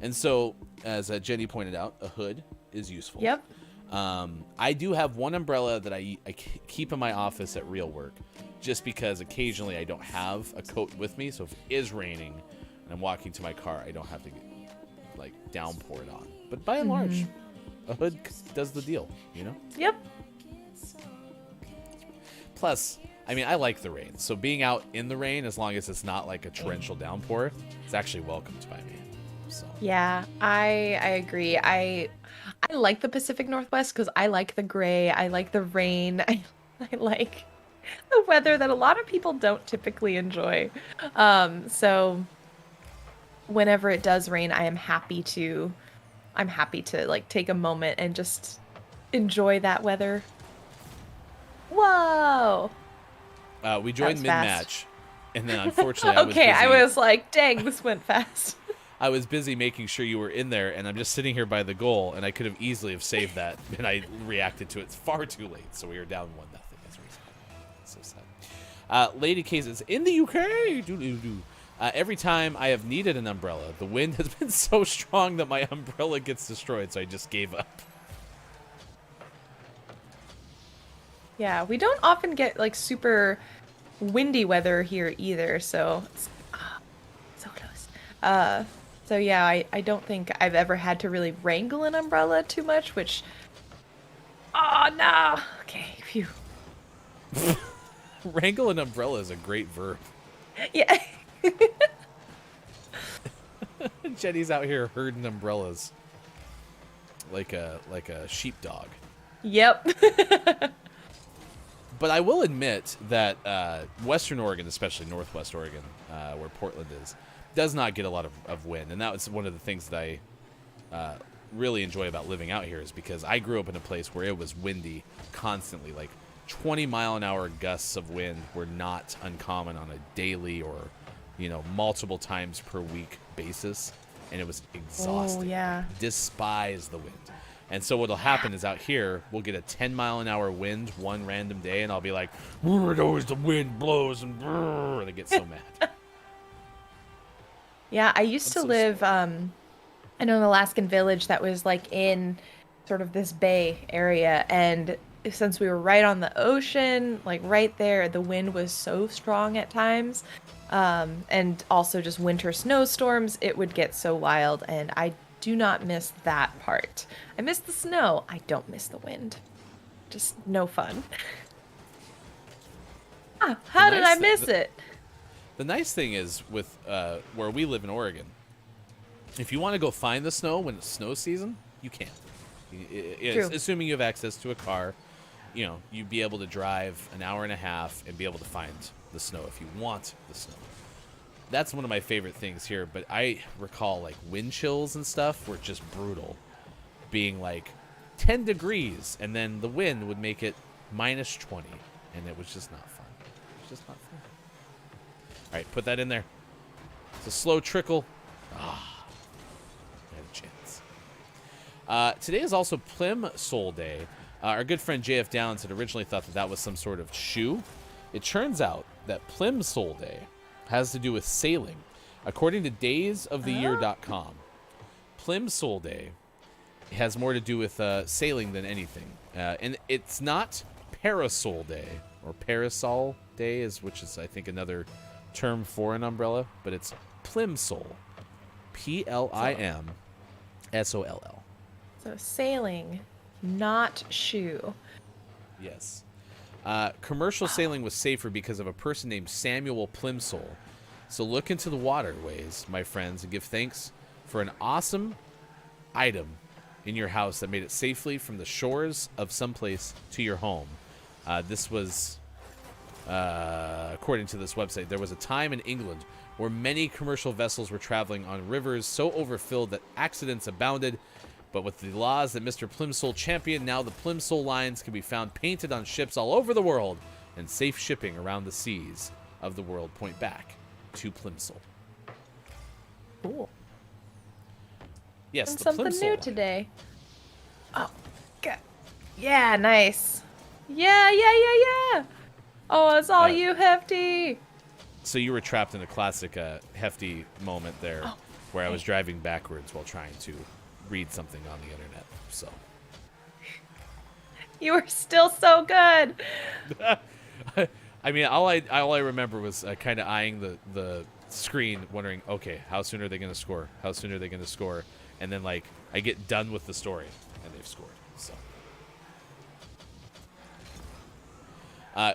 And so, as Jenny pointed out, a hood is useful. Yep. I do have one umbrella that I keep in my office at real work, just because occasionally I don't have a coat with me. So if it is raining and I'm walking to my car, I don't have to get downpour it on. But by and large, a hood does the deal, you know? Yep. Plus, I mean, I like the rain. So being out in the rain, as long as it's not like a torrential downpour, it's actually welcomed by me. So. Yeah, I agree. I like the Pacific Northwest because I like the gray. I like the rain. I like the weather that a lot of people don't typically enjoy. So whenever it does rain, I'm happy to like take a moment and just enjoy that weather. Whoa! We joined mid-match, and then unfortunately, I was like, dang, this went fast. I was busy making sure you were in there, and I'm just sitting here by the goal, and I could have easily have saved that, and I reacted to it far too late, so we were down 1-0 as a result. So sad. Lady K says, in the UK, every time I have needed an umbrella, the wind has been so strong that my umbrella gets destroyed, so I just gave up. Yeah, we don't often get like super windy weather here either, so it's so close. So yeah, I don't think I've ever had to really wrangle an umbrella too much, which... Oh, no! Okay, phew. Wrangle an umbrella is a great verb. Yeah. Jenny's out here herding umbrellas like a sheepdog. Yep. But I will admit that Western Oregon, especially Northwest Oregon, where Portland is, does not get a lot of wind. And that was one of the things that I really enjoy about living out here, is because I grew up in a place where it was windy constantly. Like 20-mile-an-hour gusts of wind were not uncommon on a daily or, multiple times per week basis. And it was exhausting. Oh, yeah. Despise the wind. And so what'll happen is out here, we'll get a 10-mile-an-hour wind one random day, and I'll be like, it always the wind blows, and I get so mad. Yeah, I used to live in an Alaskan village that was like in sort of this bay area, and since we were right on the ocean, like right there, the wind was so strong at times, and also just winter snowstorms, it would get so wild, and I do not miss that part. I miss the snow. I don't miss the wind. Just no fun. How did I nice miss it? The nice thing is with where we live in Oregon, if you want to go find the snow when it's snow season, you can. True. Assuming you have access to a car, you'd be able to drive an hour and a half and be able to find the snow if you want the snow. That's one of my favorite things here, but I recall like wind chills and stuff were just brutal, being like 10 degrees, and then the wind would make it minus 20, and it was just not fun. It was just not fun. All right, put that in there. It's a slow trickle. I had a chance. Today is also Plimsoll Day. Our good friend JF Downs had originally thought that was some sort of shoe. It turns out that Plimsoll Day has to do with sailing. According to daysoftheyear.com, Plimsoll Day has more to do with sailing than anything. And it's not Parasol Day, or Parasol Day, which is, I think, another term for an umbrella, but it's Plimsoll. Plimsoll. So sailing, not shoe. Yes. Commercial sailing was safer because of a person named Samuel Plimsoll. So look into the waterways, my friends, and give thanks for an awesome item in your house that made it safely from the shores of someplace to your home. This was, according to this website, there was a time in England where many commercial vessels were traveling on rivers so overfilled that accidents abounded. But with the laws that Mr. Plimsoll championed, now the Plimsoll lines can be found painted on ships all over the world, and safe shipping around the seas of the world point back to Plimsoll. Cool. Yes, And the something Plimsoll new line. today. Oh, God. Yeah, nice. Yeah. Oh, it's all you, Hefty. So you were trapped in a classic Hefty moment there, where I was driving backwards while trying to read something on the internet. So You were still so good. I mean, all I remember was kind of eyeing the screen, wondering, okay, how soon are they going to score? How soon are they going to score? And then like I get done with the story and they've scored. So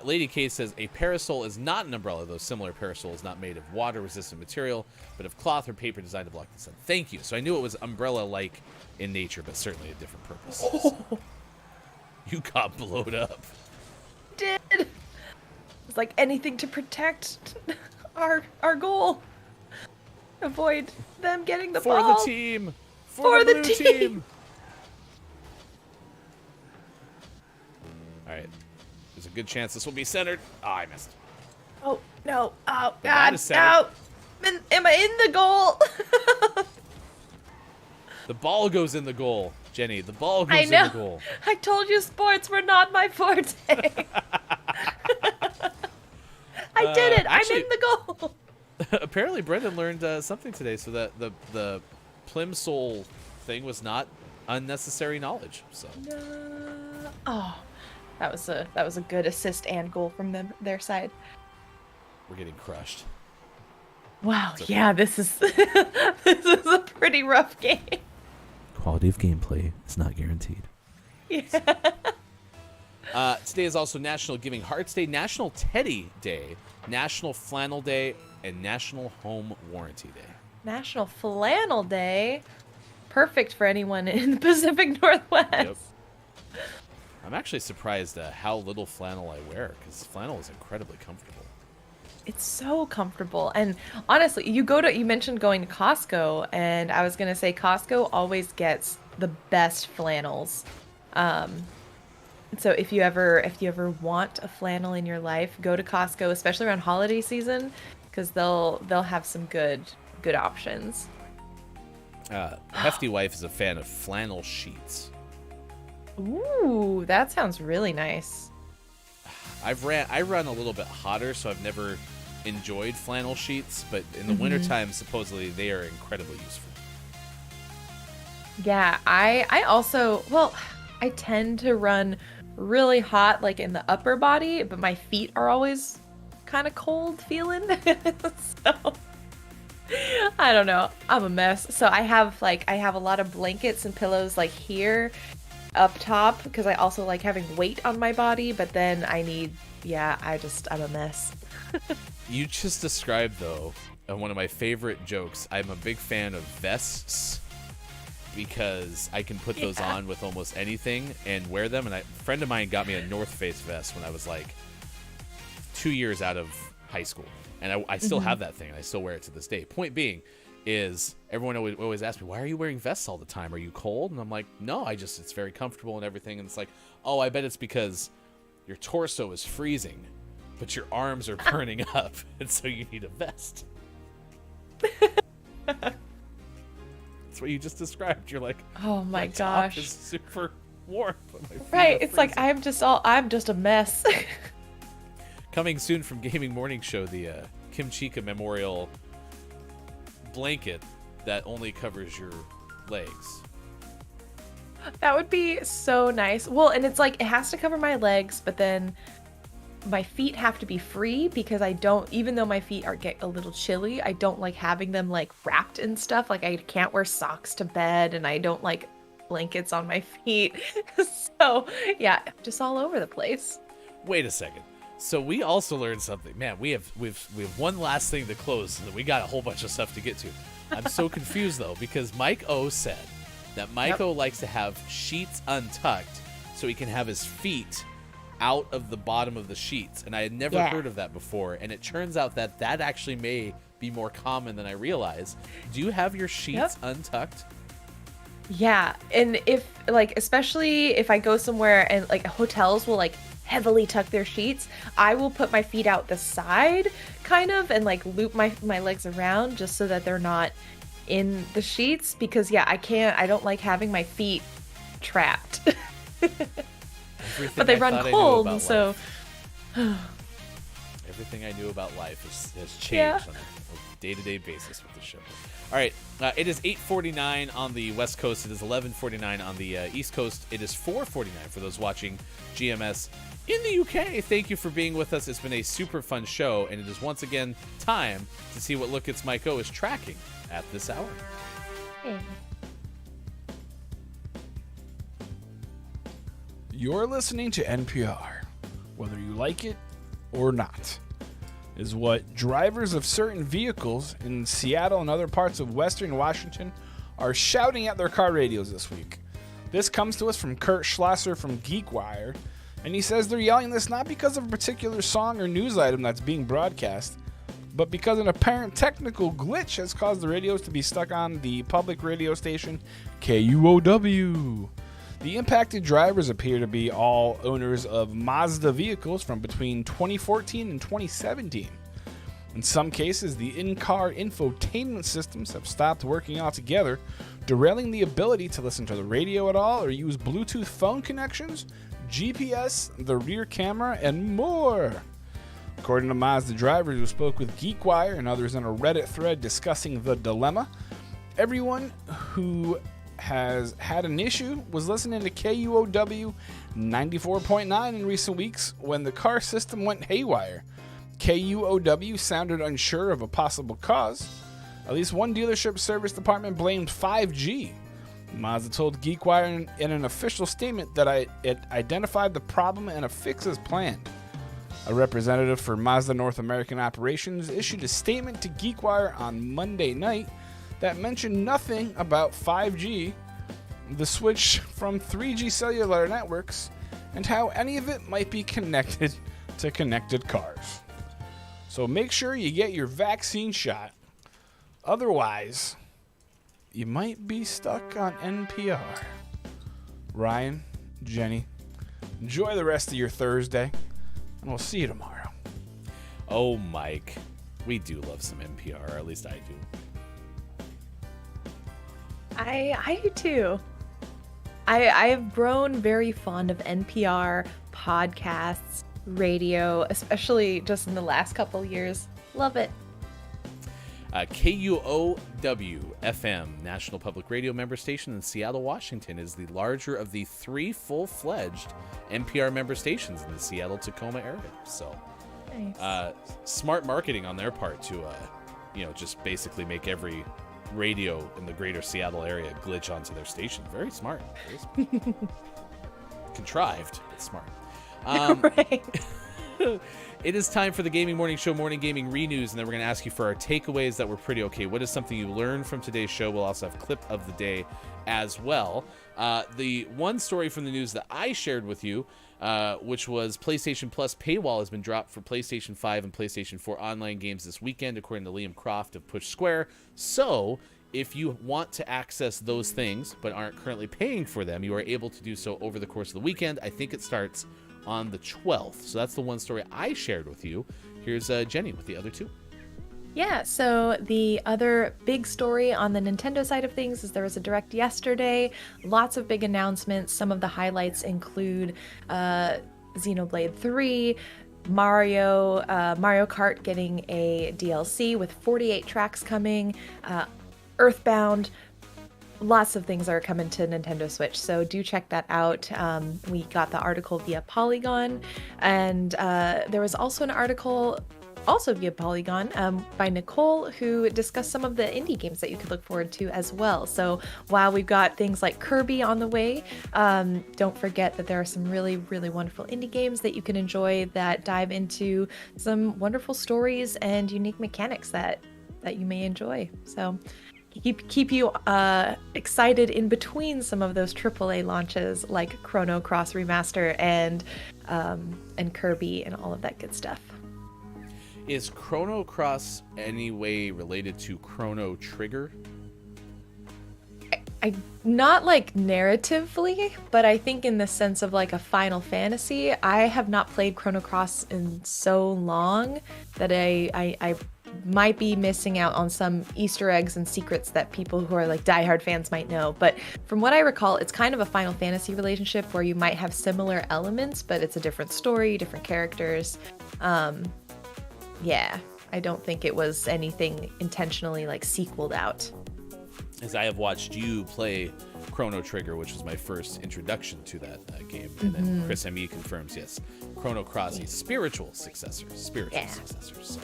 Lady K says a parasol is not an umbrella, though similar parasol is not made of water-resistant material, but of cloth or paper designed to block the sun. Thank you. So I knew it was umbrella-like in nature, but certainly a different purpose. So. You got blowed up. Did. It's like anything to protect our goal. Avoid them getting the For ball. the team. For the blue team. All right. There's a good chance this will be centered. Oh, I missed. Oh, no. Oh, But that God. is centered. No. Am I in the goal? The ball goes in the goal, Jenny. The ball goes I know. in the goal. I told you sports were not my forte. I did it. actually- I'm in the goal. Apparently, Brendan learned something today, so that the Plimsoll thing was not unnecessary knowledge. So Oh, that was a good assist and goal from their side. we're getting crushed. Wow. okay. Yeah, this is this is a pretty rough game. Quality of gameplay is not guaranteed. Yeah. Today is also National Giving Hearts Day, National Teddy Day, National Flannel Day, and National Home Warranty Day. National Flannel Day. Perfect for anyone in the Pacific Northwest. Yep. I'm actually surprised how little flannel I wear, because flannel is incredibly comfortable. It's so comfortable. And honestly, you mentioned going to Costco, and I was gonna say Costco always gets the best flannels. So if you ever want a flannel in your life, go to Costco, especially around holiday season, because they'll have some good options. Hefty Wife is a fan of flannel sheets. Ooh, that sounds really nice. I run a little bit hotter, so I've never enjoyed flannel sheets, but in the wintertime, supposedly they are incredibly useful. Yeah, I also, well, I tend to run really hot, like in the upper body, but my feet are always kind of cold feeling. So I don't know. I'm a mess. So I have a lot of blankets and pillows like here, up top because I also like having weight on my body, but then I need, I'm a mess. You just described, though, one of my favorite jokes. I'm a big fan of vests because I can put those on with almost anything and wear them. And a friend of mine got me a North Face vest when I was like 2 years out of high school. And I still have that thing, and I still wear it to this day. Point being is everyone always asks me, why are you wearing vests all the time? Are you cold? And I'm like, no, it's very comfortable and everything. And it's like, oh, I bet it's because your torso is freezing, but your arms are burning up, and so you need a vest. That's what you just described. You're like, oh my top gosh, is super warm. But my feet right? are It's like freezing. I'm just a mess. Coming soon from Gaming Morning Show, the Kim Chica Memorial blanket that only covers your legs. That would be so nice. Well, and it's like it has to cover my legs, but then my feet have to be free because I don't, even though my feet get a little chilly, I don't like having them like wrapped and stuff. Like I can't wear socks to bed, and I don't like blankets on my feet. So yeah, just all over the place. Wait a second. So we also learned something. Man, we have one last thing to close, and we got a whole bunch of stuff to get to. I'm so confused though, because Mike O said that Mike O likes to have sheets untucked so he can have his feet out of the bottom of the sheets. And I had never heard of that before, and it turns out that actually may be more common than I realized. Do you have your sheets untucked? Yeah, and if like, especially if I go somewhere and like hotels will like heavily tuck their sheets, I will put my feet out the side kind of and like loop my legs around just so that they're not in the sheets, because I don't like having my feet trapped. But they run cold, and so everything I knew about life has changed on a day-to-day basis with the show. All right, it is 8:49 on the West Coast. It is 11:49 on the East Coast. It is 4:49 for those watching GMS in the UK. Thank you for being with us. It's been a super fun show, and it is once again time to see what Look It's Mike O is tracking at this hour. You're listening to NPR, whether you like it or not, is what drivers of certain vehicles in Seattle and other parts of Western Washington are shouting at their car radios this week. This comes to us from Kurt Schlosser from GeekWire, and he says they're yelling this not because of a particular song or news item that's being broadcast, but because an apparent technical glitch has caused the radios to be stuck on the public radio station KUOW. The impacted drivers appear to be all owners of Mazda vehicles from between 2014 and 2017. In some cases, the in-car infotainment systems have stopped working altogether, derailing the ability to listen to the radio at all or use Bluetooth phone connections, GPS, the rear camera, and more. According to Mazda drivers who spoke with GeekWire and others in a Reddit thread discussing the dilemma, everyone who has had an issue was listening to KUOW 94.9 in recent weeks when the car system went haywire. KUOW sounded unsure of a possible cause. At least one dealership service department blamed 5G. Mazda told GeekWire in an official statement that it identified the problem and a fix is planned. A representative for Mazda North American Operations issued a statement to GeekWire on Monday night that mentioned nothing about 5G, the switch from 3G cellular networks, and how any of it might be connected to connected cars. So make sure you get your vaccine shot. Otherwise, you might be stuck on NPR. Ryan, Jenny, enjoy the rest of your Thursday, and we'll see you tomorrow. Oh, Mike, we do love some NPR, or at least I do. I do too. I have grown very fond of NPR, podcasts, radio, especially just in the last couple years. Love it. KUOW-FM, National Public Radio member station in Seattle, Washington, is the larger of the 3 full-fledged NPR member stations in the Seattle-Tacoma area. So, Nice. Smart marketing on their part to, just basically make every radio in the greater Seattle area glitch onto their station. Very smart. Very smart. contrived, but smart. Right. It is time for the Gaming Morning Show Morning Gaming Renews, and then we're going to ask you for our takeaways that were pretty okay. What is something you learned from today's show? We'll also have clip of the day as well. The one story from the news that I shared with you, which was PlayStation Plus paywall has been dropped for PlayStation 5 and PlayStation 4 online games this weekend, according to Liam Croft of Push Square. So if you want to access those things but aren't currently paying for them, you are able to do so over the course of the weekend. I think it starts on the 12th. So that's the one story I shared with you. Here's Jenny with the other two. Yeah, so the other big story on the Nintendo side of things is there was a Direct yesterday. Lots of big announcements. Some of the highlights include Xenoblade 3, Mario Kart getting a DLC with 48 tracks coming, Earthbound. Lots of things are coming to Nintendo Switch, so do check that out. We got the article via Polygon, and there was also an article also via Polygon by Nicole, who discussed some of the indie games that you could look forward to as well. So while we've got things like Kirby on the way, don't forget that there are some really, really wonderful indie games that you can enjoy that dive into some wonderful stories and unique mechanics that you may enjoy. So keep you excited in between some of those AAA launches like Chrono Cross Remaster and Kirby and all of that good stuff. Is Chrono Cross any way related to Chrono Trigger? I not like narratively, but I think in the sense of like a Final Fantasy. I have not played Chrono Cross in so long that I might be missing out on some Easter eggs and secrets that people who are like diehard fans might know. But from what I recall, it's kind of a Final Fantasy relationship where you might have similar elements, but it's a different story, different characters. Yeah, I don't think it was anything intentionally like sequeled out. As I have watched you play Chrono Trigger, which was my first introduction to that game, and then Chris M.E. confirms, yes, Chrono Cross, a spiritual successor. So,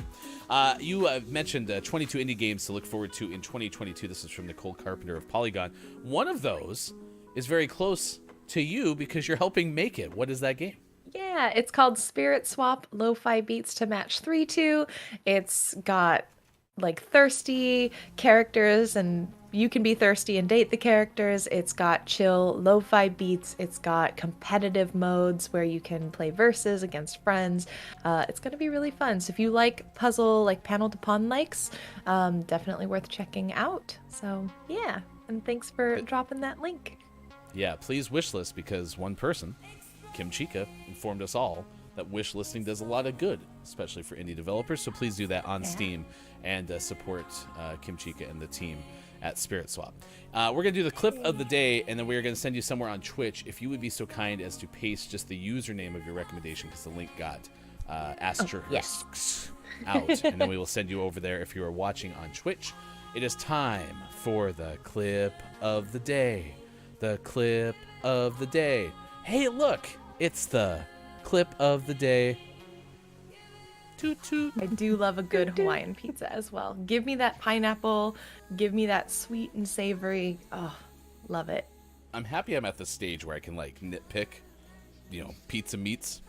you mentioned 22 indie games to look forward to in 2022. This is from Nicole Carpenter of Polygon. One of those is very close to you because you're helping make it. What is that game? Yeah, it's called Spirit Swap Lo-Fi Beats to Match 3-2. It's got like thirsty characters and you can be thirsty and date the characters. It's got chill lo-fi beats. It's got competitive modes where you can play versus against friends. It's going to be really fun. So if you like puzzle, like panel to pawn likes, definitely worth checking out. So yeah, and thanks for dropping that link. Yeah, please wishlist because one person, Kim Chica, informed us all that wish listing does a lot of good, especially for indie developers. So please do that on Steam and support Kim Chica and the team at Spirit Swap. We're going to do the clip of the day, and then we're going to send you somewhere on Twitch. If you would be so kind as to paste just the username of your recommendation, because the link got asterisks out, and then we will send you over there if you are watching on Twitch. It is time for the clip of the day. The clip of the day. Hey, look, it's the clip of the day. Toot toot. I do love a good Hawaiian pizza as well. Give me that pineapple. Give me that sweet and savory. Oh, love it. I'm happy I'm at the stage where I can like nitpick, pizza meats.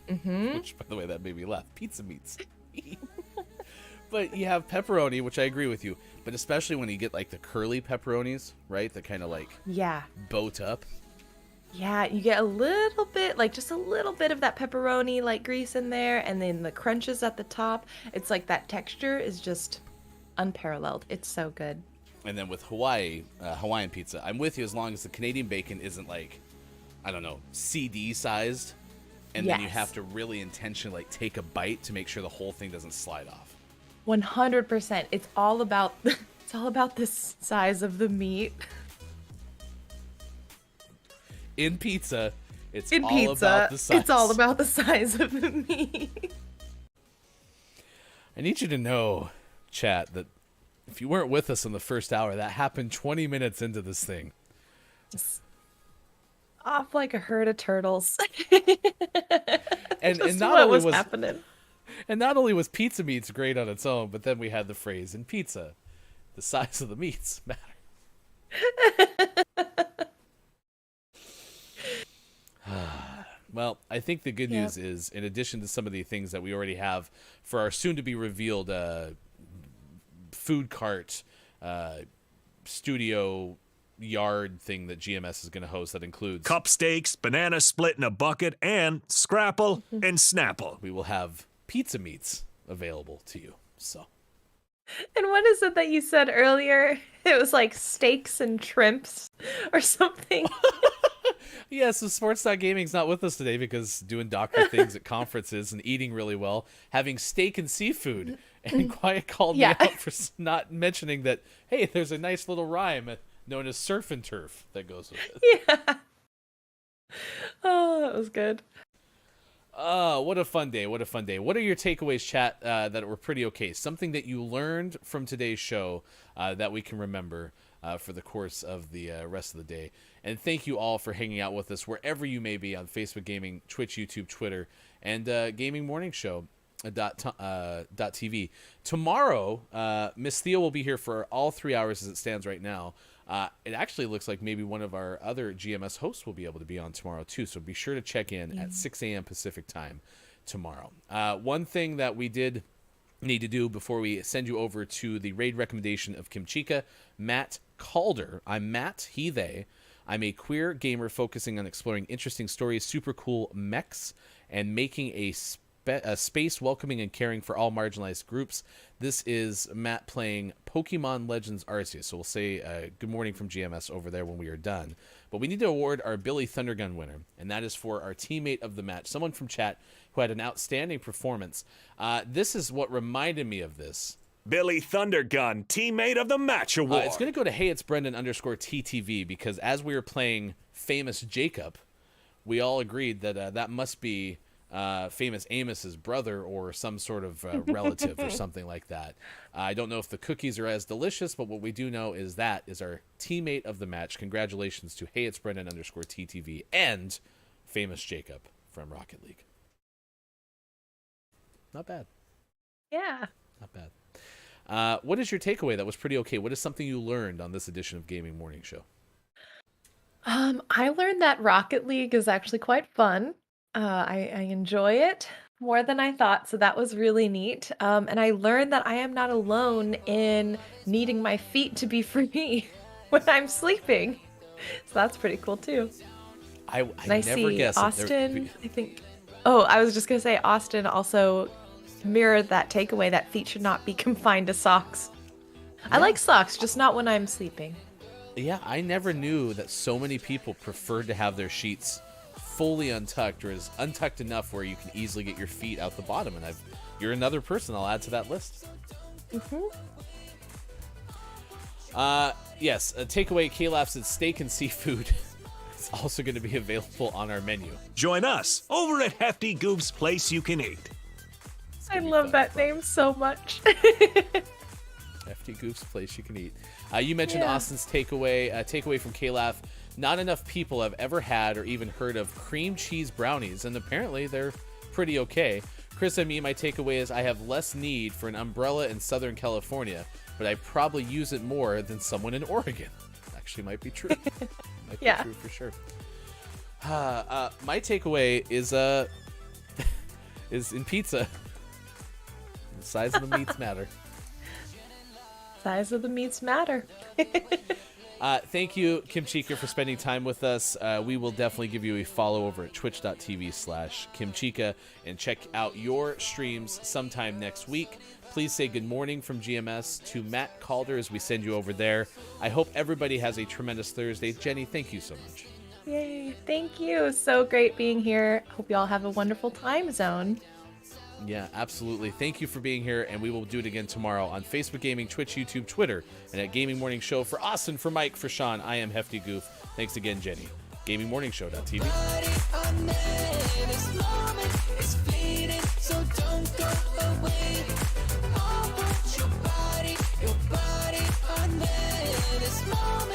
Which, by the way, that made me laugh. Pizza meats. But you have pepperoni, which I agree with you. But especially when you get like the curly pepperonis, right? That kind of like boat up. Yeah, you get a little bit, like just a little bit of that pepperoni like grease in there, and then the crunches at the top. It's like that texture is just unparalleled. It's so good. And then with Hawaiian pizza, I'm with you as long as the Canadian bacon isn't like, I don't know, CD sized, and then you have to really intentionally like take a bite to make sure the whole thing doesn't slide off. 100%. It's all about the size of the meat. In pizza, it's all about the size. It's all about the size of the meat. I need you to know, chat, that if you weren't with us in the first hour, that happened 20 minutes into this thing. Just off like a herd of turtles. and not only was happening. And not only was pizza meats great on its own, but then we had the phrase in pizza, the size of the meats matter. Well, I think the good news is, in addition to some of the things that we already have for our soon-to-be-revealed food cart studio yard thing that GMS is going to host, that includes Cup steaks, banana split in a bucket, and Scrapple and Snapple. we will have pizza meats available to you. So And what is it that you said earlier? It was like steaks and shrimps or something. yeah, so Sports.Gaming's not with us today because doing doctor things at conferences and eating really well, having steak and seafood. And Quiet called me out for not mentioning that, hey, there's a nice little rhyme known as surf and turf that goes with it. Yeah. Oh, that was good. What a fun day. What a fun day. What are your takeaways, chat, that were pretty okay? Something that you learned from today's show that we can remember for the course of the rest of the day. And thank you all for hanging out with us wherever you may be on Facebook Gaming, Twitch, YouTube, Twitter, and Gaming Morning Show. .tv. Tomorrow, Miss Theo will be here for all 3 hours as it stands right now. It actually looks like maybe one of our other GMS hosts will be able to be on tomorrow too, so be sure to check in at 6 a.m. Pacific time tomorrow. One thing that we did need to do before we send you over to the raid recommendation of Kimchika, Matt Calder. I'm Matt, he, they. I'm a queer gamer focusing on exploring interesting stories, super cool mechs, and making a space welcoming and caring for all marginalized groups. This is Matt playing Pokemon Legends Arceus. So we'll say good morning from GMS over there when we are done. But we need to award our Billy Thundergun winner, and that is for our teammate of the match, someone from chat who had an outstanding performance. This is what reminded me of this. Billy Thundergun, teammate of the match award. It's going to go to Hey It's Brendan _TTV because as we were playing Famous Jacob, we all agreed that that must be Famous Amos's brother or some sort of relative or something like that. I don't know if the cookies are as delicious, but what we do know is that is our teammate of the match. Congratulations to Hey It's Brendan _TTV and Famous Jacob from Rocket League. Not bad. Yeah. Not bad. What is your takeaway that was pretty okay? What is something you learned on this edition of Gaming Morning Show? I learned that Rocket League is actually quite fun. I enjoy it more than I thought, so that was really neat. And I learned that I am not alone in needing my feet to be free when I'm sleeping. So that's pretty cool too. I never see guessed Austin, I think. Oh, I was just gonna say Austin also mirrored that takeaway that feet should not be confined to socks. Yeah. I like socks, just not when I'm sleeping. Yeah, I never knew that so many people preferred to have their sheets fully untucked or is untucked enough where you can easily get your feet out the bottom. And you're another person I'll add to that list. Yes, a takeaway, K-Lab said steak and seafood is also going to be available on our menu. Join us over at Hefty Goof's Place You Can Eat. I love that name so much. Hefty Goof's Place You Can Eat. You mentioned Austin's takeaway from K-Lab. Not enough people have ever had or even heard of cream cheese brownies, and apparently they're pretty okay. Chris and me, my takeaway is I have less need for an umbrella in Southern California, but I probably use it more than someone in Oregon. Actually might be true. Might be true for sure. My takeaway is in pizza. The size of the meats matter. Size of the meats matter. Thank you, Kimchika, for spending time with us. We will definitely give you a follow over at twitch.tv/Kimchika and check out your streams sometime next week. Please say good morning from GMS to Matt Calder as we send you over there. I hope everybody has a tremendous Thursday. Jenny, thank you so much. Yay. Thank you. So great being here. Hope you all have a wonderful time zone. Yeah, absolutely. Thank you for being here, and we will do it again tomorrow on Facebook Gaming, Twitch, YouTube, Twitter, and at Gaming Morning Show. For Austin, for Mike, for Sean, I am Hefty Goof. Thanks again, Jenny. GamingMorningShow.tv. Your body on this moment.